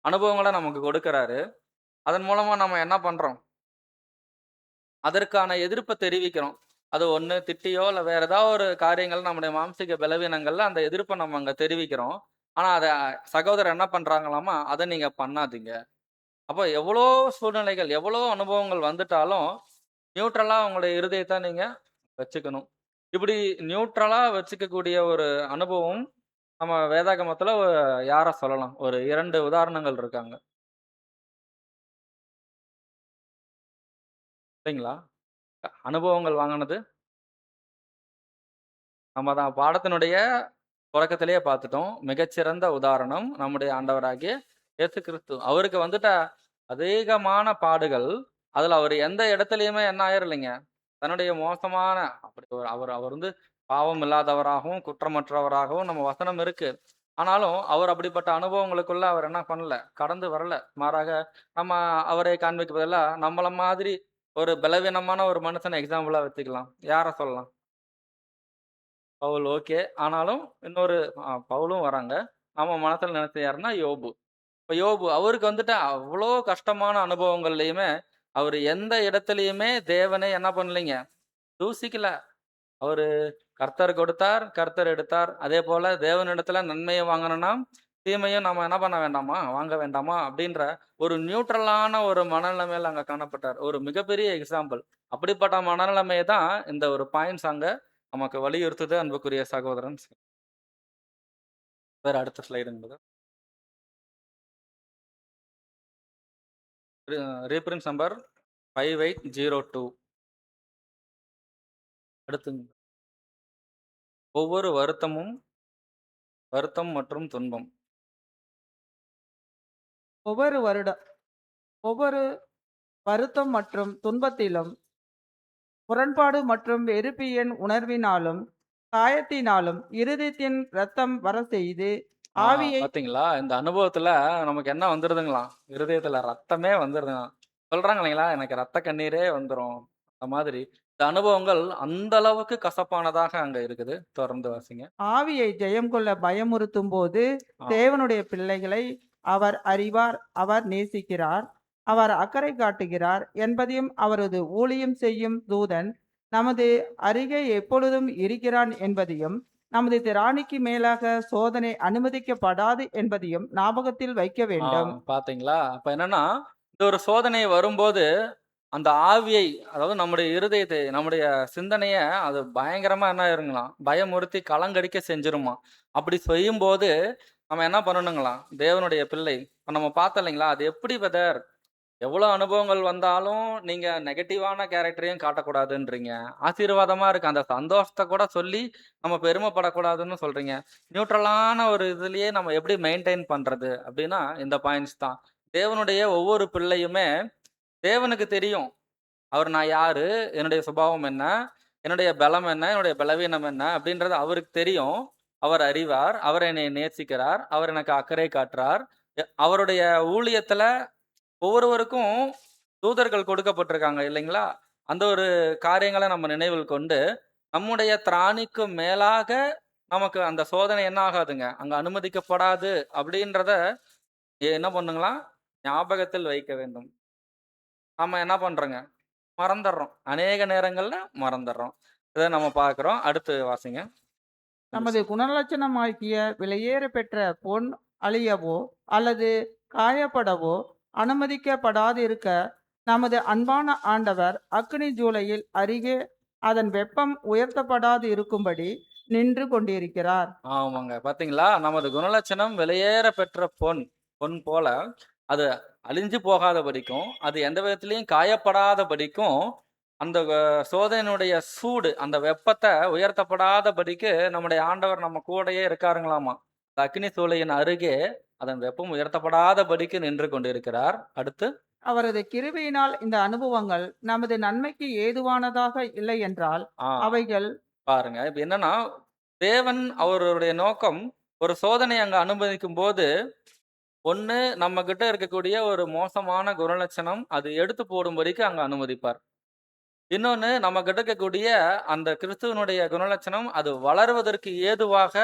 அனுபவங்கள நமக்கு கொடுக்கிறாரு. அதன் மூலமா நம்ம என்ன பண்றோம்? அதற்கான எதிர்ப்ப தெரிவிக்கிறோம். அது ஒண்ணு திட்டியோ, இல்ல வேற ஏதாவது ஒரு காரியங்கள் நம்முடைய மாம்சீக பலவீனங்கள்ல அந்த எதிர்ப்ப நம்ம அங்க தெரிவிக்கிறோம். ஆனா அத சகோதரர் என்ன பண்றாங்களாமா, "அத நீங்க பண்ணாதீங்க." அப்போ எவ்வளோ சூழ்நிலைகள், எவ்வளோ அனுபவங்கள் வந்துட்டாலும், நியூட்ரலா உங்களுடைய இருதயத்த நீங்க வச்சுக்கணும். இப்படி நியூட்ரலா வச்சுக்கக்கூடிய ஒரு அனுபவம் நம்ம வேதாகமத்துல யார சொல்லலாம்? ஒரு 2 உதாரணங்கள் இருக்காங்க. இல்லைங்களா? அனுபவங்கள் வாங்குனது. நம்ம தான் பாடத்தினுடைய தொடக்கத்திலேயே பார்த்துட்டோம். மிகச்சிறந்த உதாரணம் நம்முடைய ஆண்டவராகிய இயேசு கிறிஸ்து. அவருக்கு வந்துட்டு அதிகமான பாடுகள். அதுல அவரு எந்த இடத்துலயுமே என்ன ஆயிரலைங்க. தன்னுடைய மோசமான அப்படி ஒரு அவர் அவர் வந்து பாவம் இல்லாதவராகவும், குற்றமற்றவராகவும் நம்ம வசனம் இருக்கு. ஆனாலும் அவர் அப்படிப்பட்ட அனுபவங்களுக்குள்ள அவர் என்ன பண்ணல, கடந்து வரல. மாறாக நம்ம அவரை காண்பிக்க பதிலா நம்மள மாதிரி ஒரு பலவீனமான ஒரு மனுஷன எக்ஸாம்பிளா வச்சுக்கலாம். யார சொல்லலாம்? பவுல் ஓகே. ஆனாலும் இன்னொரு பவுலும் வராங்க. நம்ம மனசுல நினைச்சது யாருன்னா யோபு. இப்ப யோபு அவருக்கு வந்துட்டு அவ்ளோ கஷ்டமான அனுபவங்கள்லயுமே, அவரு எந்த இடத்துலயுமே தேவனை என்ன பண்ணலைங்க, தூசிக்கல. அவரு கர்த்தர் கொடுத்தார், கர்த்தர் எடுத்தார். அதேபோல தேவனிடத்துல நன்மைய வாங்கணும்னா, தீமையும் நாம என்ன பண்ண வேண்டாமா? வாங்க வேண்டாமா? அப்படின்ற ஒரு நியூட்ரலான ஒரு மனநிலைமையில அங்க காணப்பட்டார். ஒரு மிகப்பெரிய எக்ஸாம்பிள். அப்படிப்பட்ட மனநிலைமைய தான் இந்த ஒரு பாயிண்ட்ஸ் அங்க நமக்கு வலியுறுத்துது அன்புக்குரிய சகோதரன். வேற அடுத்த ஸ்லைடுங்க. Reference number 5802. அடுத்துங்க. ஒவ்வொரு வருத்தம் மற்றும் துன்பம். ஒவ்வொரு வருட ஒவ்வொரு வருத்தம் மற்றும் துன்பத்திலும் முரண்பாடு மற்றும் வெறுப்பின் உணர்வினாலும் காயத்தினாலும் இருதயத்தின் இரத்தம் வர செய்து ஆவியை பாத்தீங்களா? இந்த அனுபவத்துல நமக்கு என்ன வந்துருதுங்களாம்? இருதயத்துல ரத்தமே வந்துருதுங்களாம். சொல்றாங்க இல்லைங்களா? எனக்கு ரத்த கண்ணீரே வந்துரும். அந்த மாதிரி இந்த அனுபவங்கள் அந்த அளவுக்கு கசப்பானதாக அங்க இருக்குது. தொடர்ந்து வாசிங்க. ஆவியை ஜெயம் கொள்ள பயமுறுத்தும் போது ஆ. தேவனுடைய பிள்ளைகளை அவர் அறிவார், அவர் நேசிக்கிறார், அவர் அக்கறை காட்டுகிறார் என்பதையும் அவரது ஊழியம் செய்யும் தூதன் நமது அருகே எப்பொழுதும் இருக்கிறான் என்பதையும் நமது திராணிக்கு மேலாக சோதனை அனுமதிக்கப்படாது என்பதையும் ஞாபகத்தில் வைக்க வேண்டும். பாத்தீங்களா? அப்ப என்னன்னா, இந்த ஒரு சோதனை வரும்போது, அந்த ஆவியை அதாவது நம்முடைய இருதயத்தை, நம்முடைய சிந்தனைய அது பயங்கரமா என்ன ஆயிருங்களாம், பயமுறுத்தி கலங்கடிக்க செஞ்சுருமாம். அப்படி செய்யும்போது, நம்ம என்ன பண்ணணுங்களாம், தேவனுடைய பிள்ளை. இப்ப நம்ம பார்த்தோம் இல்லைங்களா? அது எப்படி பிரதர்? எவ்வளோ அனுபவங்கள் வந்தாலும், நீங்க நெகட்டிவான கேரக்டரையும் காட்டக்கூடாதுன்றீங்க. ஆசீர்வாதமா இருக்கு. அந்த சந்தோஷத்த கூட சொல்லி, நம்ம பெருமைப்படக்கூடாதுன்னு சொல்றீங்க. நியூட்ரலான ஒரு இதுலயே நம்ம எப்படி மெயின்டெயின் பண்றது? அப்படின்னா, இந்த பாயிண்ட்ஸ் தான். தேவனுடைய ஒவ்வொரு பிள்ளையுமே, தேவனுக்கு தெரியும். அவர் நான் யாரு? என்னுடைய சுபாவம் என்ன? என்னுடைய பலம் என்ன? என்னுடைய பலவீனம் என்ன? அப்படின்றது அவருக்கு தெரியும். அவர் அறிவார். அவர் என்னை நேசிக்கிறார். அவர் எனக்கு அக்கறை காட்டுறார். அவருடைய ஊழியத்துல ஒவ்வொருவருக்கும் தூதர்கள் கொடுக்கப்பட்டிருக்காங்க இல்லைங்களா? அந்த ஒரு காரியங்கள நம்ம நினைவில் கொண்டு, நம்முடைய திராணிக்கு மேலாக நமக்கு அந்த சோதனை என்ன ஆகாதுங்க, அங்க அனுமதிக்கப்படாது அப்படின்றத என்ன பண்ணுங்களாம்? ஞாபகத்தில் வைக்க வேண்டும். நாம என்ன பண்றோங்க? மறந்தர்றோம். அநேக நேரங்கள்ல மறந்தர்றோம். இத நம்ம பார்க்கிறோம். அடுத்து வாசிங்க. நமது குணலட்சணமாகிய விலையேற பெற்ற பொன் அழியவோ அல்லது காயப்படவோ அனுமதிக்கப்படாதிருக்க நமது அன்பான ஆண்டவர் அக்கினி ஜூலையில் அருகே அதன் வெப்பம் உயர்த்தப்படாது இருக்கும்படி நின்று கொண்டிருக்கிறார். ஆமாங்க. பார்த்தீங்களா? நமது குணலட்சணம் வெளியேற பெற்ற பொன். பொன் போல அது அழிஞ்சு போகாதபடிக்கும், அது எந்த விதத்திலயும் காயப்படாதபடிக்கும், அந்த சோதனையினுடைய சூடு, அந்த வெப்பத்த உயர்த்தப்படாதபடிக்கு நம்முடைய ஆண்டவர் நம்ம கூடயே இருக்காருங்களாமா. அந்த அக்கினி சூளையின் அருகே அதன் வெப்பம் உயர்த்தப்படாதபடிக்கு நின்று கொண்டிருக்கிறார். அடுத்து அவரது கிருபையினால் இந்த அனுபவங்கள் நமது நன்மைக்கு ஏதுவானதாக இல்லை என்றால் ஆ அவைகள் பாருங்க. இப்ப என்னன்னா, தேவன் அவருடைய நோக்கம் ஒரு சோதனை அங்க அனுமதிக்கும்போது ஒண்ணு நம்ம கிட்ட இருக்கக்கூடிய ஒரு மோசமான குணலட்சணம் அது எடுத்து போடும்படிக்கு அங்க அனுமதிப்பார். இன்னொன்னு நம்ம கிட்ட இருக்கக்கூடிய அந்த கிறிஸ்துவனுடைய குணலட்சணம் அது வளருவதற்கு ஏதுவாக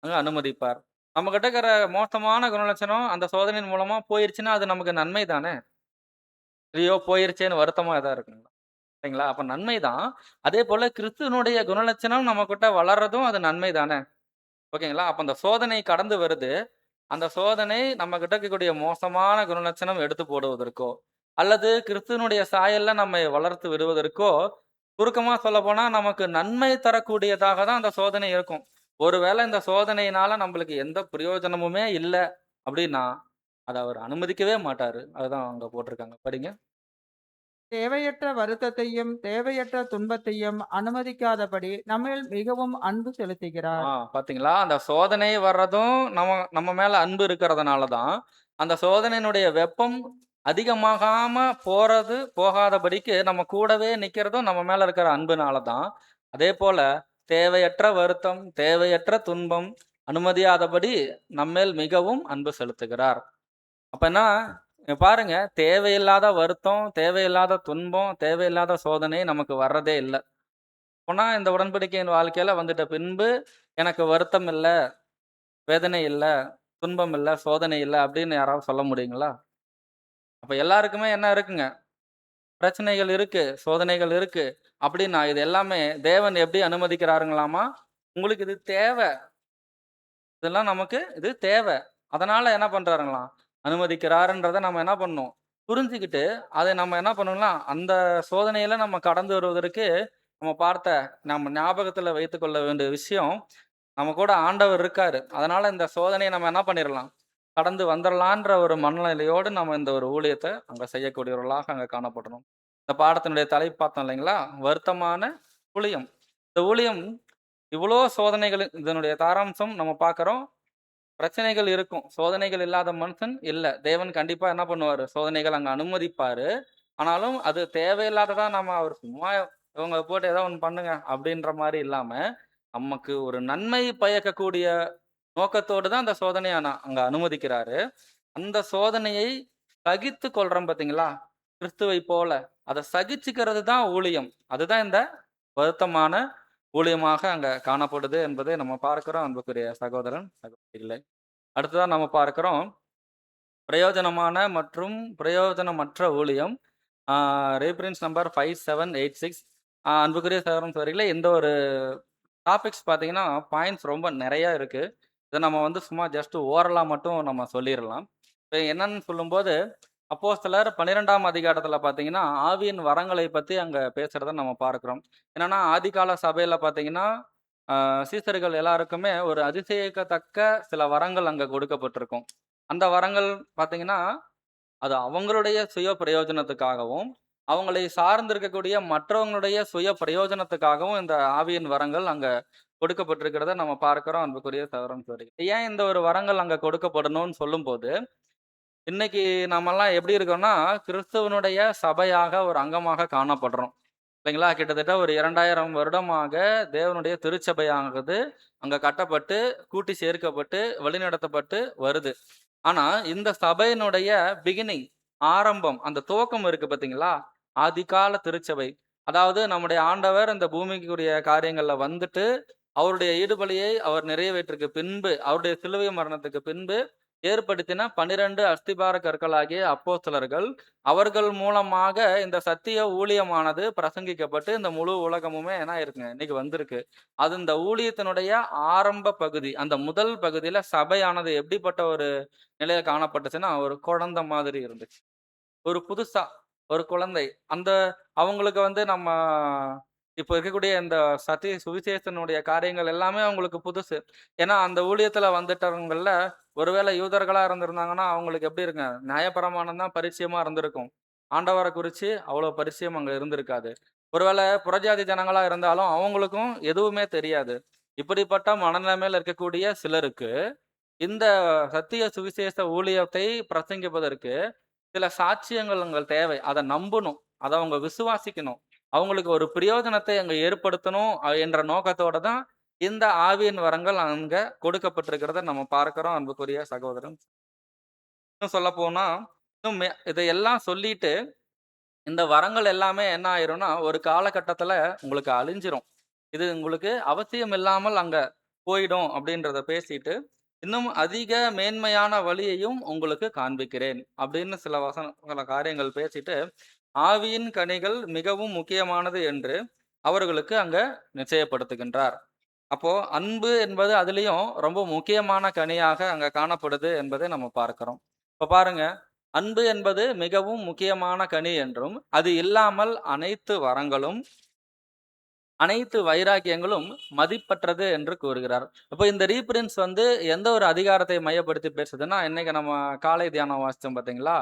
அங்க அனுமதிப்பார். நம்ம கிட்ட இருக்கிற மோசமான குணலட்சணம் அந்த சோதனையின் மூலமா போயிருச்சுன்னா அது நமக்கு நன்மை தானே. ஐயோ போயிருச்சேன்னு வருத்தமா எதா இருக்குங்களா? சரிங்களா? அப்ப நன்மை தான். அதே போல கிறிஸ்துவனுடைய குணலட்சணம் நம்ம கிட்ட வளர்றதும் அது நன்மை தானே. ஓகேங்களா? அப்ப அந்த சோதனை கடந்து வருது. அந்த சோதனை நம்ம கிட்ட இருக்கக்கூடிய மோசமான குணலட்சணம் எடுத்து போடுவதற்கோ, அல்லது கிறிஸ்துவனுடைய சாயல்ல நம்மை வளர்த்து விடுவதற்கோ, சுருக்கமா சொல்லப்போனா நமக்கு நன்மை தரக்கூடியதாக தான் அந்த சோதனை இருக்கும். ஒருவேளை இந்த சோதனையினால நம்மளுக்கு எந்த பிரயோஜனமுமே இல்ல அப்படின்னா, அத அவர் அனுமதிக்கவே மாட்டாரு. அதுதான் அங்க போட்டிருக்காங்க. படிங்க. தேவையற்ற வருத்தத்தையும் தேவையற்ற துன்பத்தையும் அனுமதிக்காதபடி நம்மில் மிகவும் அன்பு செலுத்துகிறார். பாத்தீங்களா? அந்த சோதனை வர்றதும் நம்ம நம்ம மேல அன்பு இருக்கிறதுனால தான். அந்த சோதனையினுடைய வெப்பம் அதிகமாகாம போகாதபடிக்கு நம்ம கூடவே நிக்கிறதும் நம்ம மேல இருக்கிற அன்புனால தான். அதே போல தேவையற்ற வருத்தம், தேவையற்ற துன்பம் அனுமதியாதபடி நம்மேல் மிகவும் அன்பு செலுத்துகிறார். அப்பன்னா பாருங்க, தேவையில்லாத வருத்தம், தேவையில்லாத துன்பம், தேவையில்லாத சோதனை நமக்கு வர்றதே இல்ல. அப்பன்னா இந்த உடன்படிக்கையின் வாழ்க்கையில வந்துட்ட பின்பு எனக்கு வருத்தம் இல்ல, வேதனை இல்ல, துன்பம் இல்ல, சோதனை இல்ல அப்படின்னு யாராவது சொல்ல முடியுங்களா? அப்ப எல்லாருக்குமே என்ன இருக்குங்க? பிரச்சனைகள் இருக்கு, சோதனைகள் இருக்கு. அப்படின்னா இது எல்லாமே தேவன் எப்படி அனுமதிக்கிறாருங்களாமா? உங்களுக்கு இது தேவை. இதெல்லாம் நமக்கு இது தேவை. அதனால என்ன பண்றாருங்களாம்? அனுமதிக்கிறாருன்றத நம்ம என்ன பண்ணணும்? புரிஞ்சுகிட்டு, அதை நம்ம என்ன பண்ணணும்னா, அந்த சோதனையில நம்ம கடந்து வருவதற்கு நம்ம நம்ம ஞாபகத்துல வைத்துக்கொள்ள வேண்டிய விஷயம், நம்ம கூட ஆண்டவர் இருக்காரு. அதனால இந்த சோதனைய நம்ம என்ன பண்ணிறலாம்? கடந்து வந்துரலான்ற ஒரு மனநிலையோடு நம்ம இந்த ஒரு ஊழியத்த அங்க செய்யக்கூடியவர்களாக அங்க காணப்படணும். இந்த பாடத்தினுடைய தலைப்பு பார்த்தோம் இல்லைங்களா? வருத்தமான ஊழியம். இந்த ஊழியம் இவ்வளோ சோதனைகள் இதனுடைய சாராம்சம் நம்ம பார்க்கிறோம். பிரச்சனைகள் இருக்கும். சோதனைகள் இல்லாத மனுஷன் இல்ல. தேவன் கண்டிப்பா என்ன பண்ணுவாரு? சோதனைகள் அங்க அனுமதிப்பாரு. ஆனாலும் அது தேவையில்லாததா நம்ம அவர் சும்மா இவங்க போட்டு ஏதோ ஒண்ணு பண்ணுங்க அப்படின்ற மாரி இல்லாம, நமக்கு ஒரு நன்மை பயக்கக்கூடிய நோக்கத்தோடு தான் அந்த சோதனைய அங்க அனுமதிக்கிறாரு. அந்த சோதனையை சகித்து கொள்றோம் பார்த்தீங்களா? கிறிஸ்துவை போல. அத சகிச்சுக்கிறது தான் ஊழியம். அதுதான் இந்த வருத்தமான ஊழியமாக அங்க காணப்படுது என்பதை நம்ம பார்க்கிறோம் அன்புக்குரிய சகோதரன், சகோதரிகளே. அடுத்ததா நம்ம பார்க்கிறோம், பிரயோஜனமான மற்றும் பிரயோஜனமற்ற ஊழியம். Reference number 5786. அன்புக்குரிய சகோதரன், சகோதரிகளே, இந்த ஒரு டாபிக்ஸ் பார்த்தீங்கன்னா, பாயிண்ட்ஸ் ரொம்ப நெறைய இருக்கு. இத நம்ம வந்து சும்மா ஜஸ்ட் ஓரலா மட்டும் நம்ம சொல்லிறலாம். இப்ப என்னன்னு சொல்லும்போது, அப்போஸ்தலர் 12ஆம் அதிகாரத்துல பார்த்தீங்கன்னா, ஆவியின் வரங்களை பத்தி அங்க பேசுறத நம்ம பார்க்கிறோம். என்னன்னா, ஆதிகால சபையில பார்த்தீங்கன்னா, சீசர்கள் எல்லாருக்குமே ஒரு அதிசயிக்கத்தக்க சில வரங்கள் அங்க கொடுக்கப்பட்டிருக்கும். அந்த வரங்கள் பார்த்தீங்கன்னா, அது அவங்களுடைய சுய பிரயோஜனத்துக்காகவும், அவங்களை சார்ந்து இருக்கக்கூடிய மற்றவங்களுடைய சுய பிரயோஜனத்துக்காகவும் இந்த ஆவியின் வரங்கள் அங்க கொடுக்கப்பட்டிருக்கிறத நம்ம பார்க்கிறோம் அன்புக்குரிய சகோதரன், சகோதரிகளே. ஏன் இந்த ஒரு வரங்கள் அங்க கொடுக்கப்படணும்னு சொல்லும்போது, இன்னைக்கு நம்மலாம் எப்படி இருக்கோம்னா, கிறிஸ்துவனுடைய சபையாக ஒரு அங்கமாக காணப்படுறோம். இல்லைங்களா? கிட்டத்தட்ட ஒரு 2000 வருடமாக தேவனுடைய திருச்சபையானது அங்க கட்டப்பட்டு, கூட்டி சேர்க்கப்பட்டு, வழிநடத்தப்பட்டு வருது. ஆனா, இந்த சபையினுடைய பிகினிங், ஆரம்பம், அந்த துவக்கம் இருக்கு பார்த்தீங்களா? ஆதிகால திருச்சபை. அதாவது நம்முடைய ஆண்டவர் இந்த பூமிக்குரிய காரியங்கள்ல வந்துட்டு, அவருடைய ஈடுபலியை அவர் நிறைவேற்றிற்கு பின்பு, அவருடைய சிலுவை மரணத்துக்கு பின்பு ஏற்படுத்தின 12 அஸ்திபார கற்களாகிய அப்போஸ்தலர்கள், அவர்கள் மூலமாக இந்த சத்திய ஊழியமானது பிரசங்கிக்கப்பட்டு, இந்த முழு உலகமுமே என்ன ஆயிருக்குங்க? இன்னைக்கு வந்திருக்கு. அது இந்த ஊழியத்தினுடைய ஆரம்ப பகுதி. அந்த முதல் பகுதியில சபையானது எப்படிப்பட்ட ஒரு நிலையில காணப்பட்டுச்சுன்னா, ஒரு குழந்தை மாதிரி இருந்துச்சு. ஒரு புதுசா ஒரு குழந்தை. அந்த அவங்களுக்கு வந்து நம்ம இப்ப இருக்கக்கூடிய இந்த சுவிசேஷனுடைய காரியங்கள் எல்லாமே அவங்களுக்கு புதுசு. ஏன்னா, அந்த ஊழியத்துல வந்துட்டவங்கள்ல ஒருவேளை யூதர்களா இருந்திருந்தாங்கன்னா, அவங்களுக்கு எப்படி இருக்குங்க? நியாயப்பிரமாணம் தான் பரிச்சயமா இருந்திருக்கும். ஆண்டவர குறிச்சு அவ்வளோ பரிச்சயம் அங்க இருந்திருக்காது. ஒருவேளை புறஜாதி ஜனங்களா இருந்தாலும் அவங்களுக்கும் எதுவுமே தெரியாது. இப்படிப்பட்ட மனநிலைமையில இருக்கக்கூடிய சிலருக்கு, இந்த சத்திய சுவிசேஷ ஊழியத்தை பிரசங்கிப்பதற்கு சில சாட்சியங்கள் அங்க தேவை. அத நம்பணும். அத அவங்க விசுவாசிக்கணும். அவங்களுக்கு ஒரு பிரயோஜனத்தை அங்க ஏற்படுத்தணும் என்ற நோக்கத்தோட தான் இந்த ஆவியின் வரங்கள் அங்க கொடுக்கப்பட்டிருக்கிறத நம்ம பார்க்கிறோம் அன்புக்குரிய சகோதரன். இன்னும் சொல்லப்போனா, இதையெல்லாம் சொல்லிட்டு இந்த வரங்கள் எல்லாமே என்ன ஆயிரும்னா, ஒரு காலகட்டத்துல உங்களுக்கு அழிஞ்சிரும். இது உங்களுக்கு அவசியம் இல்லாமல் அங்க போயிடும் அப்படின்றத பேசிட்டு, இன்னும் அதிக மேன்மையான வழியையும் உங்களுக்கு காண்பிக்கிறேன் அப்படின்னு சில காரியங்கள் பேசிட்டு, ஆவியின் கனிகள் மிகவும் முக்கியமானது என்று அவர்களுக்கு அங்க நிச்சயப்படுத்துகின்றார். அப்போ அன்பு என்பது அதிலயும் ரொம்ப முக்கியமான கனியாக அங்க காணப்படுது என்பதை நம்ம பார்க்கிறோம். இப்ப பாருங்க, அன்பு என்பது மிகவும் முக்கியமான கனி என்றும், அது இல்லாமல் அனைத்து வரங்களும், அனைத்து வைராக்கியங்களும் மதிப்பற்றது என்று கூறுகிறார். அப்ப இந்த ரீபிரின்ஸ் வந்து எந்த ஒரு அதிகாரத்தை மையப்படுத்தி பேசுதுன்னா, இன்னைக்கு நம்ம காலை தியானம் வாசிச்சோம் பார்த்தீங்களா?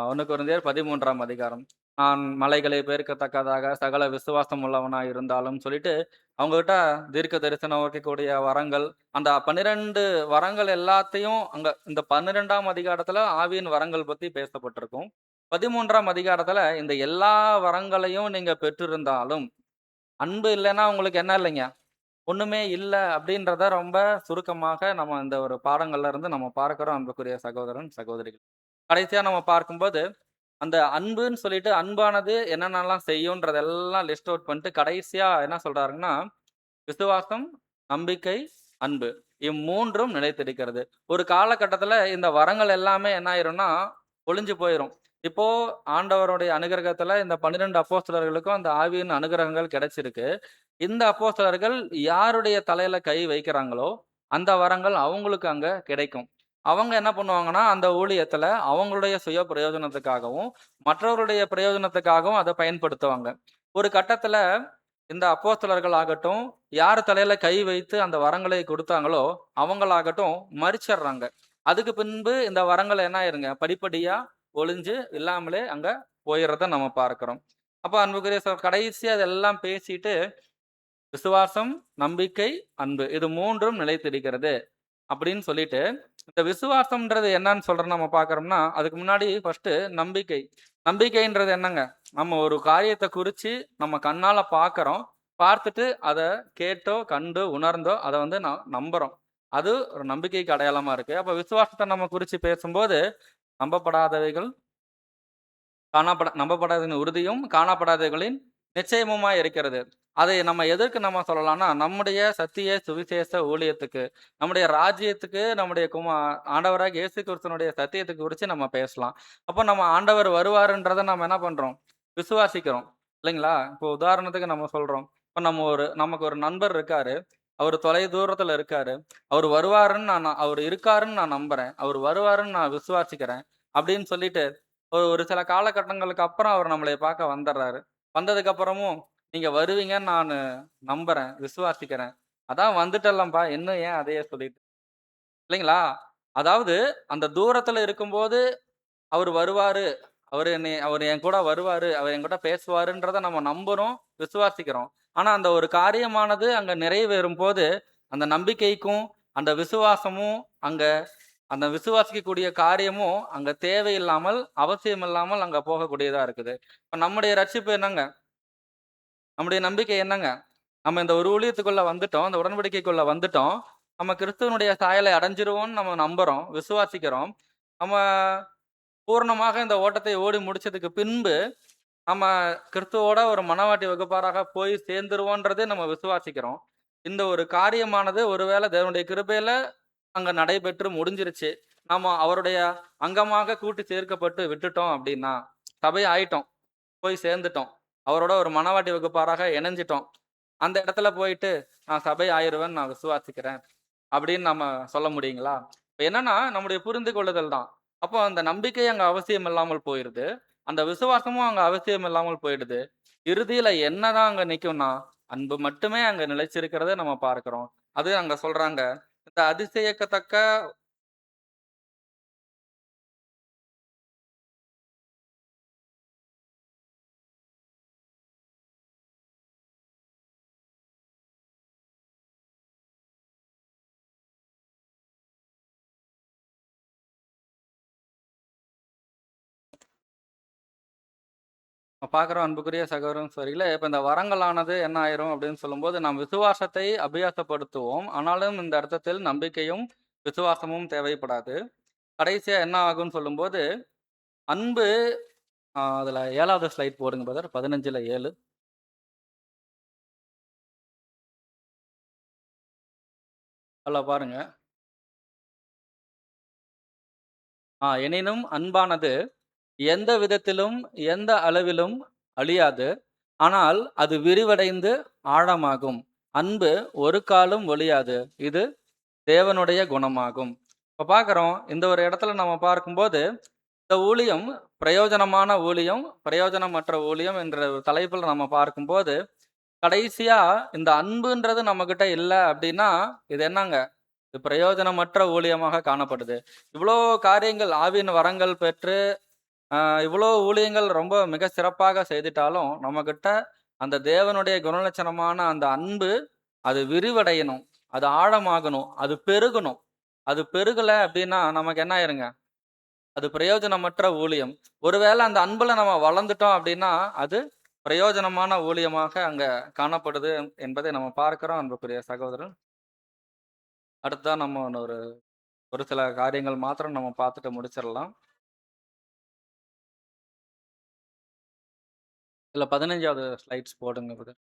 1 கொரிந்தியர் 13ஆம் அதிகாரம். நான் மலைகளை பெயர்க்கத்தக்கதாக சகல விசுவாசம் உள்ளவனாய் இருந்தாலும் சொல்லிட்டு அவங்ககிட்ட தீர்க்க தரிசனம் வைக்கக்கூடிய வரங்கள், அந்த 12 வரங்கள் எல்லாத்தையும் அங்க இந்த 12ஆம் அதிகாரத்துல ஆவியின் வரங்கள் பத்தி பேசப்பட்டிருக்கும். 13ஆம் அதிகாரத்துல இந்த எல்லா வரங்களையும் நீங்க பெற்றிருந்தாலும் அன்பு இல்லைன்னா உங்களுக்கு என்ன இல்லைங்க? ஒண்ணுமே இல்ல அப்படின்றத ரொம்ப சுருக்கமாக நம்ம இந்த ஒரு பாடங்கள்ல இருந்து நம்ம பார்க்கிறோம் அன்புக்குரிய சகோதரன், சகோதரிகள். கடைசியா நம்ம பார்க்கும்போது, அந்த அன்புன்னு சொல்லிட்டு அன்பானது என்னென்னலாம் செய்யும்ன்றதெல்லாம் லிஸ்ட் அவுட் பண்ணிட்டு கடைசியா என்ன சொல்றாருங்கன்னா, விசுவாசம், நம்பிக்கை, அன்பு. இம்மூன்றும் நிலைத்திருக்கிறது. ஒரு காலகட்டத்துல இந்த வரங்கள் எல்லாமே என்ன ஆயிரும்னா, ஒழிஞ்சு போயிரும். இப்போ ஆண்டவருடைய அனுக்கிரகத்துல இந்த 12 அப்போஸ்தலர்களுக்கும் அந்த ஆவியின் அனுக்கிரகங்கள் கிடைச்சிருக்கு. இந்த அப்போஸ்தலர்கள் யாருடைய தலையில கை வைக்கிறாங்களோ, அந்த வரங்கள் அவங்களுக்கு அங்க கிடைக்கும். அவங்க என்ன பண்ணுவாங்கன்னா, அந்த ஊழியத்துல அவங்களுடைய சுய பிரயோஜனத்துக்காகவும், மற்றவருடைய பிரயோஜனத்துக்காகவும் அத பயன்படுத்துவாங்க. ஒரு கட்டத்துல இந்த அப்போஸ்தலர்கள் ஆகட்டும், யார் தலையில கை வைத்து அந்த வரங்களை கொடுத்தாங்களோ, அவங்களாகட்டும் மரிச்சிடுறாங்க. அதுக்கு பின்பு இந்த வரங்கள் என்ன ஆயிருங்க, படிப்படியா ஒழிஞ்சு இல்லாமலே அங்க போயிறத நம்ம பார்க்கிறோம். அப்ப அன்புக்குரிய கடைசியா அதெல்லாம் பேசிட்டு விசுவாசம், நம்பிக்கை, அன்பு இது 3ம் நிலைத்திருக்கிறது அப்படின்னு சொல்லிட்டு, இந்த விசுவாசம்ன்றது என்னன்னு சொல்றோம் நம்ம பார்க்கிறோம்னா, அதுக்கு முன்னாடி ஃபர்ஸ்ட்டு நம்பிக்கை. நம்பிக்கைன்றது என்னங்க? நம்ம ஒரு காரியத்த குறிச்சு நம்ம கண்ணால பார்க்கிறோம். பார்த்துட்டு அத கேட்டோ, கண்டோ, உணர்ந்தோ அத வந்து நம்புறோம். அது ஒரு நம்பிக்கைக்கு அடையாளமா இருக்கு. அப்ப விசுவாசத்த நம்ம குறிச்சு பேசும்போது, நம்பப்படாதவைகள் நம்பப்படாததின் உறுதியும், காணப்படாதவைகளின் நிச்சயமுமாய் இருக்கிறது. அதை நம்ம எதற்கு நம்ம சொல்லலாம்னா, நம்முடைய சத்திய சுவிசேஷ ஊழியத்துக்கு, நம்முடைய ராஜ்யத்துக்கு, நம்முடைய ஆண்டவராகிய இயேசு கிறிஸ்துவினுடைய சத்தியத்துக்கு குறிச்சு நம்ம பேசலாம். அப்போ நம்ம ஆண்டவர் வருவாருன்றத நம்ம என்ன பண்றோம்? விசுவாசிக்கிறோம். இல்லைங்களா? இப்போ உதாரணத்துக்கு நம்ம சொல்றோம். இப்ப நமக்கு ஒரு நண்பர் இருக்காரு. அவரு தொலை தூரத்துல இருக்காரு. அவரு வருவாருன்னு அவரு இருக்காருன்னு நான் நம்புறேன். அவரு வருவாருன்னு நான் விசுவாசிக்கிறேன். அப்படின்னு சொல்லிட்டு ஒரு சில காலகட்டங்களுக்கு அப்புறம் அவர் நம்மளை பார்க்க வந்துடுறாரு. வந்ததுக்கு அப்புறமும், நீங்க வருவீங்கன்னு நானு நம்புறேன், விசுவாசிக்கிறேன். அதான் வந்துட்டேன்லப்பா, இன்னும் ஏன் அதையே சொல்லிட்டு இல்லைங்களா? அதாவது அந்த தூரத்துல இருக்கும்போது அவரு வருவாரு. அவரு என் கூட வருவாரு. அவர் என்கிட்ட பேசுவாருன்றத நம்ம நம்புறோம், விசுவாசிக்கிறோம். ஆனா அந்த ஒரு காரியமானது அங்க நிறைவேறும்போது, அந்த நம்பிக்கைக்கும், அந்த விசுவாசமும் அங்க அந்த விசுவாசிக்கக்கூடிய காரியமும் அங்க தேவையில்லாமல், அவசியம் இல்லாமல் அங்க போகக்கூடியதா இருக்குது. இப்ப நம்முடைய ரட்சிப்பு என்னங்க? நம்முடைய நம்பிக்கை என்னங்க? நம்ம இந்த ஒரு ஊழியத்துக்குள்ள வந்துட்டோம். அந்த உடன்படிக்கைக்குள்ள வந்துட்டோம். நம்ம கிறிஸ்துவனுடைய சாயலை அடைஞ்சிருவோம்னு நம்ம நம்புறோம், விசுவாசிக்கிறோம். நம்ம பூரணமாக இந்த ஓட்டத்தை ஓடி முடிச்சதுக்கு பின்பு, நம்ம கிறிஸ்துவோட ஒரு மணவாட்டி வகுப்பாராக போய் சேர்ந்துருவோன்றதே நம்ம விசுவாசிக்கிறோம். இந்த ஒரு காரியமானது ஒருவேளை தேவனுடைய கிருபையில அங்க நடைபெற்று முடிஞ்சிருச்சு. நாம அவருடைய அங்கமாக கூட்டி சேர்க்கப்பட்டு விட்டுட்டோம் அப்படின்னா, சபை ஆயிட்டோம். போய் சேர்ந்துட்டோம். அவரோட ஒரு மணவாட்டி வகுப்பாராக இணைஞ்சிட்டோம். அந்த இடத்துல போயிட்டு, நான் சபை ஆயிருவேன்னு நான் விசுவாசிக்கிறேன். அப்படின்னு நம்ம சொல்ல முடியுங்களா? இப்ப என்னன்னா, நம்முடைய புரிந்து கொள்ளுதல் தான். அப்போ அந்த நம்பிக்கை அங்க அவசியம் இல்லாமல் போயிருது. அந்த விசுவாசமும் அங்க அவசியம் இல்லாமல் போயிடுது. இறுதியில என்னதான் அங்க நிக்கும்னா, அன்பு மட்டுமே அங்க நிலைச்சிருக்கிறத நம்ம பார்க்கிறோம். அது அங்க சொல்றாங்க. இந்த அதிசயிக்கத்தக்க பார்க்குறோம் அன்புக்குரிய சகோதரன் சகோதரிகளே, இப்ப இந்த வரங்களானது என்ன ஆயிரும் அப்படின்னு சொல்லும்போது, நாம் விசுவாசத்தை அபியாசப்படுத்துவோம். ஆனாலும் இந்த அர்த்தத்தில் நம்பிக்கையும், விசுவாசமும் தேவைப்படாது. கடைசியா என்ன ஆகும்ன்னு சொல்லும்போது, அன்பு அதுல 7வது ஸ்லைட் போடுங்க பிரதர். 15ல 7. அதுல பாருங்க. எனினும் அன்பானது எந்த விதத்திலும், எந்த அளவிலும் அழியாது. ஆனால் அது விரிவடைந்து ஆழமாகும். அன்பு ஒரு காலும் ஒழியாது. இது தேவனுடைய குணமாகும். இப்ப பார்க்கிறோம், இந்த ஒரு இடத்துல நம்ம பார்க்கும்போது, இந்த ஊழியம் பிரயோஜனமான ஊழியம், பிரயோஜனமற்ற ஊழியம் என்ற ஒரு தலைப்புல நம்ம பார்க்கும்போது, கடைசியா இந்த அன்புன்றது நம்மகிட்ட இல்ல அப்படின்னா, இது என்னங்க? இது பிரயோஜனமற்ற ஊழியமாக காணப்படுது. இவ்வளோ காரியங்கள் ஆவியின் வரங்கள் பெற்று இவ்வளோ ஊழியங்கள் ரொம்ப மிக சிறப்பாக செய்துட்டாலும், நம்மகிட்ட அந்த தேவனுடைய குணலட்சணமான அந்த அன்பு, அது விரிவடையணும். அது ஆழமாகணும். அது பெருகணும். அது பெருகல அப்டின்னா, நமக்கு என்ன ஆயிருங்க? அது பிரயோஜனமற்ற ஊழியம். ஒருவேள அந்த அன்புல நம்ம வளர்ந்துட்டோம் அப்டின்னா, அது பிரயோஜனமான ஊழியமாக அங்க காணப்படுது என்பதை நம்ம பார்க்கிறோம் அன்புக்குரிய சகோதரன். அடுத்ததா நம்ம ஒரு ஒரு சில காரியங்கள் மாத்திரம் நம்ம பார்த்துட்டு முடிச்சிடலாம். இதுல 15வது ஸ்லைட்ஸ் போடுங்க பிரதர்.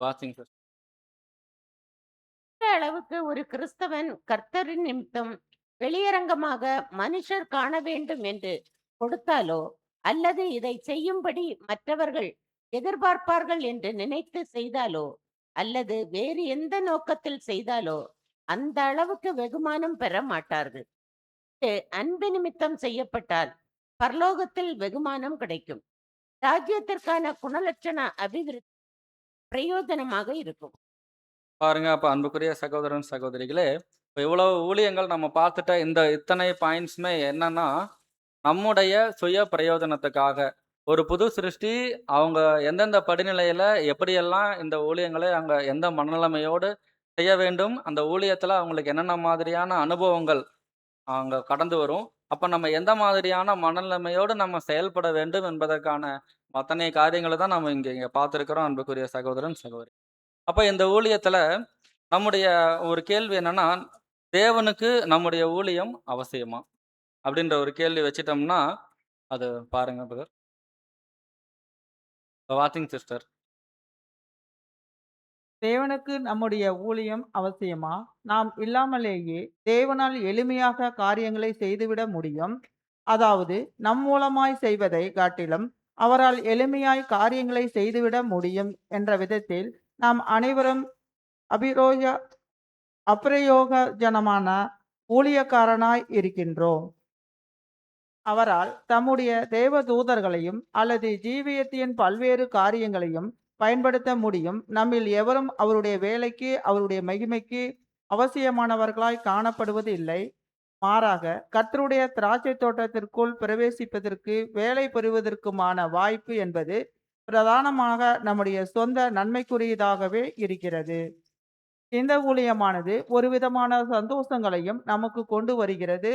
வாசிங்க சிஸ்டர். எந்த அளவுக்கு ஒரு கிறிஸ்தவன் கர்த்தரின் நிமித்தம் வெளியரங்கமாக மனுஷர் காண வேண்டும் என்று கொடுத்தாலோ, அல்லது இதை செய்யும்படி மற்றவர்கள் எதிர்பார்ப்பார்கள் என்று நினைத்து செய்தாலோ, அல்லது வேறு எந்த நோக்கத்தில் செய்தாலோ, அந்த அளவுக்கு வெகுமானம் பெற மாட்டார்கள். இது அன்பு நிமித்தம் செய்யப்பட்டால் பரலோகத்தில் வெகுமானம் கிடைக்கும். ராஜ்யத்திற்கான குணலட்சண அபிவிருத்தி பிரயோஜனமாக இருக்கும். பாருங்க, அப்ப அன்புக்குரிய சகோதரன், சகோதரிகளே, இப்ப இவ்வளவு ஊழியங்கள் நம்ம பார்த்துட்ட இந்த இத்தனை பாயிண்ட்ஸுமே என்னன்னா, நம்முடைய சுய பிரயோஜனத்துக்காக. ஒரு புது சிருஷ்டி அவங்க எந்தெந்த படிநிலையில எப்படியெல்லாம் இந்த ஊழியங்களை அங்க எந்த மனநிலைமையோடு செய்ய வேண்டும், அந்த ஊழியத்துல அவங்களுக்கு என்னென்ன மாதிரியான அனுபவங்கள் அங்க கடந்து வரும். அப்ப நம்ம எந்த மாதிரியான மனநிலைமையோடு நம்ம செயல்பட வேண்டும் என்பதற்கான அத்தனை காரியங்கள தான் நம்ம இங்க பார்த்திருக்கிறோம் அன்புக்குரிய சகோதரன், சகோதரி. அப்ப இந்த ஊழியத்துல நம்முடைய ஒரு கேள்வி என்னன்னா, தேவனுக்கு நம்முடைய ஊழியம் அவசியமா? அப்படின்ற ஒரு கேள்வி வச்சுட்டோம்னா, அது பாருங்க பிரதர். வாட்சிங் சிஸ்டர். தேவனுக்கு நம்முடைய ஊழியம் அவசியமா? நாம் இல்லாமலேயே தேவனால் எளிமையாக காரியங்களை செய்துவிட முடியும். அதாவது நம் மூலமாய் செய்வதை காட்டிலும் அவரால் எளிமையாய் காரியங்களை செய்துவிட முடியும் என்ற விதத்தில் நாம் அனைவரும் அபிரோய அப்பிரயோஜனமான ஊழியக்காரனாய் இருக்கின்றோம். அவரால் தம்முடைய தேவதூதர்களையும் அல்லது ஜீவியத்தின் பல்வேறு காரியங்களையும் பயன்படுத்த முடியும். நம்மில் எவரும் அவருடைய வேலைக்கு அவருடைய மகிமைக்கு அவசியமானவர்களாய் காணப்படுவது இல்லை. மாறாக கர்த்தருடைய திராட்சை தோட்டத்திற்குள் பிரவேசிப்பதற்கு வேலை பெறுவதற்குமான வாய்ப்பு என்பது பிரதானமாக நம்முடைய சொந்த நன்மைக்குரியதாகவே இருக்கிறது. இந்த ஊழியமானது ஒரு விதமான சந்தோஷங்களையும் நமக்கு கொண்டு வருகிறது.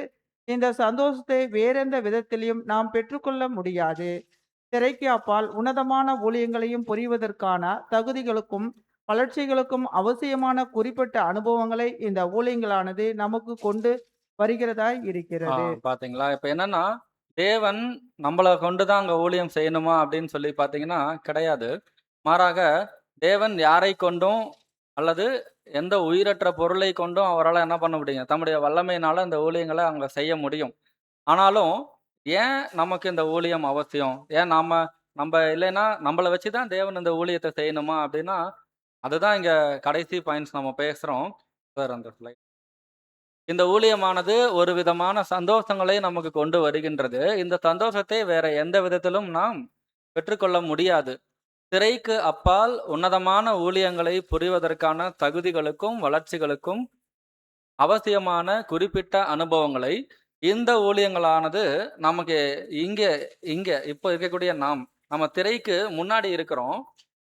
இந்த சந்தோஷத்தை வேறெந்த விதத்திலும் நாம் பெற்றுக்கொள்ள முடியாது. திரைக்கு அப்பால் உன்னதமான ஊழியங்களையும் புரிவதற்கான தகுதிகளுக்கும் வளர்ச்சிகளுக்கும் அவசியமான குறிப்பிட்ட அனுபவங்களை இந்த ஊழியங்களானது நமக்கு கொண்டு வருகிறதாய் இருக்கிறது. பாத்தீங்களா? இப்ப என்னன்னா, தேவன் நம்மள கொண்டு தான் அங்க ஊழியம் செய்யணுமா அப்படின்னு சொல்லி பாத்தீங்கன்னா, கிடையாது. மாறாக தேவன் யாரை கொண்டும் அல்லது எந்த உயிரற்ற பொருளை கொண்டும் அவரால என்ன பண்ண முடியும்? தம்முடைய வல்லமையினால அந்த ஊழியங்கள அங்க செய்ய முடியும். ஆனாலும், ஏன் நமக்கு இந்த ஊழியம் அவசியம்? ஏன் நம்ப இல்லைன்னா, நம்மள வச்சு தான் தேவன் இந்த ஊழியத்த செய்யணுமா? அப்படின்னா, அதுதான் இங்க கடைசி பாயிண்ட்ஸ் நம்ம பேசுறோம். சார் அந்த ஸ்லைட். இந்த ஊழியமானது ஒரு விதமான சந்தோஷங்களை நமக்கு கொண்டு வருகின்றது. இந்த சந்தோஷத்தை வேற எந்த விதத்திலும் நாம் பெற்றுக்கொள்ள முடியாது. திரைக்கு அப்பால் உன்னதமான ஊழியங்களை புரிவதற்கான தகுதிகளுக்கும், வளர்ச்சிகளுக்கும் அவசியமான குறிப்பிட்ட அனுபவங்களை இந்த ஊழியங்களானது நமக்கு இங்க இங்க இப்ப இருக்கக்கூடிய நம்ம திரைக்கு முன்னாடி இருக்கிறோம்.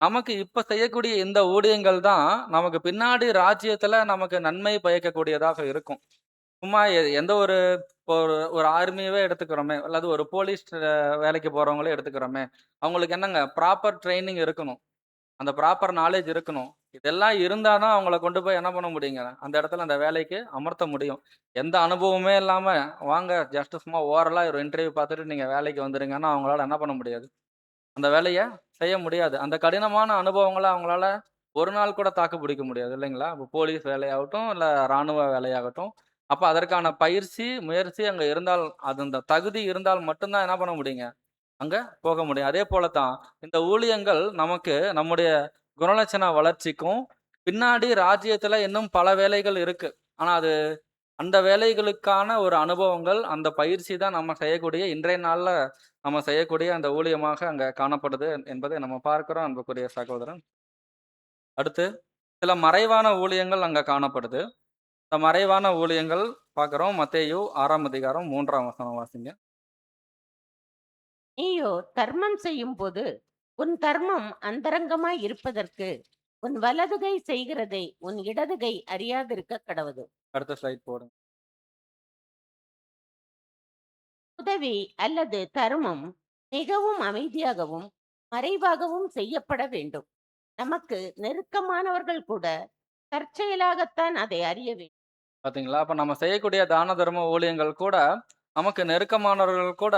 நமக்கு இப்ப செய்யக்கூடிய இந்த ஊழியங்கள் தான் நமக்கு பின்னாடி ராஜ்யத்துல நமக்கு நன்மை பயக்கக்கூடியதாக இருக்கும். சும்மா எந்த ஒரு ஒரு ஆர்மியவே எடுத்துக்கிறோமே, அல்லது ஒரு போலீஸ் வேலைக்கு போறவங்களே எடுத்துக்கிறோமே, அவங்களுக்கு என்னங்க ப்ராப்பர் ட்ரைனிங் இருக்கணும். அந்த ப்ராப்பர் நாலேஜ் இருக்கணும். இதெல்லாம் இருந்தா தான் அவங்கள கொண்டு போய் என்ன பண்ண முடியுங்க, அந்த இடத்துல அந்த வேலைக்கு அமர்த்த முடியும். எந்த அனுபவமே இல்லாம, வாங்க ஜஸ்ட் சும்மா ஓரலா ஒரு இன்டர்வியூ பார்த்துட்டு நீங்க வேலைக்கு வந்துருங்கன்னா, அவங்களால என்ன பண்ண முடியாது? அந்த வேலைய செய்ய முடியாது. அந்த கடினமான அனுபவங்கள அவங்களால ஒரு நாள் கூட தாக்கு பிடிக்க முடியாது இல்லைங்களா? இப்போ போலீஸ் வேலையாகட்டும், இல்ல ராணுவ வேலையாகட்டும். அப்ப அதற்கான பயிற்சி, முயற்சி அங்க இருந்தால், அது அந்த தகுதி இருந்தால் மட்டும் தான் என்ன பண்ண முடியுங்க? அங்க போக முடியும். அதே போல தான் இந்த ஊழியங்கள் நமக்கு நம்முடைய குணலட்சண வளர்ச்சிக்கும், பின்னாடி ராஜ்யத்துல இன்னும் பல வேலைகள் இருக்கு. ஆனா அது அந்த வேலைகளுக்கான ஒரு அனுபவங்கள், அந்த பயிற்சி தான் நம்ம செய்யக்கூடிய இன்றைய நாள்ல நம்ம செய்யக்கூடிய அந்த ஊழியமாக அங்க காணப்படுது என்பதை நம்ம பார்க்கிறோம் அன்புக்குரிய சகோதரன். அடுத்து சில மறைவான ஊழியங்கள் அங்க காணப்படுது. இந்த மறைவான ஊழியங்கள் பார்க்குறோம். மத்தேயு 6ஆம் அதிகாரம் 3ஆம் வசனம் வாசிங்க. நீயோ தர்மம் செய்யும்போது உன் தர்மம் அந்தரங்கமாய் இருப்பதற்கு உன் வலதுகை செய்கிறதை உன் இடதுகை அறியாதிருக்க கடவது. அடுத்த ஸ்லைட் போடுங்க. உதவி அல்லது தர்மம் மிகவும் அமைதியாகவும் மறைவாகவும் செய்யப்பட வேண்டும். நமக்கு நெருக்கமானவர்கள் கூட தற்செயலாகத்தான் அதை அறிய வேண்டும். பார்த்தீங்களா? அப்ப நம்ம செய்யக்கூடிய தான தர்ம ஊழியங்கள் கூட, நமக்கு நெருக்கமானவர்கள் கூட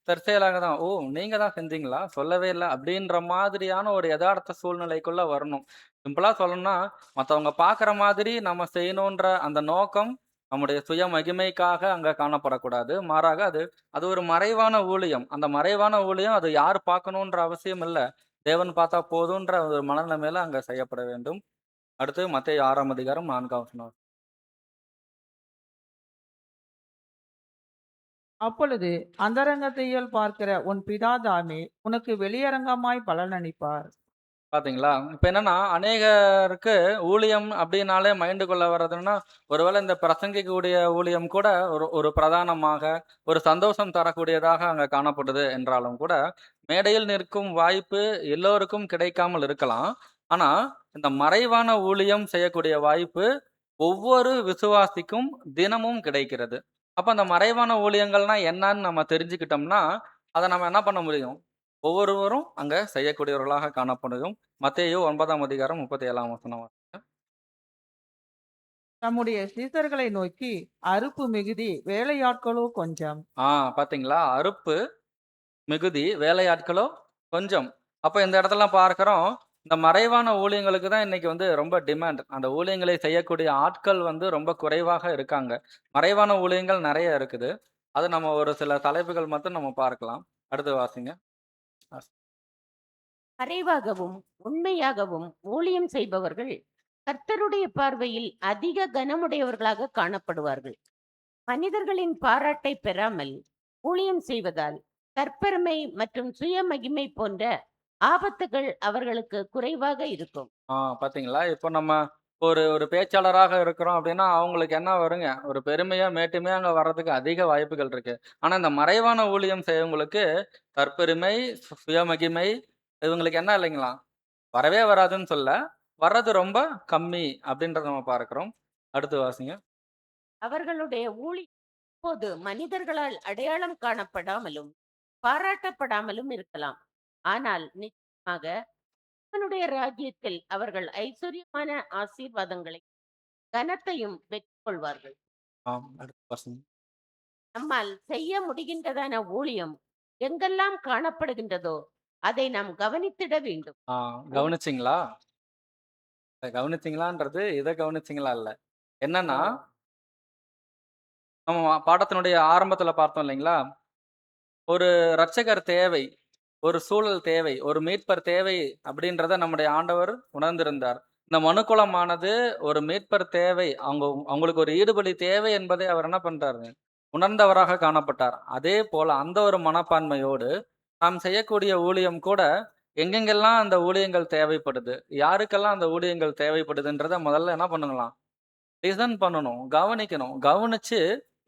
தற்செயலாக தான், "ஓ! நீங்க தான் செஞ்சீங்களா? சொல்லவே இல்ல." அப்படின்ற மாதிரியான ஒரு எதார்த்த சூழ்நிலைக்குள்ள வரணும். சிம்பிளா சொல்லணும்னா, மத்தவங்க பார்க்குற மாதிரி நம்ம செய்யணுன்ற அந்த நோக்கம், நம்முடைய சுய மகிமைக்காக அங்க காணப்படக்கூடாது. மாறாக அது அது ஒரு மறைவான ஊழியம். அந்த மறைவான ஊழியம் அது யார் பார்க்கணுன்ற அவசியம் இல்ல. தேவன் பார்த்தா போதுன்ற ஒரு மனநிலைமையில அங்க செய்யப்பட வேண்டும். அடுத்து மத்தேயு 6ஆம் அதிகாரம் 4ஆம் வசனம். அப்பொழுது அந்தரங்கத்தையில் பார்க்கிற உன் பிதா தாமே உனக்கு வெளியரங்கமாய் பலனளிப்பார். பாத்தீங்களா? இப்ப என்னன்னா, அநேகருக்கு ஊழியம் அப்படின்னாலே மைண்டுக்குள்ள வர்றதுன்னா, ஒருவேளை இந்த பிரசங்கிக்கக்கூடிய ஊழியம் கூட ஒரு ஒரு பிரதானமாக, ஒரு சந்தோஷம் தரக்கூடியதாக அங்க காணப்படுது என்றாலும் கூட, மேடையில் நிற்கும் வாய்ப்பு எல்லோருக்கும் கிடைக்காமல் இருக்கலாம். ஆனா, இந்த மறைவான ஊழியம் செய்யக்கூடிய வாய்ப்பு ஒவ்வொரு விசுவாசிக்கும் தினமும் கிடைக்கிறது. அப்ப அந்த மறைவான ஊழியங்கள்னா என்னன்னு நம்ம தெரிஞ்சுக்கிட்டோம்னா, அத நம்ம என்ன பண்ண முடியும்? ஒவ்வொருவரும் அங்க செய்யக்கூடியவர்களாக காணப்படும். மத்தேயு 9ஆம் அதிகாரம் 37ஆம் வசனம். தம்முடைய சீசர்களை நோக்கி, அறுப்பு மிகுதி, வேலையாட்களோ கொஞ்சம். ஆ பாத்தீங்களா? அறுப்பு மிகுதி, வேலையாட்களோ கொஞ்சம். அப்ப இந்த இடத்துல பார்க்கிறோம், இந்த மறைவான ஊழியங்களுக்கு தான் இன்னைக்கு வந்து ரொம்ப டிமாண்ட். அந்த ஊழியங்களை செய்யக்கூடிய ஆட்கள் வந்து ரொம்ப குறைவாக இருக்காங்க. மறைவான ஊழியங்கள் நெறைய இருக்குது. அது நம்ம ஒரு சில தலைப்புகள் மட்டும் நம்ம பார்க்கலாம். அடுத்து வாசிங்க. வாசி மறைவாகவும் உண்மையாகவும் ஊழியம் செய்பவர்கள் கர்த்தருடைய பார்வையில் அதிக கனமுடையவர்களாக காணப்படுவார்கள். மனிதர்களின் பாராட்டை பெறாமல் ஊழியம் செய்வதால் தற்பெருமை மற்றும் சுய மகிமை போன்ற ஆபத்துகள் அவர்களுக்கு குறைவாக இருக்கும். பாத்தீங்களா? இப்போ நம்ம ஒரு ஒரு பேச்சாளராக இருக்கிறோம் அப்படின்னா, அவங்களுக்கு என்ன வருங்க? ஒரு பெருமையா, மேட்டுமையா அங்க வர்றதுக்கு அதிக வாய்ப்புகள் இருக்கு. ஆனா, இந்த மறைவான ஊழியம் செய்யவங்களுக்கு தற்பெருமை, சுயமகிமை இவங்களுக்கு என்ன இல்லைங்களாம்? வரவே வராதுன்னு சொல்ல, வர்றது ரொம்ப கம்மி அப்படின்றத நம்ம பார்க்கிறோம். அடுத்து வாசிங்க. அவர்களுடைய ஊழி இப்போது மனிதர்களால் அடையாளம் காணப்படாமலும் பாராட்டப்படாமலும் இருக்கலாம். ஆனால் நிச்சயமாக தேவனுடைய ராஜ்யத்தில் அவர்கள் ஐஸ்வர்யமான ஆசீர்வாதங்களை கனத்தையும் பெற்றுக்கொள்வார்கள். அடுத்து வாசிங்க. நம்மால் செய்ய முடிகின்றதான ஊழியம் எங்கெல்லாம் காணப்படுகின்றதோ அதை நாம் கவனித்திட வேண்டும். ஆ கவனிச்சீங்களா? கவனிச்சீங்களான்றது இத கவனிச்சீங்களா இல்ல. என்னன்னா, நம்ம பாடத்தினுடைய ஆரம்பத்துல பார்த்தோம் இல்லைங்களா? ஒரு இரட்சகர் தேவை. ஒரு சூழல் தேவை. ஒரு மீட்பர் தேவை அப்படின்றத நம்முடைய ஆண்டவர் உணர்ந்திருந்தார். இந்த மனுக்குலமானது ஒரு மீட்பர் தேவை. அவங்களுக்கு ஒரு ஈடுபலி தேவை என்பதை அவர் என்ன பண்றாரு? உணர்ந்தவராக காணப்பட்டார். அதே போல அந்த ஒரு மனப்பான்மையோடு நாம் செய்யக்கூடிய ஊழியம் கூட எங்கெங்கெல்லாம் அந்த ஊழியங்கள் தேவைப்படுது, யாருக்கெல்லாம் அந்த ஊழியங்கள் தேவைப்படுதுன்றத முதல்ல என்ன பண்ணுங்களாம்? லிசன் பண்ணணும். கவனிக்கணும். கவனிச்சு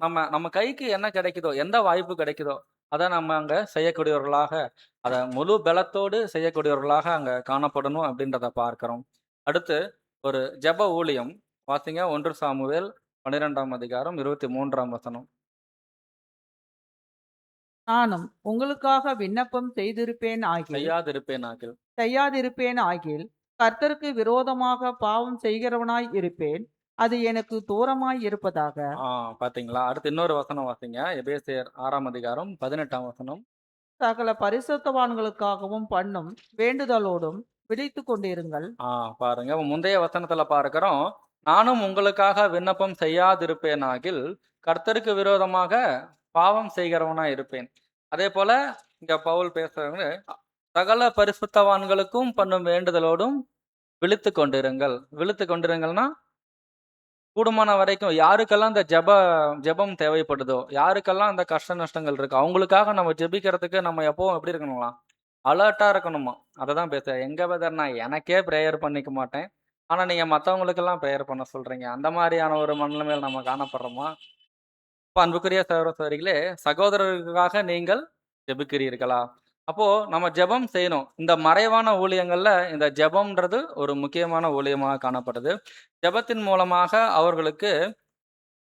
நம்ம நம்ம கைக்கு என்ன கிடைக்குதோ, எந்த வாய்ப்பு கிடைக்குதோ, அத நம்ம அங்க செய்யக்கூடியவர்களாக, அத முழு பலத்தோடு செய்யக்கூடியவர்களாக அங்க காணப்படணும் அப்படின்றத பார்க்கிறோம். அடுத்து ஒரு ஜெப ஊழியம். வாசிங்க 1 சாமுவேல் 12ஆம் அதிகாரம் 23ஆம் வசனம். நானும் உங்களுக்காக விண்ணப்பம் செய்யாதிருப்பேனாகில். செய்யாதிருப்பேன் ஆகில், கர்த்தருக்கு விரோதமாக பாவம் செய்கிறவனாய் இருப்பேன். அது எனக்கு தூரமாய் இருப்பதாக. ஆ பாத்தீங்களா? அடுத்து இன்னொரு வசனம் வாசிங்க. எபேசியர் 6ஆம் அதிகாரம் 18ஆம் வசனம். சகல பரிசுத்தவான்களுக்காகவும் பண்ணும் வேண்டுதலோடும் விழித்துக் கொண்டிருங்கள். பாருங்க. முந்தைய வசனத்துல பார்க்கிறோம். நானும் உங்களுக்காக விண்ணப்பம் செய்யாதிருப்பேனாகில், கர்த்தருக்கு விரோதமாக பாவம் செய்கிறவனா இருப்பேன். அதேபோல இங்க பவுல் பேசுறவங்க, சகல பரிசுத்தவான்களுக்கும் பண்ணும் வேண்டுதலோடும் விழித்துக் கொண்டிருங்கள். விழித்துக் கொண்டிருங்கள்னா, கூடுமான வரைக்கும் யாருக்கெல்லாம் இந்த ஜெபம் தேவைப்படுதோ, யாருக்கெல்லாம் அந்த கஷ்ட நஷ்டங்கள் இருக்கு, அவங்களுக்காக நம்ம ஜெபிக்கிறதுக்கு நம்ம எப்பவும் எப்படி இருக்கணுங்களாம்? அலர்ட்டா இருக்கணுமா. அததான் பேசுறேன். எங்க பிரதர் நான் எனக்கே பிரேயர் பண்ணிக்க மாட்டேன். ஆனா நீங்க மத்தவங்களுக்கெல்லாம் பிரேயர் பண்ண சொல்றீங்க. அந்த மாரியான ஒரு மனநிலைமையில நம்ம காணப்படுறோமா? அப்ப அன்புக்குரிய சகோதரிகளே, சகோதரர்களுக்காக நீங்கள் ஜெபிக்கிறீர்களா? அப்போ நம்ம ஜெபம் செய்யணும். இந்த மறைவான ஊழியங்கள்ல இந்த ஜெபம்ன்றது ஒரு முக்கியமான ஊழியமாக காணப்படுது. ஜெபத்தின் மூலமாக அவர்களுக்கு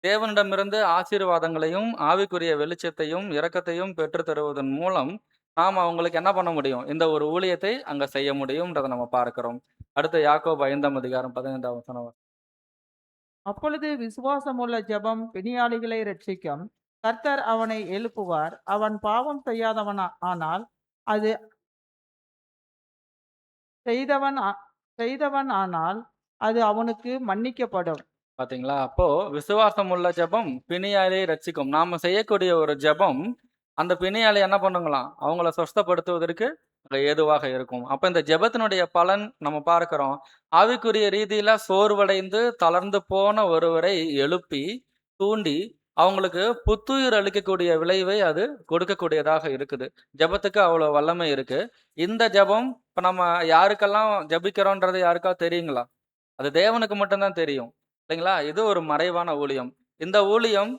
தேவனிடமிருந்து ஆசீர்வாதங்களையும், ஆவிக்குரிய வெளிச்சத்தையும், இரக்கத்தையும் பெற்றுத் தருவதன் மூலம், நாம் அவங்களுக்கு என்ன பண்ண முடியும்? இந்த ஒரு ஊழியத்தை அங்க செய்ய முடியும்ன்றத நம்ம பார்க்கிறோம். அடுத்து யாக்கோபு 5ஆம் அதிகாரம் 15ஆம் வசனம். அப்பொழுது விசுவாசமுள்ள ஜெபம் பிணியாளிகளை ரட்சிக்கும். கர்த்தர் அவனை எழுப்புவார். அவன் பாவம் ஆனால் அது செய்தவன் செய்தவன் ஆனால் அது அவனுக்கு மன்னிக்கப்படும். பாத்தீங்களா? அப்போ விசுவாசம் உள்ள ஜெபம் பிணியாளியை ரட்சிக்கும். நாம செய்யக்கூடிய ஒரு ஜெபம், அந்த பிணியாளி என்ன பண்ணுங்களாம்? அவங்கள சொஸ்தப்படுத்துவதற்கு ஏதுவாக இருக்கும். அப்ப இந்த ஜெபத்தினுடைய பலன் நம்ம பார்க்கிறோம். ஆவிக்குரிய ரீதியில சோர்வடைந்து, தளர்ந்து போன ஒருவரை எழுப்பி, தூண்டி, அவங்களுக்கு புத்துயிர் அளிக்கக்கூடிய விளைவை அது கொடுக்கக்கூடியதாக இருக்குது. ஜெபத்துக்கு அவ்வளோ வல்லமை இருக்கு. இந்த ஜெபம் இப்ப நம்ம யாருக்கெல்லாம் ஜெபிக்கிறோன்றது யாருக்காவது தெரியுங்களா? அது தேவனுக்கு மட்டும் தான் தெரியும். இல்லைங்களா? இது ஒரு மறைவான ஊழியம். இந்த ஊழியம்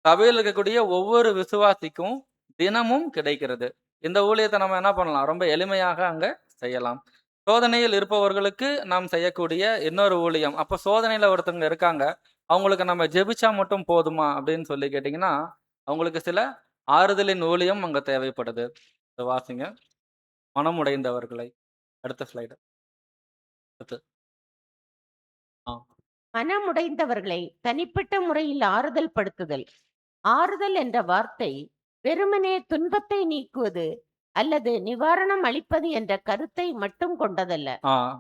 சபையில் இருக்கக்கூடிய ஒவ்வொரு விசுவாசிக்கும் தினமும் கிடைக்கிறது. இந்த ஊழியத்தை நம்ம என்ன பண்ணலாம்? ரொம்ப எளிமையாக அங்க செய்யலாம். சோதனையில் இருப்பவர்களுக்கு நாம் செய்யக்கூடிய இன்னொரு ஊழியம். அப்ப சோதனையில ஒருத்தவங்க இருக்காங்க. அவங்களுக்கு நம்ம ஜெபிச்சா மட்டும் போதுமா? அப்படின்னு சொல்லி கேட்டீங்கன்னா, அவங்களுக்கு சில ஆறுதலின் ஊழியம் அங்க தேவைப்படுது. இத வாசிங்க. மனமுடைந்தவர்களை. அடுத்த ஸ்லைடு. அடுத்து. ஆ. மனமுடைந்தவர்களை தனிப்பட்ட முறையில் ஆறுதல் படுத்துதல். ஆறுதல் என்ற வார்த்தை வெறுமனே துன்பத்தை நீக்குவது அல்லது நிவாரணம் அளிப்பது என்ற கருத்தை மட்டும் கொண்டதல்ல.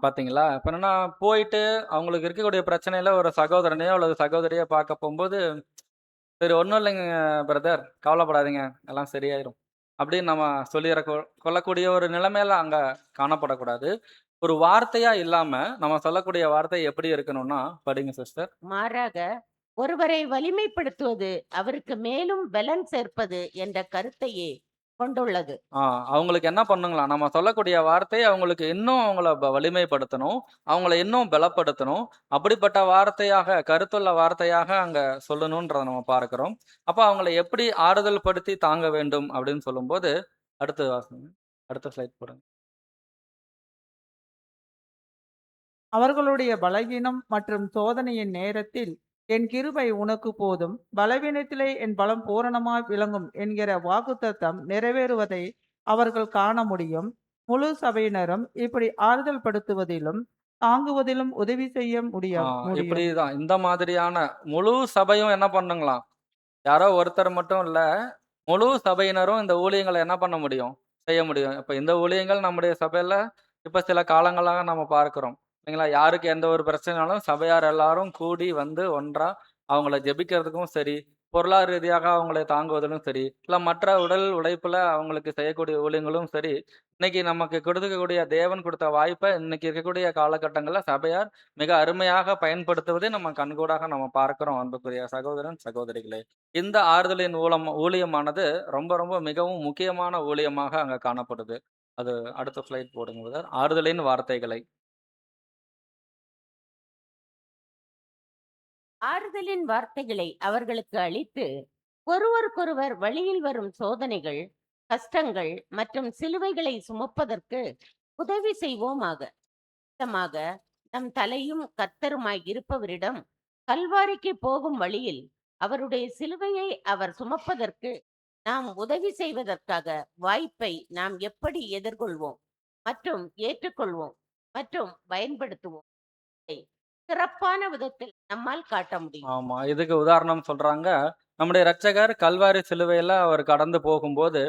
பாத்தீங்களா? இப்ப என்னன்னா, போயிட்டு அவங்களுக்கு இருக்கக்கூடிய பிரச்சனையில ஒரு சகோதரனையோ அல்லது சகோதரியோ பார்க்க போம்போது, "சரி ஒண்ணும் இல்லைங்க பிரதர், கவலைப்படாதீங்க. எல்லாம் சரியாயிரும்." அப்படின்னு நம்ம சொல்லிற கொள்ளக்கூடிய ஒரு நிலைமையில அங்க காணப்படக்கூடாது. ஒரு வார்த்தையா இல்லாம, நம்ம சொல்லக்கூடிய வார்த்தை எப்படி இருக்கணும்னா, படிங்க சிஸ்டர். மாறாக ஒருவரை வலிமைப்படுத்துவது அவருக்கு மேலும் பலன் சேர்ப்பது என்ற கருத்தையே கொண்டுள்ளது. அவங்களுக்கு என்ன பண்ணுங்களாம், நம்ம சொல்லக்கூடிய வார்த்தை அவங்களுக்கு இன்னும் அவங்கள வலிமைப்படுத்தணும். அவங்கள இன்னும் பலப்படுத்தணும். அப்படிப்பட்ட வார்த்தையாக, கருத்துள்ள வார்த்தையாக அங்க சொல்லணுன்றத நம்ம பார்க்கிறோம். அப்ப அவங்கள எப்படி ஆறுதல் படுத்தி தாங்க வேண்டும் அப்படின்னு சொல்லும்போது, அடுத்து வாசிங்க. அடுத்த ஸ்லைட் போடுங்க. அவர்களுடைய பலகீனம் மற்றும் சோதனையின் நேரத்தில் என் கிருபை உனக்கு போதும், பலவீனத்திலே என் பலம் பூரணமாய் விளங்கும் என்கிற வாக்குத்தத்தம் நிறைவேறுவதை அவர்கள் காண முடியும். முழு சபையினரும் இப்படி ஆறுதல் படுத்துவதிலும் தாங்குவதிலும் உதவி செய்ய முடியும். இப்படிதான் இந்த மாதிரியான முழு சபையும் என்ன பண்ணுங்களாம், யாரோ ஒருத்தர் மட்டும் இல்ல, முழு சபையினரும் இந்த ஊழியங்களை என்ன பண்ண முடியும்? செய்ய முடியும். இப்ப இந்த ஊழியங்கள் நம்முடைய சபையில இப்ப சில காலங்களாக நம்ம பார்க்கிறோம். இல்லைங்களா? யாருக்கு எந்த ஒரு பிரச்சனைனாலும் சபையார் எல்லாரும் கூடி வந்து ஒன்றா அவங்கள ஜெபிக்கிறதுக்கும் சரி, பொருளாதார ரீதியாக அவங்களை தாங்குவதிலும் சரி, இல்ல மற்ற உடல் உழைப்புல அவங்களுக்கு செய்யக்கூடிய ஊழியங்களும் சரி, இன்னைக்கு நமக்கு கொடுக்கக்கூடிய தேவன் கொடுத்த வாய்ப்பை இன்னைக்கு இருக்கக்கூடிய காலகட்டங்கள்ல சபையார் மிக அருமையாக பயன்படுத்துவதை நம்ம கண்கூடாக நம்ம பார்க்கிறோம் அன்புக்குரிய சகோதரன், சகோதரிகளே. இந்த ஆறுதலின் ஊழியமானது ரொம்ப ரொம்ப மிகவும் முக்கியமான ஊழியமாக அங்க காணப்படுது. அது அடுத்த ஸ்லைட் போடுங்க பிரதர். ஆறுதலின் வார்த்தைகளை. ஆறுதலின் வார்த்தைகளை அவர்களுக்கு அளித்து ஒருவருக்கொருவர் வழியில் வரும் சோதனைகள், கஷ்டங்கள் மற்றும் சிலுவைகளை சுமப்பதற்கு உதவி செய்வோமாக. விதமாக நம் தலையும் கர்த்தருமாய் இருப்பவரிடம் கல்வாரிக்கு போகும் வழியில் அவருடைய சிலுவையை அவர் சுமப்பதற்கு நாம் உதவி செய்வதற்காக வாய்ப்பை நாம் எப்படி எதிர்கொள்வோம் மற்றும் ஏற்றுக்கொள்வோம் மற்றும் பயன்படுத்துவோம் இதை சிறப்பான விதத்தில் நம்மால் காட்ட முடியும். ஆமா. இதுக்கு உதாரணம் சொல்றாங்க. நம்முடைய இரட்சகர் கல்வாரி சிலுவையில அவர் கடந்து போகும்போது,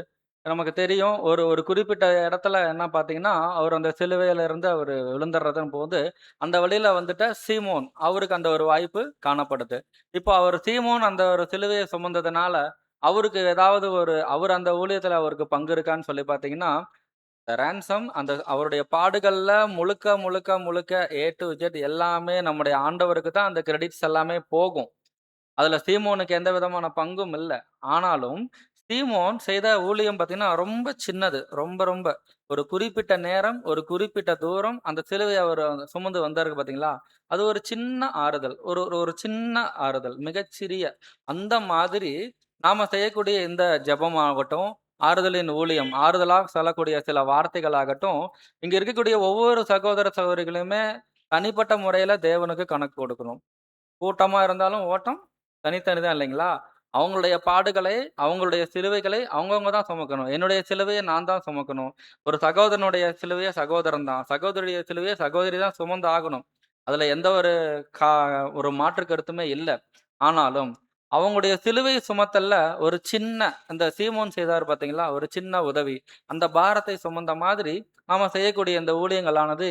நமக்கு தெரியும் ஒரு ஒரு குறிப்பிட்ட இடத்துல என்ன பார்த்தீங்கன்னா, அவர் அந்த சிலுவையில இருந்து அவரு விழுந்துடுறதுன்னு போது, அந்த வழியில வந்துட்ட சீமோன், அவருக்கு அந்த ஒரு வாய்ப்பு காணப்படுது. இப்போ அவர் சீமோன் அந்த ஒரு சிலுவைய சுமந்ததுனால, அவருக்கு ஏதாவது அவர் அந்த ஊழியத்துல அவருக்கு பங்கு இருக்கான்னு சொல்லி பார்த்தீங்கன்னா, ரான்சம் அந்த அவருடைய பாடுகள்ல முழுக்க, முழுக்க, முழுக்க ஏ டூ இசட் எல்லாமே நம்முடைய ஆண்டவருக்கு தான் அந்த கிரெடிட்ஸ் எல்லாமே போகும். அதுல சீமோனுக்கு எந்த விதமான பங்கும் இல்ல. ஆனாலும் சீமோன் செய்த ஊழியம் பார்த்தீங்கன்னா, ரொம்ப சின்னது. ரொம்ப, ரொம்ப ஒரு குறிப்பிட்ட நேரம், ஒரு குறிப்பிட்ட தூரம் அந்த சிலுவைய அவரு சுமந்து வந்தாரு பார்த்தீங்களா? அது ஒரு சின்ன ஆறுதல். ஒரு ஒரு ஒரு சின்ன ஆறுதல். மிகச்சிறிய அந்த மாதிரி நாம செய்யக்கூடிய இந்த ஜெபம் ஆகட்டும், ஆறுதலின் ஊழியம், ஆறுதலாக சொல்லக்கூடிய சில வார்த்தைகள் ஆகட்டும், இங்க இருக்கக்கூடிய ஒவ்வொரு சகோதர சகோதரிகளுமே தனிப்பட்ட முறையில தேவனுக்கு கணக்கு கொடுக்கணும். கூட்டமா இருந்தாலும் ஓட்டம் தனித்தனி தான் இல்லைங்களா? அவங்களுடைய பாடுகளை, அவங்களுடைய சிலுவைகளை அவங்கவங்க தான் சுமக்கணும். என்னுடைய சிலுவைய நான் தான் சுமக்கணும். ஒரு சகோதரனுடைய சிலுவைய சகோதரன் தான். சகோதரியுடைய சிலுவைய சகோதரி தான் சுமந்து ஆகணும். அதுல எந்த ஒரு கா ஒரு மாற்று கருத்துமே இல்ல. ஆனாலும் அவங்களுடைய சிலுவை சுமத்தல்ல ஒரு சின்ன அந்த சீமோன் செய்தார் பார்த்தீங்களா? ஒரு சின்ன உதவி. அந்த பாரத்தை சுமந்த மாதிரி நாம செய்யக்கூடிய இந்த ஊழியங்களானது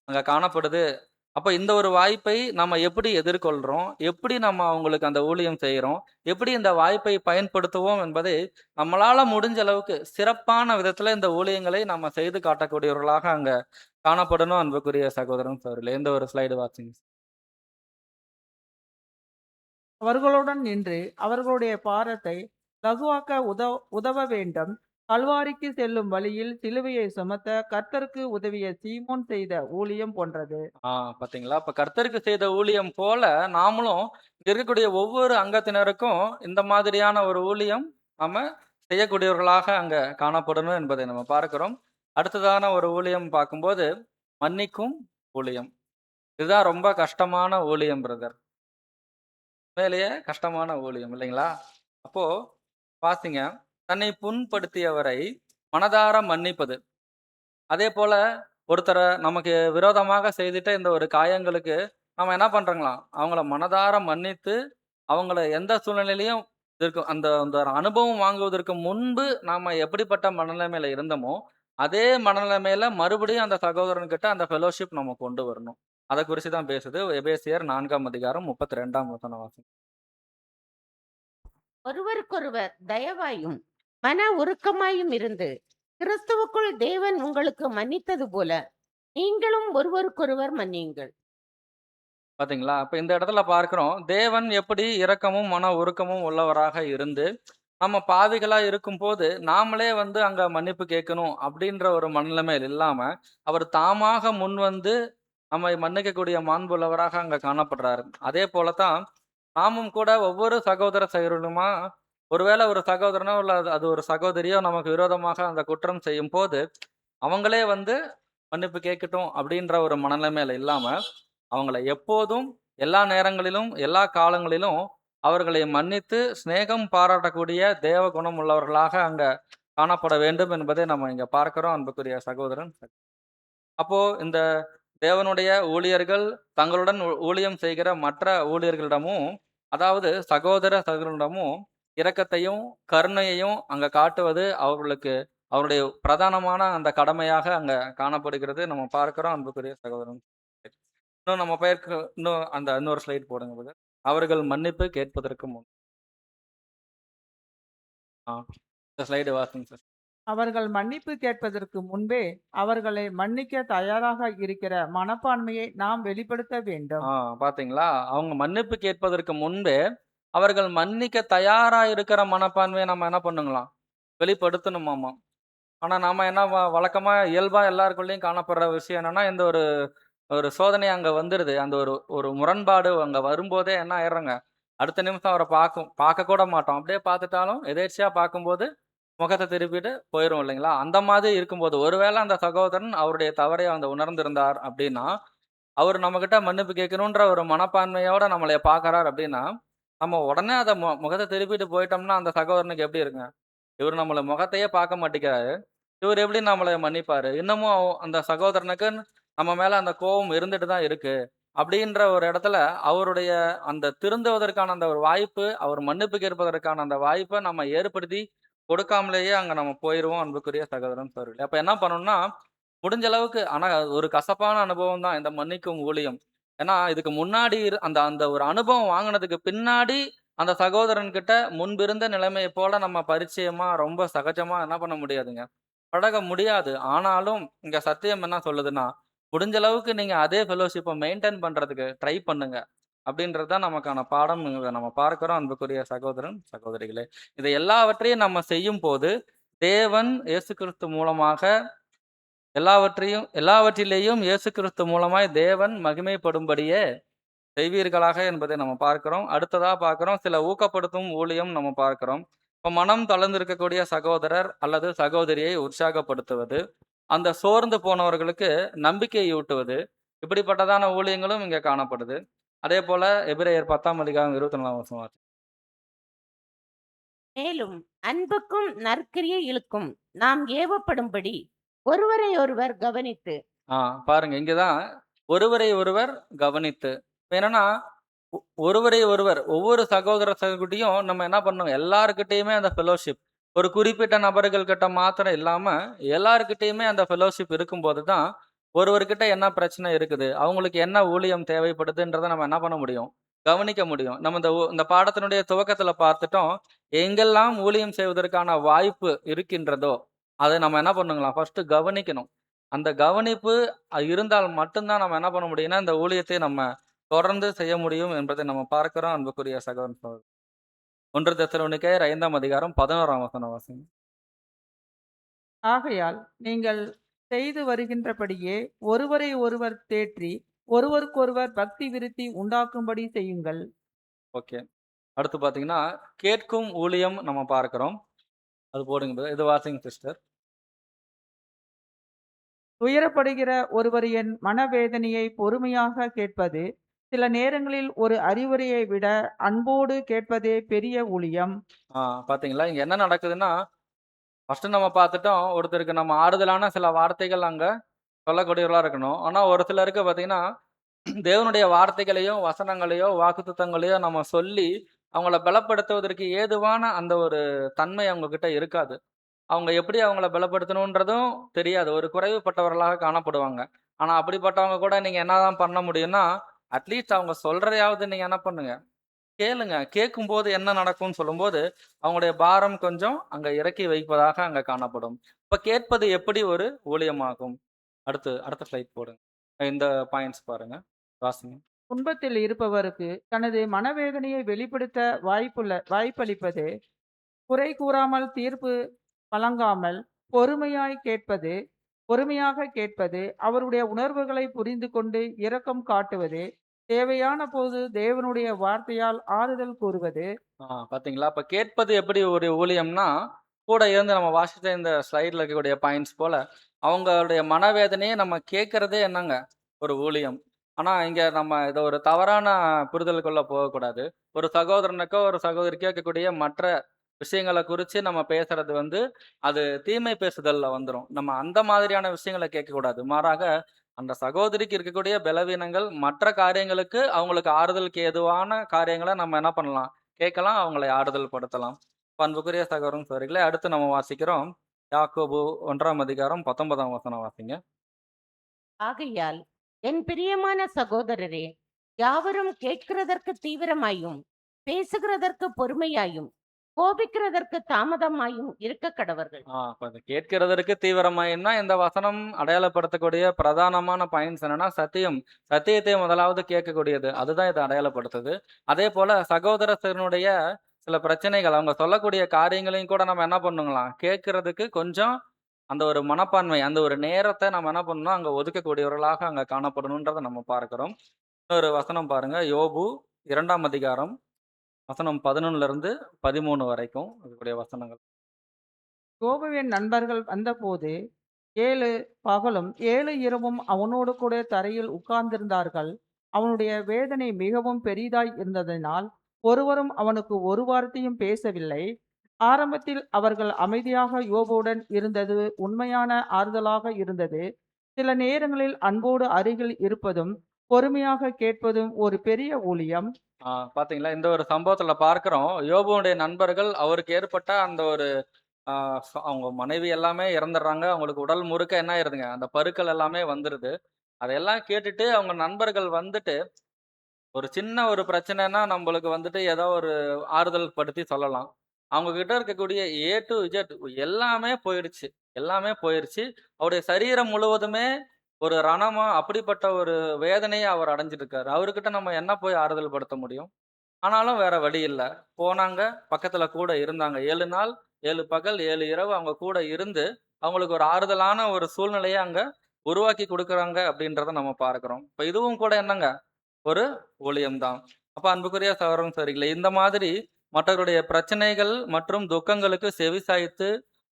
அங்க காணப்படுது. அப்ப இந்த ஒரு வாய்ப்பை நம்ம எப்படி எதிர்கொள்றோம்? எப்படி நம்ம அவங்களுக்கு அந்த ஊழியம் செய்றோம்? எப்படி இந்த வாய்ப்பை பயன்படுத்துவோம் என்பதை நம்மளால முடிஞ்ச அளவுக்கு சிறப்பான விதத்துல இந்த ஊழியங்களை நம்ம செய்து காட்டக்கூடியவர்களாக அங்க காணப்படணும் அன்புக்குரிய சகோதரன், சகோதரிகளே. இந்த ஒரு ஸ்லைடு வாசிங்க. அவர்களுடன் நின்று அவர்களுடைய பாரத்தை லகுவாக்க உதவ வேண்டும். கல்வாரிக்கு செல்லும் வழியில் சிலுவையை சுமத்த கர்த்தருக்கு உதவிய சீமோன் செய்த ஊழியம் போன்றது. பாத்தீங்களா? அப்ப கர்த்தருக்கு செய்த ஊழியம் போல நாமளும் இங்க இருக்கக்கூடிய ஒவ்வொரு அங்கத்தினருக்கும் இந்த மாதிரியான ஒரு ஊழியம் நம்ம செய்யக்கூடியவர்களாக அங்க காணப்படணும் என்பதை நம்ம பார்க்கிறோம். அடுத்ததான ஒரு ஊழியம் பார்க்கும்போது, மன்னிக்கும் ஊழியம். இதுதான் ரொம்ப கஷ்டமான ஊழியம் பிரதர். உண்மையிலேயே கஷ்டமான ஊழியம் இல்லைங்களா? அப்போ பாத்தீங்க, தன்னை புண்படுத்தியவரை மனதார மன்னிப்பது. அதே போல ஒருத்தர நமக்கு விரோதமாக செய்துட்ட இந்த ஒரு காயங்களுக்கு நம்ம என்ன பண்றோங்களாம், அவங்கள மனதார மன்னித்து, அவங்கள எந்த சூழ்நிலையிலயும் இதற்கு அந்த அந்த அனுபவம் வாங்குவதற்கு முன்பு நாம எப்படிப்பட்ட மனநிலைமையில இருந்தோமோ, அதே மனநிலைமையில மறுபடியும் அந்த சகோதரன்கிட்ட அந்த ஃபெலோஷிப் நம்ம கொண்டு வரணும். அத குறிச்சு தான் பேசுது. எபேசியர் 4ஆம் அதிகாரம் 32ஆம் வசனம் வாசிங்க. ஒருவருக்கொருவர் தயவாயும் மன உருக்கமாயும் இருந்து கிறிஸ்துவுக்குள் தேவன் உங்களுக்கு மன்னித்தது போல நீங்களும் ஒருவருக்கொருவர் மன்னியுங்கள். பாத்தீங்களா? அப்ப இந்த இடத்துல பார்க்கிறோம், தேவன் எப்படி இரக்கமும், மன உருக்கமும் உள்ளவராக இருந்து, நம்ம பாவிகளா இருக்கும்போது, நாமளே அங்க மன்னிப்பு கேட்கணும் அப்படின்ற ஒரு மனநிலைமையில் இல்லாம, அவர் தாமாக முன்வந்து நம்மை மன்னிக்கக்கூடிய மாண்புள்ளவராக அங்க காணப்படுறாரு. அதே போல தான் நாமும் கூட ஒவ்வொரு சகோதர சகோதரனுமா, ஒருவேளை ஒரு சகோதரனோ இல்ல அது அது ஒரு சகோதரியோ நமக்கு விரோதமாக அந்த குற்றம் செய்யும்போது, அவங்களே மன்னிப்பு கேட்கட்டும் அப்படின்ற ஒரு மனநிலைமையில இல்லாம, அவங்கள எப்போதும், எல்லா நேரங்களிலும், எல்லா காலங்களிலும் அவர்களை மன்னித்து சிநேகம் பாராட்டக்கூடிய தேவ குணம் உள்ளவர்களாக அங்க காணப்பட வேண்டும் என்பதை நம்ம இங்க பார்க்கிறோம் அன்புக்குரிய சகோதரன். அப்போ இந்த தேவனுடைய ஊழியர்கள் தங்களுடன் ஊழியம் செய்கிற மற்ற ஊழியர்களிடமும், அதாவது சகோதர சகோதரனிடமும் இரக்கத்தையும், கருணையையும் அங்க காட்டுவது அவர்களுக்கு அவருடைய பிரதானமான அந்த கடமையாக அங்க காணப்படுகிறது. நம்ம பார்க்கிறோம் அன்புக்குரிய சகோதரன். இன்னும் நம்ம பெயருக்கு இன்னும் அந்த இன்னொரு ஸ்லைட் போடுங்க பிரதர். அவர்கள் மன்னிப்பு கேட்பதற்கு முன். ஆ இந்த ஸ்லைடு வாசிங்க சார். அவர்கள் மன்னிப்பு கேட்பதற்கு முன்பே அவர்களை மன்னிக்க தயாராக இருக்கிற மனப்பான்மையை நாம் வெளிப்படுத்த வேண்டும். பாத்தீங்களா? அவங்க மன்னிப்பு கேட்பதற்கு முன்பே அவர்கள் மன்னிக்க தயாரா இருக்கிற மனப்பான்மையை நம்ம என்ன பண்ணுங்களாம்? வெளிப்படுத்தணுமாமா. ஆனா நாம என்ன வழக்கமா இயல்பா எல்லாருக்குள்ளயும் காணப்படுற விஷயம் என்னன்னா, இந்த ஒரு ஒரு சோதனை அங்க வந்துருது. அந்த ஒரு ஒரு முரண்பாடு அங்க வரும்போதே என்ன ஆயிடுறோங்க, அடுத்த நிமிஷம் அவர பார்க்க கூட மாட்டோம். அப்படியே பார்த்துட்டாலும் எதேர்ச்சியா பார்க்கும்போது முகத்த திருப்பிட்டு போயிருவோம் இல்லைங்களா? அந்த மாதிரி இருக்கும்போது, ஒருவேளை அந்த சகோதரன் அவருடைய தவறை உணர்ந்திருந்தார் அப்படின்னா, அவரு நம்மகிட்ட மன்னிப்பு கேட்கணுன்ற ஒரு மனப்பான்மையோட நம்மளைய பார்க்குறார் அப்படின்னா, நம்ம உடனே அத முகத்த திருப்பிட்டு போயிட்டோம்னா, அந்த சகோதரனுக்கு எப்படி இருக்குங்க? இவரு நம்மள முகத்தையே பார்க்க மாட்டேங்கிறாரு. இவரு எப்படி நம்மள மன்னிப்பாரு? இன்னமும் அந்த சகோதரனுக்கு நம்ம மேல அந்த கோவம் இருந்துட்டு தான் இருக்கு. அப்படின்ற ஒரு இடத்துல அவருடைய அந்த திருந்துவதற்கான அந்த ஒரு வாய்ப்பு, அவர் மன்னிப்பு கேட்பதற்கான அந்த வாய்ப்ப நம்ம ஏற்படுத்தி கொடுக்காமலேயே அங்க நம்ம போயிருவோம் அன்புக்குரிய சகோதரன், சகோதரிகளே. அப்ப என்ன பண்ணணும்னா, முடிஞ்ச அளவுக்கு ஆனா அது ஒரு கசப்பான அனுபவம் தான் இந்த மன்னிக்கும் ஊழியம். ஏன்னா இதுக்கு முன்னாடி அந்த அந்த ஒரு அனுபவம் வாங்குனதுக்கு பின்னாடி அந்த சகோதரன் கிட்ட முன்பிருந்த நிலைமைய போல நம்ம பரிச்சயமா, ரொம்ப சகஜமா என்ன பண்ண முடியாதுங்க. பழக முடியாது. ஆனாலும் இங்க சத்தியம் என்ன சொல்லுதுன்னா, முடிஞ்ச அளவுக்கு நீங்க அதே ஃபெலோஷிப்ப மெயின்டெயின் பண்றதுக்கு ட்ரை பண்ணுங்க. அப்படின்றது தான் நமக்கான பாடம். இங்க நம்ம பார்க்கிறோம் அன்புக்குரிய சகோதரன், சகோதரிகளே. இதை எல்லாவற்றையும் நம்ம செய்யும்போது, தேவன் இயேசு கிறிஸ்து மூலமாக எல்லாவற்றிலேயும் இயேசு கிறிஸ்து மூலமாய் தேவன் மகிமைப்படும்படியே செய்வீர்களாக என்பதை நம்ம பார்க்கிறோம். அடுத்ததா பார்க்கிறோம், சில ஊக்கப்படுத்தும் ஊழியம் நம்ம பார்க்கிறோம். இப்ப மனம் தளர்ந்திருக்கக்கூடிய சகோதரர் அல்லது சகோதரியை உற்சாகப்படுத்துவது, அந்த சோர்ந்து போனவர்களுக்கு நம்பிக்கையூட்டுவது, இப்படிப்பட்டதான ஊழியங்களும் இங்க காணப்படுது. அதேபோல எபிரெயர் 10ஆம் அதிகாரம் 24ஆம் வசனம் வாசிங்க. மேலும் அன்புக்கும் நற்கிரியைகளுக்கும் நாம் ஏவப்படும்படி ஒருவரை ஒருவர் கவனித்து பாருங்க. இங்க தான் ஒருவரை ஒருவர் கவனித்து. இப்ப என்னன்னா, ஒருவரை ஒருவர் ஒவ்வொரு சகோதர சகோதரியும் நம்ம என்ன பண்ணணும், எல்லார்கிட்டயுமே அந்த ஃபெலோஷிப் ஒரு குறிப்பிட்ட நபர்கள் கிட்ட மாத்திரம் இல்லாம, எல்லார்கிட்டயுமே அந்த ஃபெலோஷிப் இருக்கும்போது தான், ஒருவர்கிட்ட என்ன பிரச்சனை இருக்குது, அவங்களுக்கு என்ன ஊழியம் தேவைப்படுதுன்றத நம்ம என்ன பண்ண முடியும், கவனிக்க முடியும். நம்ம இந்த பாடத்தினுடைய துவக்கத்துல பார்த்துட்டோம். எங்கெல்லாம் ஊழியம் செய்வதற்கான வாய்ப்பு இருக்கின்றதோ, அதை நம்ம என்ன பண்ணுங்களாம், ஃபர்ஸ்ட் கவனிக்கணும். அந்த கவனிப்பு இருந்தால் மட்டும்தான் நம்ம என்ன பண்ண முடியும்னா, இந்த ஊழியத்தை நம்ம தொடர்ந்து செய்ய முடியும் என்பதை நம்ம பார்க்கிறோம். அன்புக்குரிய சகோதரன் சகோதரி. 1 தெசலோனிக்கேயர் 5ஆம் அதிகாரம் 11ஆம் வசனம் வாசிங்க. ஆகையால் நீங்கள் செய்து வருகின்றபடியே ஒருவரை ஒருவர் தேற்றி ஒருவருக்கொருவர் பக்தி விருத்தி உண்டாக்கும்படி செய்யுங்கள். ஓகே. அடுத்து பார்த்தீங்கன்னா, கேட்கும் ஊழியம் நம்ம பார்க்கிறோம். அது போடுங்க brother. இது வாசிங்க சிஸ்டர். துயரப்படுகிற ஒருவர் என் மனவேதனையை பொறுமையாக கேட்பது, சில நேரங்களில் ஒரு அறிவுரையை விட அன்போடு கேட்பதே பெரிய ஊழியம். பார்த்தீங்களா, இங்க என்ன நடக்குதுன்னா, ஃபர்ஸ்ட் நம்ம பார்த்துட்டோம், ஒருத்தருக்கு நம்ம ஆறுதலான சில வார்த்தைகள் அங்க சொல்லக்கூடியவர்களா இருக்கணும். ஆனா ஒரு சிலருக்கு பார்த்தீங்கன்னா, தேவனுடைய வார்த்தைகளையோ, வசனங்களையோ, வாக்குத்தத்தங்களையோ நம்ம சொல்லி, அவங்கள பலப்படுத்துவதற்கு ஏதுவான அந்த ஒரு தன்மை அவங்க கிட்ட இருக்காது. அவங்க எப்படி அவங்கள பலப்படுத்தணுன்றதும் தெரியாது. ஒரு குறைவுபட்டவர்களாக காணப்படுவாங்க. ஆனா அப்படிப்பட்டவங்க கூட நீங்க என்னதான் பண்ண முடியும்னா, அட்லீஸ்ட் அவங்க சொல்றதையாவது நீங்க என்ன பண்ணுங்க, கேளுங்க. கேட்கும்போது என்ன நடக்கும்னு சொல்லும்போது, அவங்களுடைய பாரம் கொஞ்சம் அங்க இறக்கி வைப்பதாக அங்க காணப்படும். இப்ப கேட்பது எப்படி ஒரு ஊழியமாகும்? அடுத்த ஸ்லைட் போடுங்க. இந்த பாயிண்ட்ஸ் பாருங்க. வாசிங்க. துன்பத்தில் இருப்பவருக்கு தனது மனவேதனையை வெளிப்படுத்த வாய்ப்பளிப்பது, குறை கூறாமல் தீர்ப்பு வழங்காமல் பொறுமையாக கேட்பது, அவருடைய உணர்வுகளை புரிந்து கொண்டு இரக்கம் காட்டுவது, தேவையான போது தேவனுடைய வார்த்தையால் ஆறுதல் கூறுவது. பாத்தீங்களா? அப்ப கேட்பது எப்படி ஒரு ஊழியம்னா, கூட இருந்து நம்ம வாசித்த இந்த ஸ்லைட்ல இருக்கக்கூடிய பாயிண்ட்ஸ் போல, அவங்களுடைய மனவேதனையை நம்ம கேட்கறதே என்னங்க? ஒரு ஊழியம். ஆனா, இங்க நம்ம இத ஒரு தவறான புரிதலுக்குள்ள போகக்கூடாது. ஒரு சகோதரனுக்கோ, ஒரு சகோதரிக்கோ இருக்கக்கூடிய மற்ற விஷயங்கள குறிச்சு நம்ம பேசுறது வந்து, அது தீமை பேசுதல்ல வந்துரும். நம்ம அந்த மாதிரியான விஷயங்கள கேட்கக்கூடாது. மாறாக, அந்த சகோதரிக்கு இருக்கக்கூடிய பலவீனங்கள், மற்ற காரியங்களுக்கு அவங்களுக்கு ஆறுதலுக்கு ஏதுவான காரியங்கள நம்ம என்ன பண்ணலாம்? கேட்கலாம். அவங்களை ஆறுதல் படுத்தலாம். அன்புக்குரிய சகோதரன் சகோதரிகளே, அடுத்து நம்ம வாசிக்கிறோம். யாக்கோபு 1ஆம் அதிகாரம் 19ஆம் வசனம் வாசிங்க. ஆகையால் என் பிரியமான சகோதரரே, யாவரும் கேட்கிறதற்கு தீவிரமாயும் பேசுகிறதற்கு பொறுமையாயும் கோபிக்கிறதற்கு தாமதமாயும் இருக்க கடவர்கள். அப்ப இந்த கேட்கிறதற்கு தீவிரமாயின்னா, இந்த வசனம் அடையாளப்படுத்தக்கூடிய பிரதானமான பாயிண்ட்ஸ் என்னன்னா, சத்தியத்தை முதலாவது கேட்கக்கூடியது. அதுதான் இத அடையாளப்படுத்துது. அதேபோல சகோதரத்தினுடைய சில பிரச்சனைகள், அவங்க சொல்லக்கூடிய காரியங்களையும் கூட நம்ம என்ன பண்ணுங்களாம், கேட்கறதுக்கு கொஞ்சம் அந்த ஒரு மனப்பான்மை, அந்த ஒரு நேரத்த நம்ம என்ன பண்ணணும், அங்க ஒதுக்கக்கூடியவர்களாக அங்க காணப்படணுன்றத நம்ம பார்க்கிறோம். இன்னொரு வசனம் பாருங்க. யோபு 2ஆம் அதிகாரம் வசனம் 11லிருந்து 13 வரைக்கும் இருக்கக்கூடிய வசனங்கள். யோபுவின் நண்பர்கள் வந்தபோது 7 பகலும் 7 இரவும் அவனோடு கூட தரையில் உட்கார்ந்திருந்தார்கள். அவனுடைய வேதனை மிகவும் பெரிதாய் இருந்ததினால் ஒருவரும் அவனுக்கு ஒரு வார்த்தையும் பேசவில்லை. ஆரம்பத்தில் அவர்கள் அமைதியாக யோபுவுடன் இருந்தது உண்மையான ஆறுதலாக இருந்தது. சில நேரங்களில் அன்போடு அருகில் இருப்பதும் பொறுமையாக கேட்பதும் ஒரு பெரிய ஊழியம். பாத்தீங்களா? இந்த ஒரு சம்பவத்துல பார்க்கிறோம். யோபுவுடைய நண்பர்கள் அவருக்கு ஏற்பட்ட அந்த ஒரு அவங்க மனைவி எல்லாமே இறந்துடுறாங்க. அவங்களுக்கு உடல் முழுக்க என்ன ஆயிருதுங்க, அந்த பருக்கள் எல்லாமே வந்துருது. அதையெல்லாம் கேட்டுட்டு அவங்க நண்பர்கள் வந்துட்டு, ஒரு சின்ன ஒரு பிரச்சனைன்னா நம்மளுக்கு வந்துட்டு ஏதோ ஒரு ஆறுதல் படுத்தி சொல்லலாம். அவங்க கிட்ட இருக்கக்கூடிய ஏ டூ இசட் எல்லாமே போயிடுச்சு. எல்லாமே போயிருச்சு. அவருடைய சரீரம் முழுவதுமே ஒரு ரணமா அப்படிப்பட்ட ஒரு வேதனைய அவர் அடைஞ்சிருக்காரு. அவர்கிட்ட நம்ம என்ன போய் ஆறுதல் படுத்த முடியும்? ஆனாலும் வேற வழி இல்ல. போனாங்க, பக்கத்துல கூட இருந்தாங்க. 7 நாள், 7 பகல், 7 இரவு அவங்க கூட இருந்து, அவங்களுக்கு ஒரு ஆறுதலான ஒரு சூழ்நிலைய அங்க உருவாக்கி குடுக்குறாங்க அப்படின்றத நம்ம பார்க்கிறோம். இப்ப இதுவும் கூட என்னங்க, ஒரு ஊழியம்தான். அப்ப அன்புக்குரிய சகோதரன் சகோதரிகளே, இந்த மாதிரி மற்றவருடைய பிரச்சனைகள் மற்றும் துக்கங்களுக்கு செவிசாய்த்து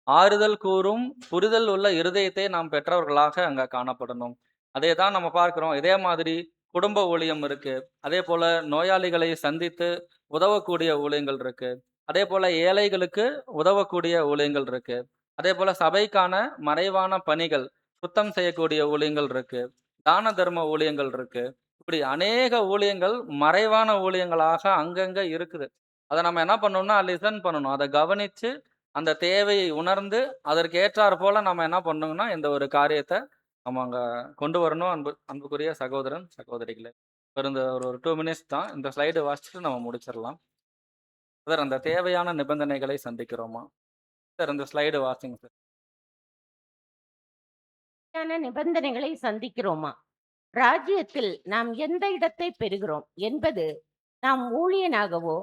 ஆறுதல் கூறும் புரிதல் உள்ள இருதயத்தை நாம் பெற்றவர்களாக அங்க காணப்படணும். அதே தான் நம்ம பார்க்கிறோம். இதே மாதிரி குடும்ப ஊழியம் இருக்கு. அதே போல நோயாளிகளை சந்தித்து உதவக்கூடிய ஊழியங்கள் இருக்கு. அதே போல ஏழைகளுக்கு உதவக்கூடிய ஊழியங்கள் இருக்கு. அதே போல சபைக்கான மறைவான பணிகள், சுத்தம் செய்யக்கூடிய ஊழியங்கள் இருக்கு. தான தர்ம ஊழியங்கள் இருக்கு. இப்படி அநேக ஊழியங்கள் மறைவான ஊழியங்களாக அங்கங்க இருக்குது. அத நம்ம என்ன பண்ணணும்னா லிசன் பண்ணணும். அத கவனிச்சு அந்த தேவையை உணர்ந்து அதற்கு ஏற்றார் போல நம்ம என்ன பண்ணணும்னா இந்த ஒரு காரியத்த நம்ம அங்க கொண்டு வரணும். அன்புக்குரிய சகோதரன் சகோதரிகளே. இந்த ஒரு 2 மினிட்ஸ் தான். இந்த ஸ்லைடு வாசிச்சுட்டு நம்ம முடிச்சிடலாம். சார் அந்த தேவையான நிபந்தனைகளை சந்திக்கிறோமா? சார் இந்த ஸ்லைடு வாசிங்க சார். தேவையான நிபந்தனைகளை சந்திக்கிறோமா? ராஜ்யத்தில் நாம் எந்த இடத்தை பெறுகிறோம் என்பது நாம் ஊழியனாகவோ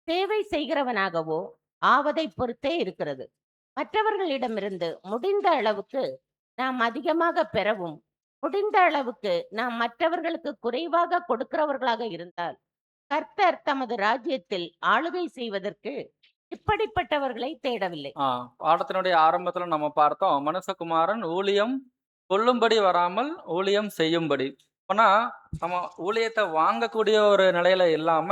சேவை செய்கிறவனாகவோ ஆவதை பொறுத்தே இருக்கிறது. மற்றவர்களிடமிருந்து முடிந்த அளவுக்கு நாம் அதிகமாக பெறவும் முடிந்த அளவுக்கு நாம் மற்றவர்களுக்கு குறைவாக கொடுக்கிறவர்களாக இருந்தால் கர்த்தர் தமது ராஜ்யத்தில் ஆளுகை செய்வதற்கு இப்படிப்பட்டவர்களை தேடவில்லை. பாடத்தினுடைய ஆரம்பத்துல நம்ம பார்த்தோம். மனுஷகுமாரன் ஊழியம் கொல்லும்படி வராமல் ஊழியம் செய்யும்படி. அப்பனா நம்ம ஊழியத்தை வாங்கக்கூடிய ஒரு நிலையில இல்லாம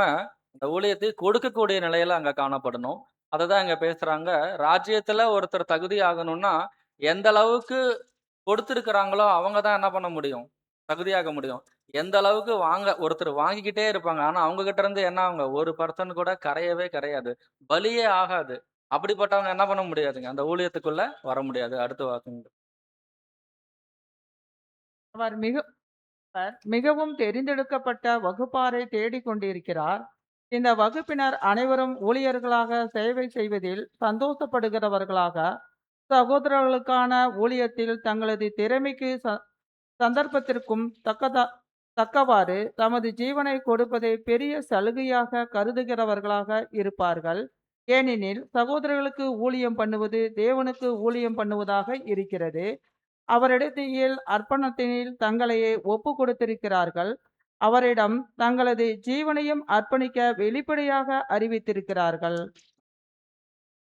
அந்த ஊழியத்தை கொடுக்கக்கூடிய நிலையில அங்க காணப்படணும். அததான் இங்க பேசுறாங்க. ராஜ்யத்துல ஒருத்தர் தகுதி ஆகணும்னா எந்த அளவுக்கு கொடுத்திருக்கிறாங்களோ அவங்க தான் என்ன பண்ண முடியும்? தகுதியாக முடியும். எந்த அளவுக்கு ஒருத்தர் வாங்கிக்கிட்டே இருப்பாங்க. ஆனா அவங்க கிட்ட இருந்து என்ன ஆகுங்க? 1% கூட கரையவே கரையாது. பலியே ஆகாது. அப்படிப்பட்டவங்க என்ன பண்ண முடியாதுங்க? அந்த ஊழியத்துக்குள்ள வர முடியாது. அடுத்து வாசிங்க. அவர் மிகவும் தெரிந்தெடுக்கப்பட்ட வகுப்பாரை தேடிக் கொண்டிருக்கிறார். இந்த வகுப்பினர் அனைவரும் ஊழியர்களாக சேவை செய்வதில் சந்தோஷப்படுகிறவர்களாக, சகோதரர்களுக்கான ஊழியத்தில் தங்களது திறமைக்கு சந்தர்ப்பத்திற்கும் தக்கவாறு தமது ஜீவனை கொடுப்பதை பெரிய சலுகையாக கருதுகிறவர்களாக இருப்பார்கள். ஏனெனில் சகோதரர்களுக்கு ஊழியம் பண்ணுவது தேவனுக்கு ஊழியம் பண்ணுவதாக இருக்கிறது. அவரிடத்தில் அர்ப்பணத்தினில் தங்களையே ஒப்பு கொடுத்திருக்கிறார்கள். அவரிடம் தங்களது ஜீவனையும் அர்ப்பணிக்க வெளிப்படையாக அறிவித்திருக்கிறார்கள்.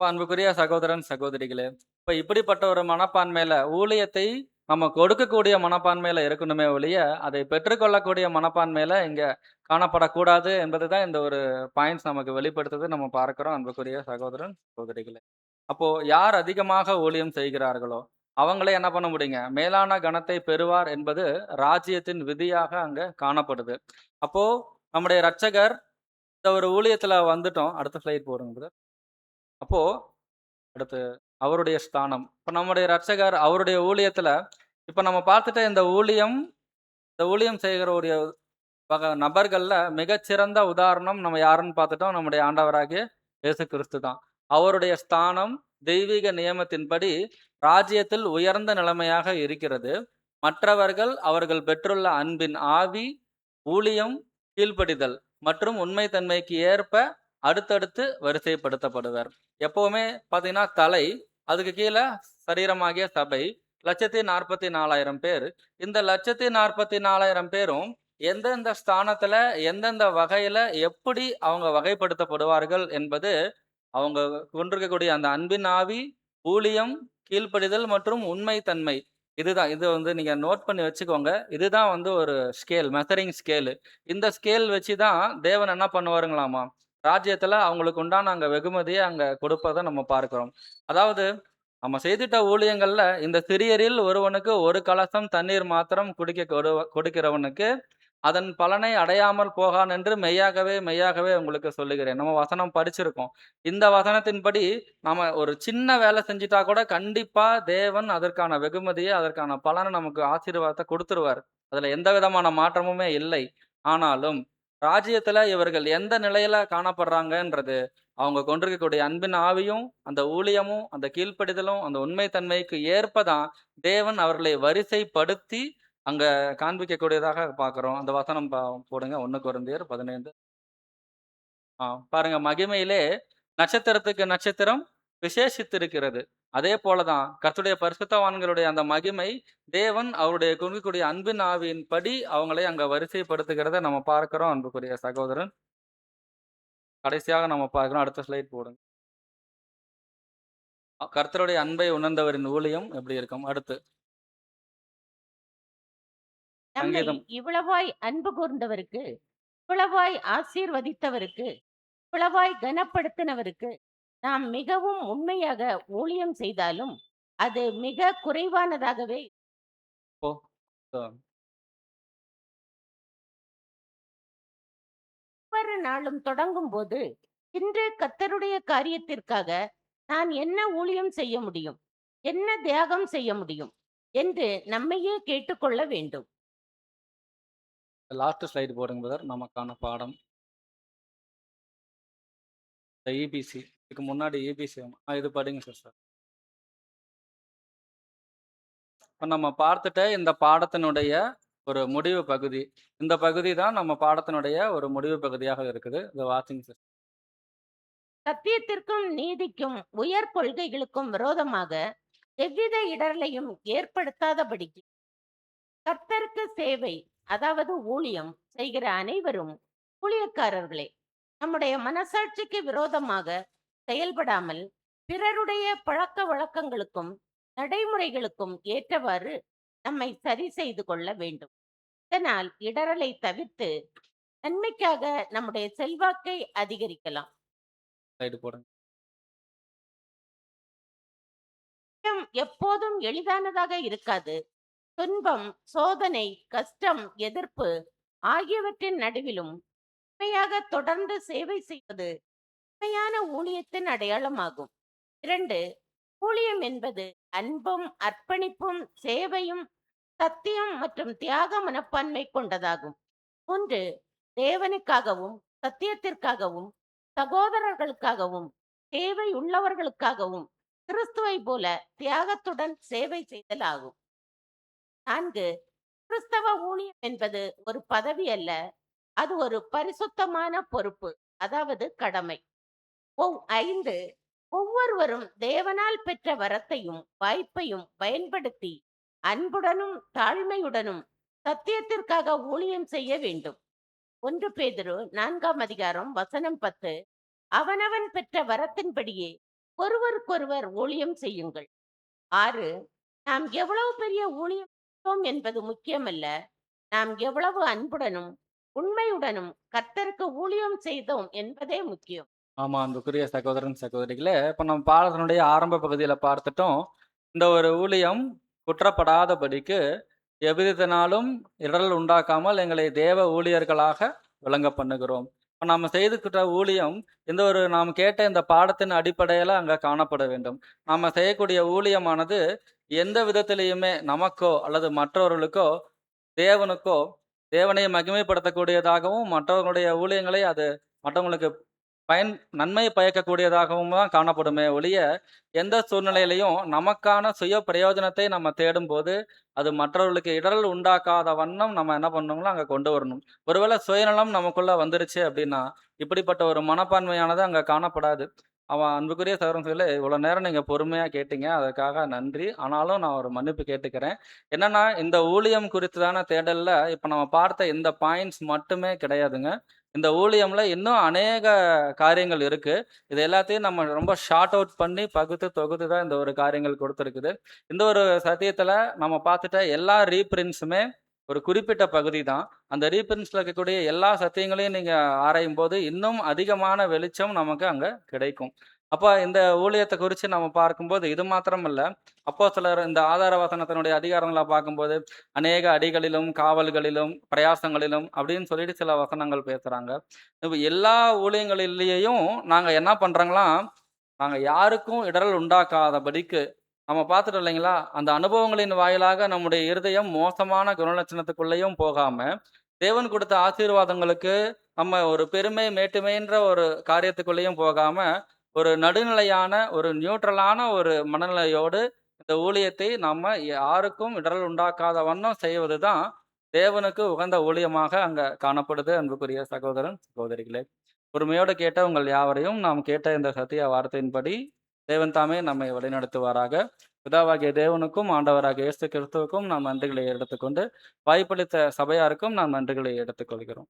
அன்புக்குரிய சகோதரன் சகோதரிகளே, இப்ப இப்படிப்பட்ட ஒரு மனப்பான்மையில ஊழியத்தை நம்ம கொடுக்கக்கூடிய மனப்பான்மையில இருக்கணுமே ஒழிய அதை பெற்றுக்கொள்ளக்கூடிய மனப்பான்மையில இங்க காணப்படக்கூடாது என்பதுதான் இந்த ஒரு பாயிண்ட்ஸ் நமக்கு வெளிப்படுத்துது நம்ம பார்க்கிறோம். அன்புக்குரிய சகோதரன் சகோதரிகளே, அப்போ யார் அதிகமாக ஊழியம் செய்கிறார்களோ அவங்களே என்ன பண்ண முடியுங்க? மேலான கனத்தை பெறுவார் என்பது ராஜ்யத்தின் விதியாக அங்க காணப்படுது. அப்போ நம்முடைய இரட்சகர் இந்த ஒரு ஊழியத்துல வந்துட்டோம். அடுத்த ஸ்லைட் போடுங்க பிரதர். அப்போ அடுத்து அவருடைய ஸ்தானம். இப்ப நம்முடைய இரட்சகர் அவருடைய ஊழியத்துல இப்ப நம்ம பார்த்துட்ட இந்த ஊழியம் செய்கிற ஒரு நபர்கள்ல மிகச்சிறந்த உதாரணம் நம்ம யாருன்னு பார்த்துட்டோம். நம்முடைய ஆண்டவராகிய இயேசு கிறிஸ்து தான். அவருடைய ஸ்தானம் தெய்வீக நியமத்தின்படி ராஜ்யத்தில் உயர்ந்த நிலைமையாக இருக்கிறது. மற்றவர்கள் அவர்கள் பெற்றுள்ள அன்பின் ஆவி, ஊழியம், கீழ்ப்படிதல் மற்றும் உண்மைத்தன்மைக்கு ஏற்ப அடுத்தடுத்து வரிசைப்படுத்தப்படுவர். எப்பவுமே பார்த்தீங்கன்னா தலை, அதுக்கு கீழே சரீரமாகிய சபை 1,44,000 பேர். இந்த 1,44,000 பேரும் எந்தெந்த ஸ்தானத்துல எந்தெந்த வகையில எப்படி அவங்க வகைப்படுத்தப்படுவார்கள் என்பது அவங்க கொண்டிருக்கக்கூடிய அந்த அன்பின் ஆவி, ஊழியம், கீழ்ப்படிதல் மற்றும் உண்மைத்தன்மை. இதுதான். இது வந்து நீங்க நோட் பண்ணி வச்சுக்கோங்க. இதுதான் வந்து ஒரு ஸ்கேல், மெஷரிங் ஸ்கேலு. இந்த ஸ்கேல் வச்சு தான் தேவன் என்ன பண்ணுவாருங்களாமா? ராஜ்யத்துல அவங்களுக்கு உண்டான அங்க வெகுமதியை அங்க கொடுப்பதை நம்ம பார்க்கிறோம். அதாவது நம்ம செய்திட்ட ஊழியங்கள்ல இந்த சிறியரில் ஒருவனுக்கு ஒரு கலசம் தண்ணீர் மாத்திரம் கொடுக்கிறவனுக்கு அதன் பலனை அடையாமல் போகான் என்று மெய்யாகவே மெய்யாகவே உங்களுக்கு சொல்லுகிறேன். நம்ம வசனம் படிச்சிருக்கோம். இந்த வசனத்தின்படி நாம ஒரு சின்ன வேலை செஞ்சுட்டா கூட கண்டிப்பா தேவன் அதற்கான வெகுமதியை, அதற்கான பலனை நமக்கு ஆசீர்வாதத்தை கொடுத்துருவார். அதுல எந்த விதமான மாற்றமுமே இல்லை. ஆனாலும் ராஜ்யத்துல இவர்கள் எந்த நிலையில காணப்படுறாங்கன்றது அவங்க கொண்டிருக்கக்கூடிய அன்பின் ஆவியும், அந்த ஊழியமும், அந்த கீழ்ப்படிதலும், அந்த உண்மைத்தன்மைக்கு ஏற்பதான் தேவன் அவர்களை வரிசைப்படுத்தி அங்க காண்பிக்கக்கூடியதாக பார்க்கிறோம். அந்த வசனம் போடுங்க. 1 கொரிந்தியர் 15. பாருங்க, மகிமையிலே நட்சத்திரத்துக்கு நட்சத்திரம் விசேஷித்திருக்கிறது. அதே போலதான் கர்த்தருடைய பரிசுத்தவான்களுடைய அந்த மகிமை, தேவன் அவருடைய கொடுக்கக்கூடிய அன்பின் ஆவியின்படி அவங்களை அங்க வரிசைப்படுத்துகிறத நம்ம பார்க்கிறோம் அன்புக்குரிய சகோதரன். கடைசியாக நம்ம பார்க்கிறோம். அடுத்த ஸ்லைட் போடுங்க. கர்த்தருடைய அன்பை உணர்ந்தவரின் ஊழியம் எப்படி இருக்கும்? அடுத்து நம்மை சங்கீதம் இவ்வளவாய் அன்பு கூர்ந்தவருக்கு, இவ்வளவாய் ஆசீர்வதித்தவருக்கு, இவ்வளவாய் கனப்படுத்தினவருக்கு நாம் மிகவும் உண்மையாக ஊழியம் செய்தாலும் அது மிக குறைவானதாகவே போ ஒவ்வொரு நாளும் தொடங்கும் போது இன்று கர்த்தருடைய காரியத்திற்காக நான் என்ன ஊழியம் செய்ய முடியும், என்ன தியாகம் செய்ய முடியும் என்று நம்மையே கேட்டுக்கொள்ள வேண்டும். லாஸ்ட் ஸ்லைடு போடுங்க பிரதர். நமக்கான பாடம் இந்த இபிசி. இதுக்கு முன்னாடி இபிசி இது படிங்க சார். இப்போ நம்ம பார்த்துட்ட இந்த பாடத்தினுடைய ஒரு முடிவு பகுதி. இந்த பகுதி தான் நம்ம பாடத்தினுடைய ஒரு முடிவு பகுதியாக இருக்குது. இதை வாசிங்க சார். சத்தியத்திற்கும் நீதிக்கும் உயர் கொள்கைகளுக்கும் விரோதமாக எவ்வித இடரலையும் ஏற்படுத்தாதபடிக்கு கர்த்தருக்கு சேவை, அதாவது ஊழியம் செய்கிற அனைவரும் ஊழியக்காரர்களே. நம்முடைய மனசாட்சிக்கு விரோதமாக செயல்படாமல் பிறருடைய பழக்க வழக்கங்களுக்கும் நடைமுறைகளுக்கும் ஏற்றவாறு நம்மை சரி செய்து கொள்ள வேண்டும். இதனால் இடரலை தவிர்த்து நன்மைக்காக நம்முடைய செல்வாக்கை அதிகரிக்கலாம். ஸ்லைடு போடுங்க. எப்போதும் எளிதானதாக இருக்காது. துன்பம், சோதனை, கஷ்டம், எதிர்ப்பு ஆகியவற்றின் நடுவிலும் உண்மையாக தொடர்ந்து சேவை செய்வது உண்மையான ஊழியத்தின் அடையாளமாகும். 2. ஊழியம் என்பது அன்பும், அர்ப்பணிப்பும், சேவையும், சத்தியம் மற்றும் தியாக மனப்பான்மை கொண்டதாகும். 3. தேவனுக்காகவும், சத்தியத்திற்காகவும், சகோதரர்களுக்காகவும், தேவை உள்ளவர்களுக்காகவும் கிறிஸ்துவை போல தியாகத்துடன் சேவை செய்தல் ஆகும். 4. கிறிஸ்தவ ஊழியம் என்பது ஒரு பதவி அல்ல, அது ஒரு பரிசுத்தமான பொறுப்பு, அதாவது கடமை. 5. ஒவ்வொருவரும் தேவனால் பெற்ற வரத்தையும் வாய்ப்பையும் பயன்படுத்தி அன்புடனும் தாழ்மையுடனும் சத்தியத்திற்காக ஊழியம் செய்ய வேண்டும். 1 பேதுரு 4:10 அவனவன் பெற்ற வரத்தின்படியே ஒருவருக்கொருவர் ஊழியம் செய்யுங்கள். 6. நாம் எவ்வளவு பெரிய ஊழியம் செய்தோம் என்பது முக்கியமல்ல, நாம் எவ்வளவு அன்புடனும் உண்மையுடனும் கர்த்தருக்கு ஊழியம் செய்தோம் என்பதே முக்கியம். ஆமா, அன்புக்குரிய சகோதரன் சகோதரிகளே, இப்போ நம்ம பாடத்தினுடைய ஆரம்ப பகுதியில பார்த்துட்டோம். இந்த ஒரு ஊழியம் குற்றப்படாதபடிக்கு எவ்விதத்தினாலும் இடரல் உண்டாக்காமல் எங்களை தேவ ஊழியர்களாக விளங்க பண்ணுகிறோம். இப்போ நம்ம செய்துக்கிட்ட ஊழியம் இந்த ஒரு நாம் கேட்ட இந்த பாடத்தின் அடிப்படையில் அங்கே காணப்பட வேண்டும். நாம் செய்யக்கூடிய ஊழியமானது எந்த விதத்திலையுமே நமக்கோ அல்லது மற்றவர்களுக்கோ தேவனுக்கோ தேவனை மகிமைப்படுத்தக்கூடியதாகவும் மற்றவர்களுடைய ஊழியங்களை அது மற்றவங்களுக்கு நன்மை பயக்கக்கூடியதாகவும் தான் காணப்படுமே ஒழிய, எந்த சூழ்நிலையிலையும் நமக்கான சுய பிரயோஜனத்தை நம்ம தேடும்போது அது மற்றவர்களுக்கு இடரல் உண்டாக்காத வண்ணம் நம்ம என்ன பண்ணணுங்களோ அங்கே கொண்டு வரணும். ஒருவேளை சுயநலம் நமக்குள்ள வந்துருச்சு அப்படின்னா இப்படிப்பட்ட ஒரு மனப்பான்மையானது அங்கே காணப்படாது. அவன் அன்புக்குரிய சகோதரர்களே, இவ்வளோ நேரம் நீங்கள் பொறுமையாக கேட்டீங்க, அதுக்காக நன்றி. ஆனாலும் நான் ஒரு மன்னிப்பு கேட்டுக்கிறேன். என்னன்னா, இந்த ஊழியம் குறித்ததான தேடலில் இப்போ நம்ம பார்த்த இந்த பாயிண்ட்ஸ் மட்டுமே கிடையாதுங்க. இந்த ஊழியம்ல இன்னும் அநேக காரியங்கள் இருக்கு. இது எல்லாத்தையும் நம்ம ரொம்ப ஷார்ட் அவுட் பண்ணி பகுத்து தொகுத்து தான் இந்த ஒரு காரியங்கள் கொடுத்துருக்குது. இந்த ஒரு சத்தியத்துல நம்ம பார்த்துட்ட எல்லா ரீப்ரின்ஸுமே ஒரு குறிப்பிட்ட பகுதி தான். அந்த ரீப்ரின்ஸ்ல இருக்கக்கூடிய எல்லா சத்தியங்களையும் நீங்க ஆராயும் போது இன்னும் அதிகமான வெளிச்சம் நமக்கு அங்க கிடைக்கும். அப்ப இந்த ஊழியத்தை குறித்து நம்ம பார்க்கும்போது இது மாத்திரம் இல்ல, அப்போஸ்தலர் இந்த ஆதார வசனத்தினுடைய அதிகாரங்களை பார்க்கும்போது அநேக அடிகளிலும் காவல்களிலும் பிரயாசங்களிலும் அப்படின்னு சொல்லிட்டு சில வசனங்கள் பேசுறாங்க. இப்ப எல்லா ஊழியங்களிலேயும் நாங்க என்ன பண்றோங்களாம், நாங்க யாருக்கும் இடரல் உண்டாக்காதபடிக்கு நம்ம பார்த்துட்டோம் இல்லைங்களா, அந்த அனுபவங்களின் வாயிலாக நம்முடைய இருதயம் மோசமான குணலட்சணத்துக்குள்ளேயும் போகாம தேவன் கொடுத்த ஆசீர்வாதங்களுக்கு நம்ம ஒரு பெருமை மேட்டுமைன்ற ஒரு காரியத்துக்குள்ளேயும் போகாம ஒரு நடுநிலையான ஒரு நியூட்ரலான ஒரு மனநிலையோடு இந்த ஊழியத்தை நம்ம யாருக்கும் இடரல் உண்டாக்காத வண்ணம் செய்வது தான் தேவனுக்கு உகந்த ஊழியமாக அங்க காணப்படுது. அன்புக்குரிய சகோதரன் சகோதரிகளே, பொறுமையோடு கேட்ட உங்கள் யாவரையும் நாம் கேட்ட இந்த சத்திய வார்த்தையின்படி தேவன் தாமே நம்மை வழிநடத்துவாராக. பிதாவாகிய தேவனுக்கும் ஆண்டவராகிய இயேசு கிறிஸ்துவுக்கும் நாம் நன்றிகளை எடுத்துக்கொண்டு, வாய்ப்பளித்த சபையாருக்கும் நாம் நன்றிகளை எடுத்துக்கொள்கிறோம்.